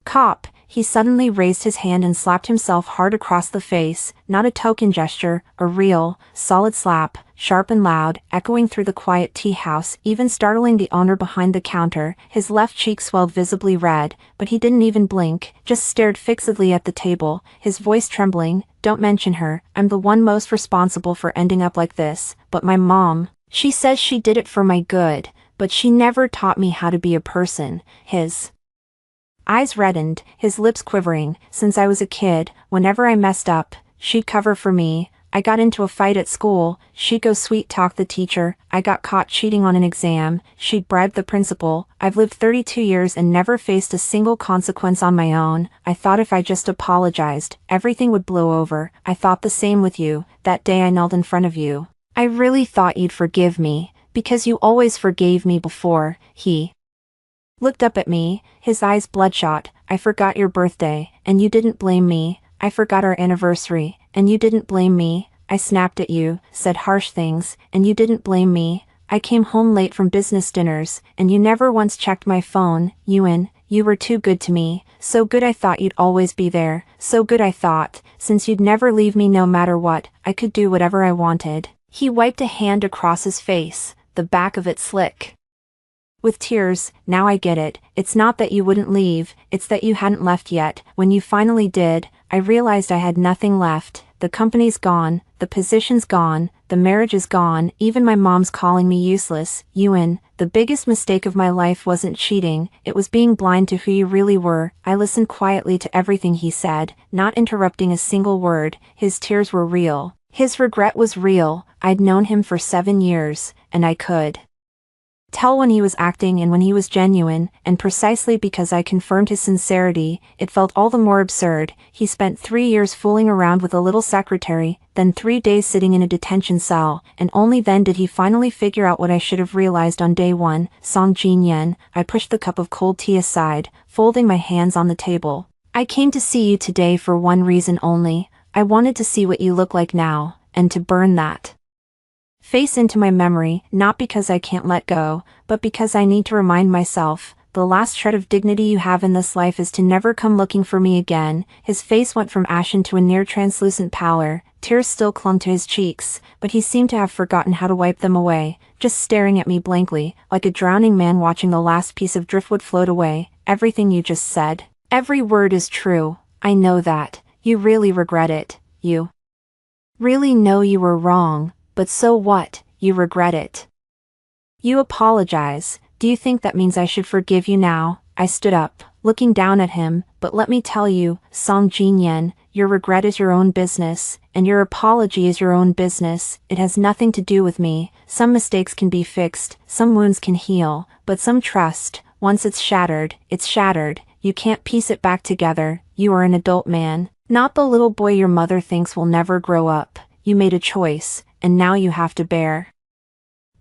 cop? He suddenly raised his hand and slapped himself hard across the face, not a token gesture, a real, solid slap, sharp and loud, echoing through the quiet tea house, even startling the owner behind the counter. His left cheek swelled visibly red, but he didn't even blink, just stared fixedly at the table, his voice trembling. Don't mention her, I'm the one most responsible for ending up like this, but my mom, she says she did it for my good, but she never taught me how to be a person. His eyes reddened, his lips quivering. Since I was a kid, whenever I messed up, she'd cover for me. I got into a fight at school, she'd go sweet-talk the teacher. I got caught cheating on an exam, she'd bribe the principal. I've lived 32 years and never faced a single consequence on my own. I thought if I just apologized, everything would blow over. I thought the same with you, that day I knelt in front of you. I really thought you'd forgive me, because you always forgave me before. He looked up at me, his eyes bloodshot. I forgot your birthday, and you didn't blame me. I forgot our anniversary, and you didn't blame me. I snapped at you, said harsh things, and you didn't blame me. I came home late from business dinners, and you never once checked my phone. Ewan, you were too good to me, so good I thought you'd always be there, so good I thought, since you'd never leave me no matter what, I could do whatever I wanted. He wiped a hand across his face, the back of it slick with tears. Now I get it, it's not that you wouldn't leave, it's that you hadn't left yet. When you finally did, I realized I had nothing left. The company's gone, the position's gone, the marriage is gone, even my mom's calling me useless. Ewan, the biggest mistake of my life wasn't cheating, it was being blind to who you really were. I listened quietly to everything he said, not interrupting a single word. His tears were real. His regret was real. I'd known him for 7 years, and I could tell when he was acting and when he was genuine, and precisely because I confirmed his sincerity, it felt all the more absurd. He spent 3 years fooling around with a little secretary, then 3 days sitting in a detention cell, and only then did he finally figure out what I should have realized on day one. Song Jin-yen, I pushed the cup of cold tea aside, folding my hands on the table. I came to see you today for one reason only. I wanted to see what you look like now, and to burn that face into my memory, not because I can't let go, but because I need to remind myself, the last shred of dignity you have in this life is to never come looking for me again. His face went from ashen to a near translucent pallor, tears still clung to his cheeks, but he seemed to have forgotten how to wipe them away, just staring at me blankly, like a drowning man watching the last piece of driftwood float away. Everything you just said, every word is true, I know that. You really regret it, you really know you were wrong. But so what, you regret it. You apologize. Do you think that means I should forgive you now? I stood up, looking down at him, but let me tell you, Song Jin-yen, your regret is your own business, and your apology is your own business. It has nothing to do with me. Some mistakes can be fixed, some wounds can heal, but some trust, once it's shattered, it's shattered. You can't piece it back together. You are an adult man, not the little boy your mother thinks will never grow up. You made a choice, and now you have to bear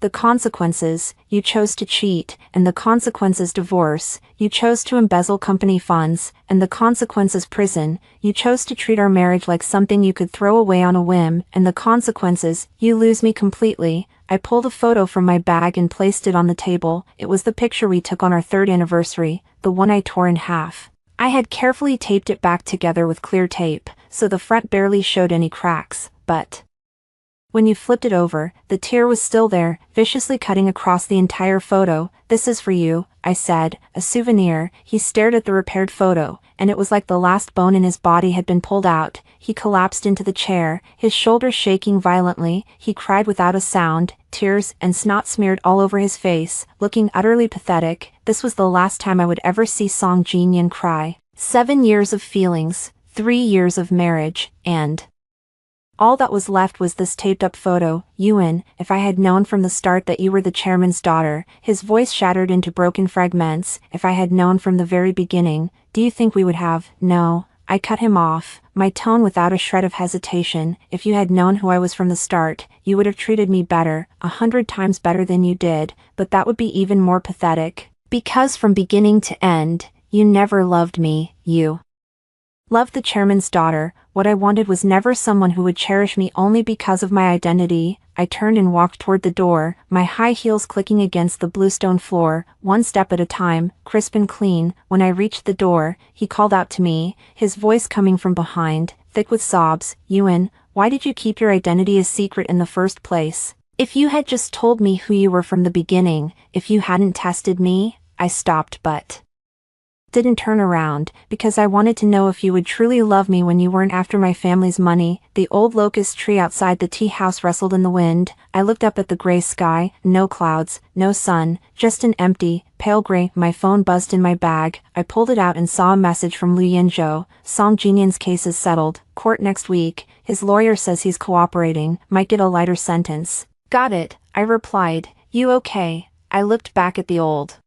The consequences, you chose to cheat, and the consequences divorce, you chose to embezzle company funds, and the consequences prison, you chose to treat our marriage like something you could throw away on a whim, and the consequences, you lose me completely. I pulled a photo from my bag and placed it on the table. It was the picture we took on our 3rd anniversary, the one I tore in half. I had carefully taped it back together with clear tape, so the front barely showed any cracks, but when you flipped it over, the tear was still there, viciously cutting across the entire photo. "This is for you," I said, "a souvenir." He stared at the repaired photo, and it was like the last bone in his body had been pulled out. He collapsed into the chair, his shoulders shaking violently. He cried without a sound, tears and snot smeared all over his face, looking utterly pathetic. This was the last time I would ever see Song Jin-yoon cry. 7 years of feelings, 3 years of marriage, and all that was left was this taped-up photo. "Yoon, if I had known from the start that you were the chairman's daughter," his voice shattered into broken fragments, "if I had known from the very beginning, do you think we would have?" "No," I cut him off, my tone without a shred of hesitation. "If you had known who I was from the start, you would have treated me better, 100 times better than you did, but that would be even more pathetic. Because from beginning to end, you never loved me, you loved the chairman's daughter. What I wanted was never someone who would cherish me only because of my identity." I turned and walked toward the door, my high heels clicking against the bluestone floor, one step at a time, crisp and clean. When I reached the door, he called out to me, his voice coming from behind, thick with sobs. "Yoon, why did you keep your identity a secret in the first place? If you had just told me who you were from the beginning, if you hadn't tested me." I stopped but didn't turn around, because I wanted to know if you would truly love me when you weren't after my family's money. The old locust tree outside the tea house rustled in the wind. I looked up at the gray sky, no clouds, no sun, just an empty, pale gray. My phone buzzed in my bag. I pulled it out and saw a message from Lu Yinzhou. "Song Jin-yoon's case is settled, court next week, his lawyer says he's cooperating, might get a lighter sentence." "Got it," I replied. "You okay?" I looked back at the old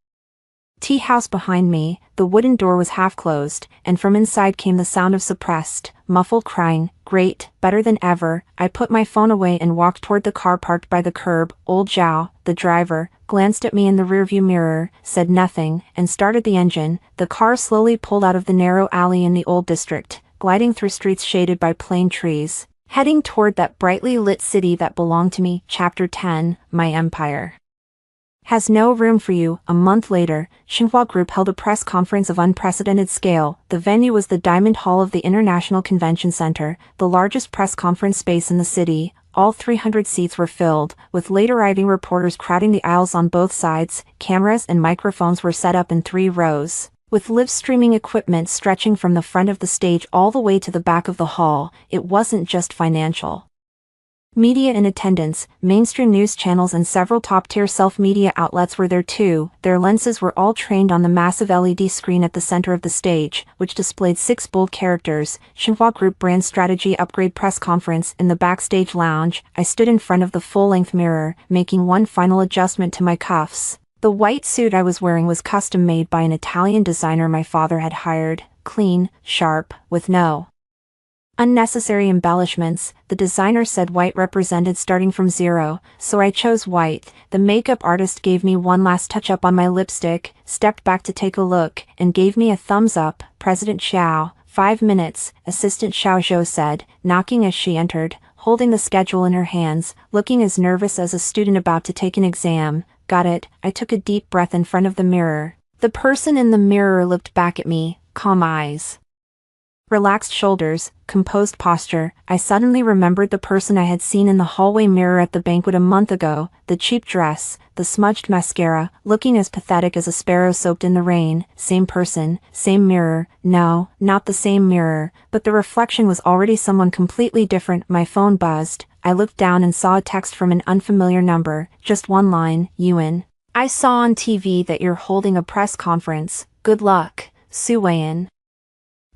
tea house behind me. The wooden door was half closed, and from inside came the sound of suppressed, muffled crying. "Great, better than ever." I put my phone away and walked toward the car parked by the curb. Old Zhao, the driver, glanced at me in the rearview mirror, said nothing, and started the engine. The car slowly pulled out of the narrow alley in the old district, gliding through streets shaded by plane trees, heading toward that brightly lit city that belonged to me. Chapter 10, My Empire has no room for you. A month later, Xinhua Group held a press conference of unprecedented scale. The venue was the Diamond Hall of the International Convention Center, the largest press conference space in the city. All 300 seats were filled, with late-arriving reporters crowding the aisles on both sides. Cameras and microphones were set up in 3 rows, with live-streaming equipment stretching from the front of the stage all the way to the back of the hall. It wasn't just financial media in attendance. Mainstream news channels and several top-tier self-media outlets were there too. Their lenses were all trained on the massive LED screen at the center of the stage, which displayed 6 bold characters: Xinhua Group Brand Strategy Upgrade Press Conference. In the backstage lounge, I stood in front of the full-length mirror, making one final adjustment to my cuffs. The white suit I was wearing was custom-made by an Italian designer my father had hired, clean, sharp, with no unnecessary embellishments. The designer said white represented starting from zero, so I chose white. The makeup artist gave me one last touch-up on my lipstick, stepped back to take a look, and gave me a thumbs up. "President Xiao, 5 minutes, Assistant Xiao Zhou said, knocking as she entered, holding the schedule in her hands, looking as nervous as a student about to take an exam. "Got it." I took a deep breath in front of the mirror. The person in the mirror looked back at me, calm eyes, relaxed shoulders, composed posture. I suddenly remembered the person I had seen in the hallway mirror at the banquet a month ago, the cheap dress, the smudged mascara, looking as pathetic as a sparrow soaked in the rain. Same person, same mirror. No, not the same mirror, but the reflection was already someone completely different. My phone buzzed. I looked down and saw a text from an unfamiliar number, just one line: "Yuan, I saw on TV that you're holding a press conference. Good luck, Su Weian."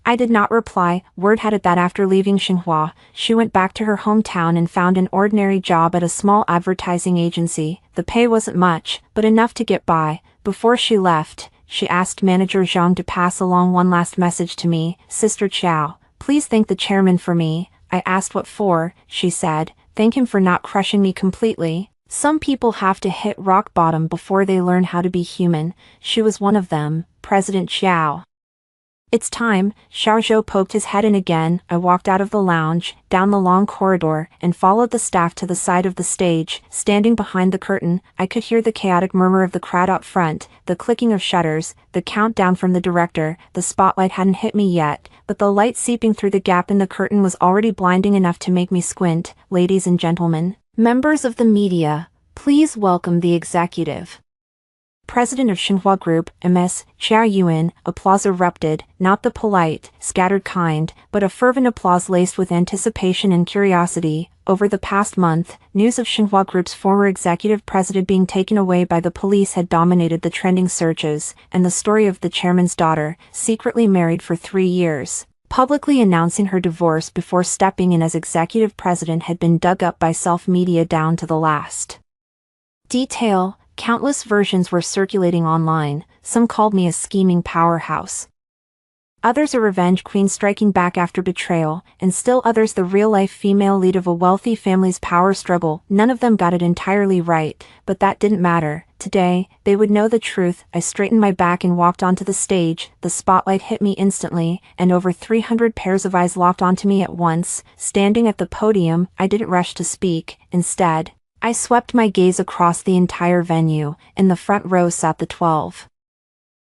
I did not reply. Word had it that after leaving Xinhua, she went back to her hometown and found an ordinary job at a small advertising agency. The pay wasn't much, but enough to get by. Before she left, she asked manager Zhang to pass along one last message to me: "Sister Qiao, please thank the chairman for me." I asked what for. She said, "Thank him for not crushing me completely." Some people have to hit rock bottom before they learn how to be human. She was one of them, President Xiao. It's time, Xiao Zhou poked his head in again. I walked out of the lounge, down the long corridor, and followed the staff to the side of the stage. Standing behind the curtain, I could hear the chaotic murmur of the crowd up front, the clicking of shutters, the countdown from the director. The spotlight hadn't hit me yet, but the light seeping through the gap in the curtain was already blinding enough to make me squint. Ladies and gentlemen, members of the media, please welcome the executive President of Xinhua Group, MS, Xiao Yuan. Applause erupted, not the polite, scattered kind, but a fervent applause laced with anticipation and curiosity. Over the past month, news of Xinhua Group's former executive president being taken away by the police had dominated the trending searches, and the story of the chairman's daughter, secretly married for 3 years, publicly announcing her divorce before stepping in as executive president, had been dug up by self-media down to the last detail. Countless versions were circulating online. Some called me a scheming powerhouse, others a revenge queen striking back after betrayal, and still others the real-life female lead of a wealthy family's power struggle. None of them got it entirely right, but that didn't matter. Today, they would know the truth. I straightened my back and walked onto the stage. The spotlight hit me instantly, and over 300 pairs of eyes locked onto me at once. Standing at the podium, I didn't rush to speak. Instead, I swept my gaze across the entire venue. In the front row sat the 12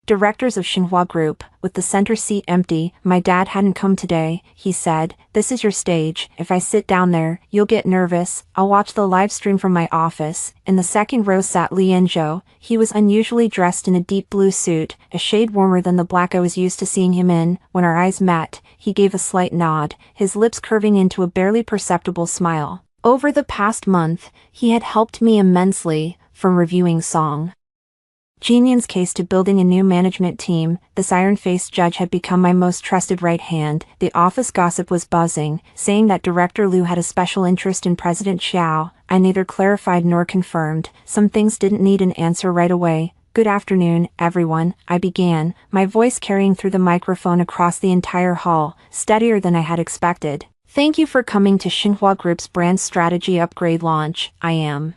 directors of Xinhua Group, with the center seat empty. My dad hadn't come today, he said. This is your stage. If I sit down there, you'll get nervous. I'll watch the live stream from my office. In the second row sat Li Yanzhou. He was unusually dressed in a deep blue suit, a shade warmer than the black I was used to seeing him in. When our eyes met, he gave a slight nod, his lips curving into a barely perceptible smile. Over the past month, he had helped me immensely, from reviewing Song Jinyan's case to building a new management team. This iron-faced judge had become my most trusted right hand. The office gossip was buzzing, saying that Director Liu had a special interest in President Xiao. I neither clarified nor confirmed. Some things didn't need an answer right away. Good afternoon, everyone, I began, my voice carrying through the microphone across the entire hall, steadier than I had expected. Thank you for coming to Xinhua Group's brand strategy upgrade launch. I am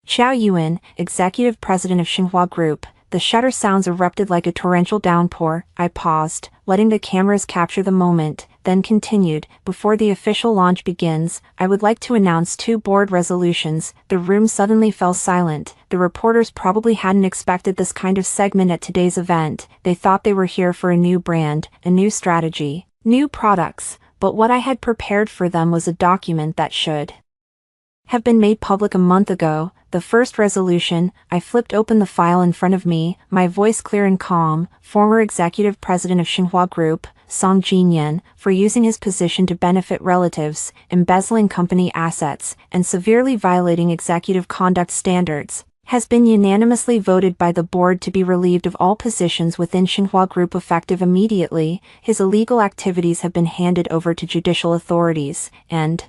Xiao Yuan, Executive President of Xinhua Group. The shutter sounds erupted like a torrential downpour. I paused, letting the cameras capture the moment, then continued. Before the official launch begins, I would like to announce 2 board resolutions. The room suddenly fell silent. The reporters probably hadn't expected this kind of segment at today's event. They thought they were here for a new brand, a new strategy, new products. But what I had prepared for them was a document that should have been made public a month ago. The first resolution, I flipped open the file in front of me, my voice clear and calm. Former executive president of Xinhua Group, Song Jinyan, for using his position to benefit relatives, embezzling company assets, and severely violating executive conduct standards, has been unanimously voted by the board to be relieved of all positions within Xinhua Group effective immediately. His illegal activities have been handed over to judicial authorities, and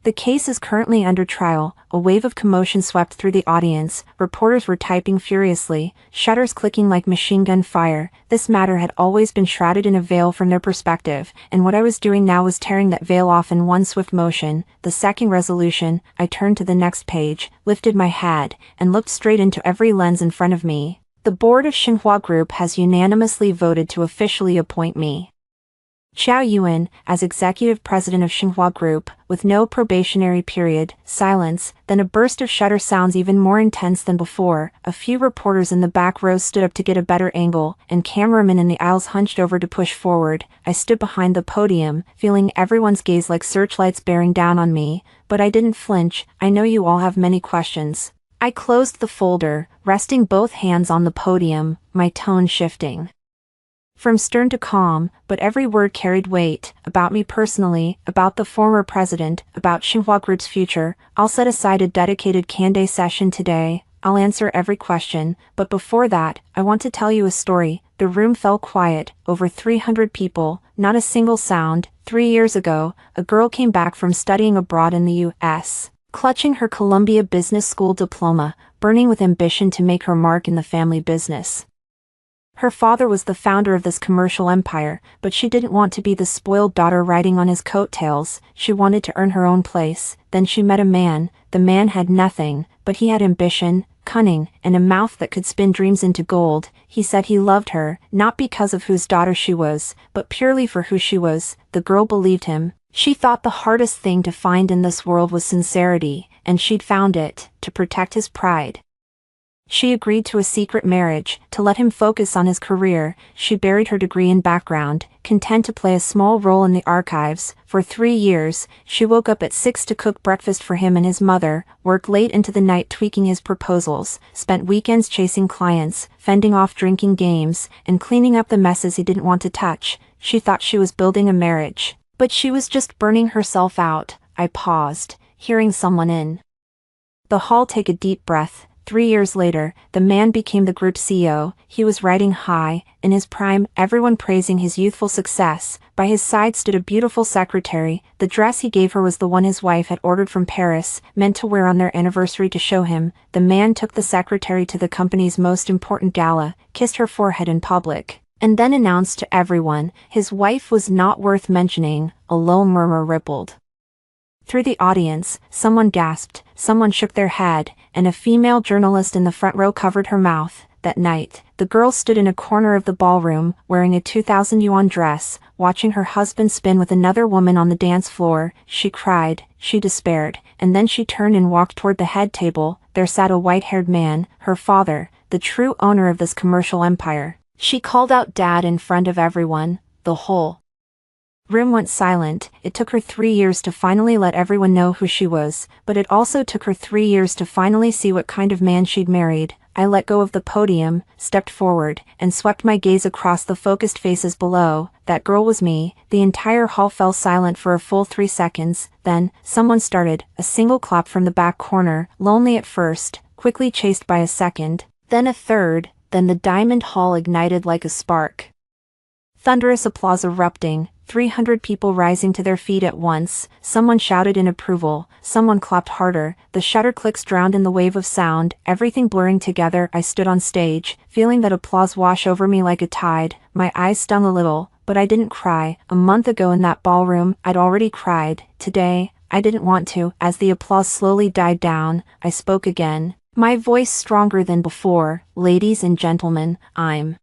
the case is currently under trial. A wave of commotion swept through the audience. Reporters were typing furiously, shutters clicking like machine gun fire. This matter had always been shrouded in a veil from their perspective, and what I was doing now was tearing that veil off in one swift motion. The second resolution, I turned to the next page, lifted my head, and looked straight into every lens in front of me. The board of Xinhua Group has unanimously voted to officially appoint me, Xiao Yuan, as executive president of Xinhua Group, with no probationary period. Silence, then a burst of shutter sounds even more intense than before. A few reporters in the back rows stood up to get a better angle, and cameramen in the aisles hunched over to push forward. I stood behind the podium, feeling everyone's gaze like searchlights bearing down on me, but I didn't flinch. I know you all have many questions. I closed the folder, resting both hands on the podium, my tone shifting from stern to calm, but every word carried weight. About me personally, about the former president, about Xinhua Group's future. I'll set aside a dedicated Q&A session today. I'll answer every question, but before that, I want to tell you a story. The room fell quiet. Over 300 people, not a single sound. 3 years ago, a girl came back from studying abroad in the U.S., clutching her Columbia Business School diploma, burning with ambition to make her mark in the family business. Her father was the founder of this commercial empire, but she didn't want to be the spoiled daughter riding on his coattails. She wanted to earn her own place. Then she met a man. The man had nothing, but he had ambition, cunning, and a mouth that could spin dreams into gold. He said he loved her, not because of whose daughter she was, but purely for who she was. The girl believed him. She thought the hardest thing to find in this world was sincerity, and she'd found it, to protect his pride. She agreed to a secret marriage, to let him focus on his career. She buried her degree in background, content to play a small role in the archives. For 3 years, she woke up at 6 to cook breakfast for him and his mother, worked late into the night tweaking his proposals, spent weekends chasing clients, fending off drinking games, and cleaning up the messes he didn't want to touch. She thought she was building a marriage, but she was just burning herself out. I paused, hearing someone in the hall take a deep breath. 3 years later, the man became the group's CEO. He was riding high, in his prime, everyone praising his youthful success. By his side stood a beautiful secretary. The dress he gave her was the one his wife had ordered from Paris, meant to wear on their anniversary to show him. The man took the secretary to the company's most important gala, kissed her forehead in public, and then announced to everyone, his wife was not worth mentioning. A low murmur rippled through the audience. Someone gasped, someone shook their head, and a female journalist in the front row covered her mouth. That night, the girl stood in a corner of the ballroom, wearing a 2,000 yuan dress, watching her husband spin with another woman on the dance floor. She cried, she despaired, and then she turned and walked toward the head table. There sat a white-haired man, her father, the true owner of this commercial empire. She called out "Dad" in front of everyone. The whole room went silent. It took her 3 years to finally let everyone know who she was, but it also took her 3 years to finally see what kind of man she'd married. I let go of the podium, stepped forward, and swept my gaze across the focused faces below. That girl was me. The entire hall fell silent for a full 3 seconds. Then, someone started, a single clap from the back corner, lonely at first, quickly chased by a second, then a third, then the diamond hall ignited like a spark. Thunderous applause erupting, 300 people rising to their feet at once. Someone shouted in approval, someone clapped harder. The shutter clicks drowned in the wave of sound, everything blurring together. I stood on stage, feeling that applause wash over me like a tide. My eyes stung a little, but I didn't cry. A month ago in that ballroom, I'd already cried. Today, I didn't want to. As the applause slowly died down, I spoke again, my voice stronger than before. Ladies and gentlemen, I'm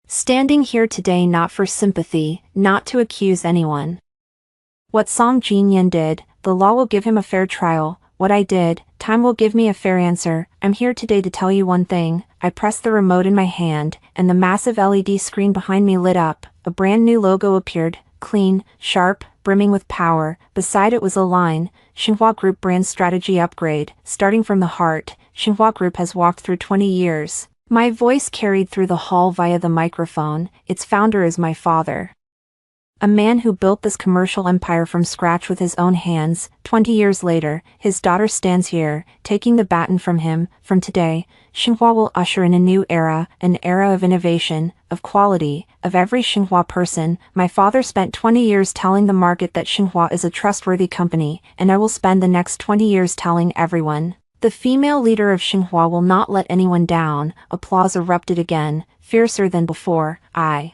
standing here today not for sympathy, not to accuse anyone. What Song Jinyan did, the law will give him a fair trial. What I did, time will give me a fair answer. I'm here today to tell you one thing. I pressed the remote in my hand, and the massive LED screen behind me lit up. A brand new logo appeared, clean, sharp, brimming with power. Beside it was a line, Xinhua Group Brand Strategy Upgrade. Starting from the heart, Xinhua Group has walked through 20 years. My voice carried through the hall via the microphone. Its founder is my father. A man who built this commercial empire from scratch with his own hands. 20 years later, his daughter stands here, taking the baton from him. From today, Xinhua will usher in a new era, an era of innovation, of quality, of every Xinhua person. My father spent 20 years telling the market that Xinhua is a trustworthy company, and I will spend the next 20 years telling everyone. The female leader of Xinhua will not let anyone down. Applause erupted again, fiercer than before. I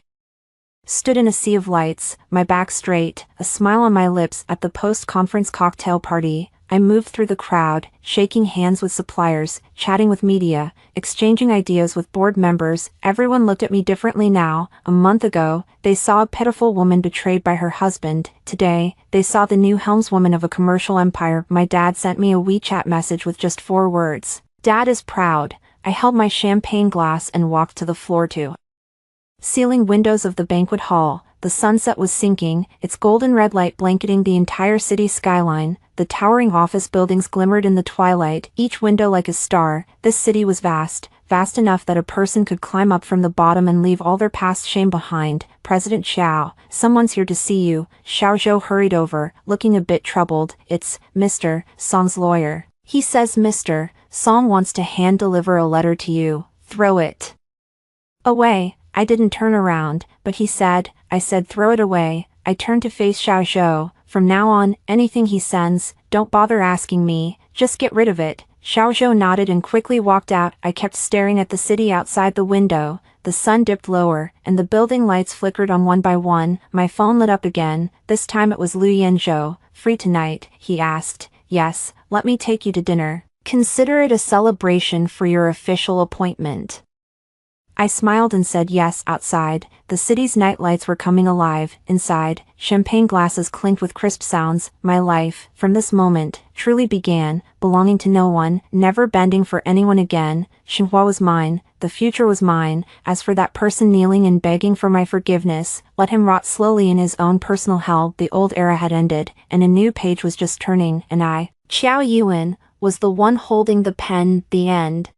stood in a sea of lights, my back straight, a smile on my lips. At the post-conference cocktail party, I moved through the crowd, shaking hands with suppliers, chatting with media, exchanging ideas with board members. Everyone looked at me differently now. A month ago, they saw a pitiful woman betrayed by her husband. Today, they saw the new helmswoman of a commercial empire. My dad sent me a WeChat message with just 4 words. Dad is proud. I held my champagne glass and walked to the floor to ceiling windows of the banquet hall. The sunset was sinking, its golden red light blanketing the entire city skyline. The towering office buildings glimmered in the twilight, each window like a star. This city was vast, vast enough that a person could climb up from the bottom and leave all their past shame behind. President Xiao, someone's here to see you. Xiao Zhou hurried over, looking a bit troubled. It's Mr. Song's lawyer. He says Mr. Song wants to hand-deliver a letter to you. Throw it away. I didn't turn around, but he said, I said throw it away. I turned to face Xiao Zhou. From now on, anything he sends, don't bother asking me, just get rid of it. Xiao Zhou nodded and quickly walked out. I kept staring at the city outside the window. the sun dipped lower, and the building lights flickered on one by one. My phone lit up again. This time it was Liu Yanzhou. Free tonight, he asked. Yes, let me take you to dinner. Consider it a celebration for your official appointment. I smiled and said yes. Outside, the city's nightlights were coming alive. Inside, champagne glasses clinked with crisp sounds. My life, from this moment, truly began, belonging to no one, never bending for anyone again. Xinhua was mine, the future was mine. As for that person kneeling and begging for my forgiveness, let him rot slowly in his own personal hell. The old era had ended, and a new page was just turning, and I, Qiao Yuan, was the one holding the pen. The end.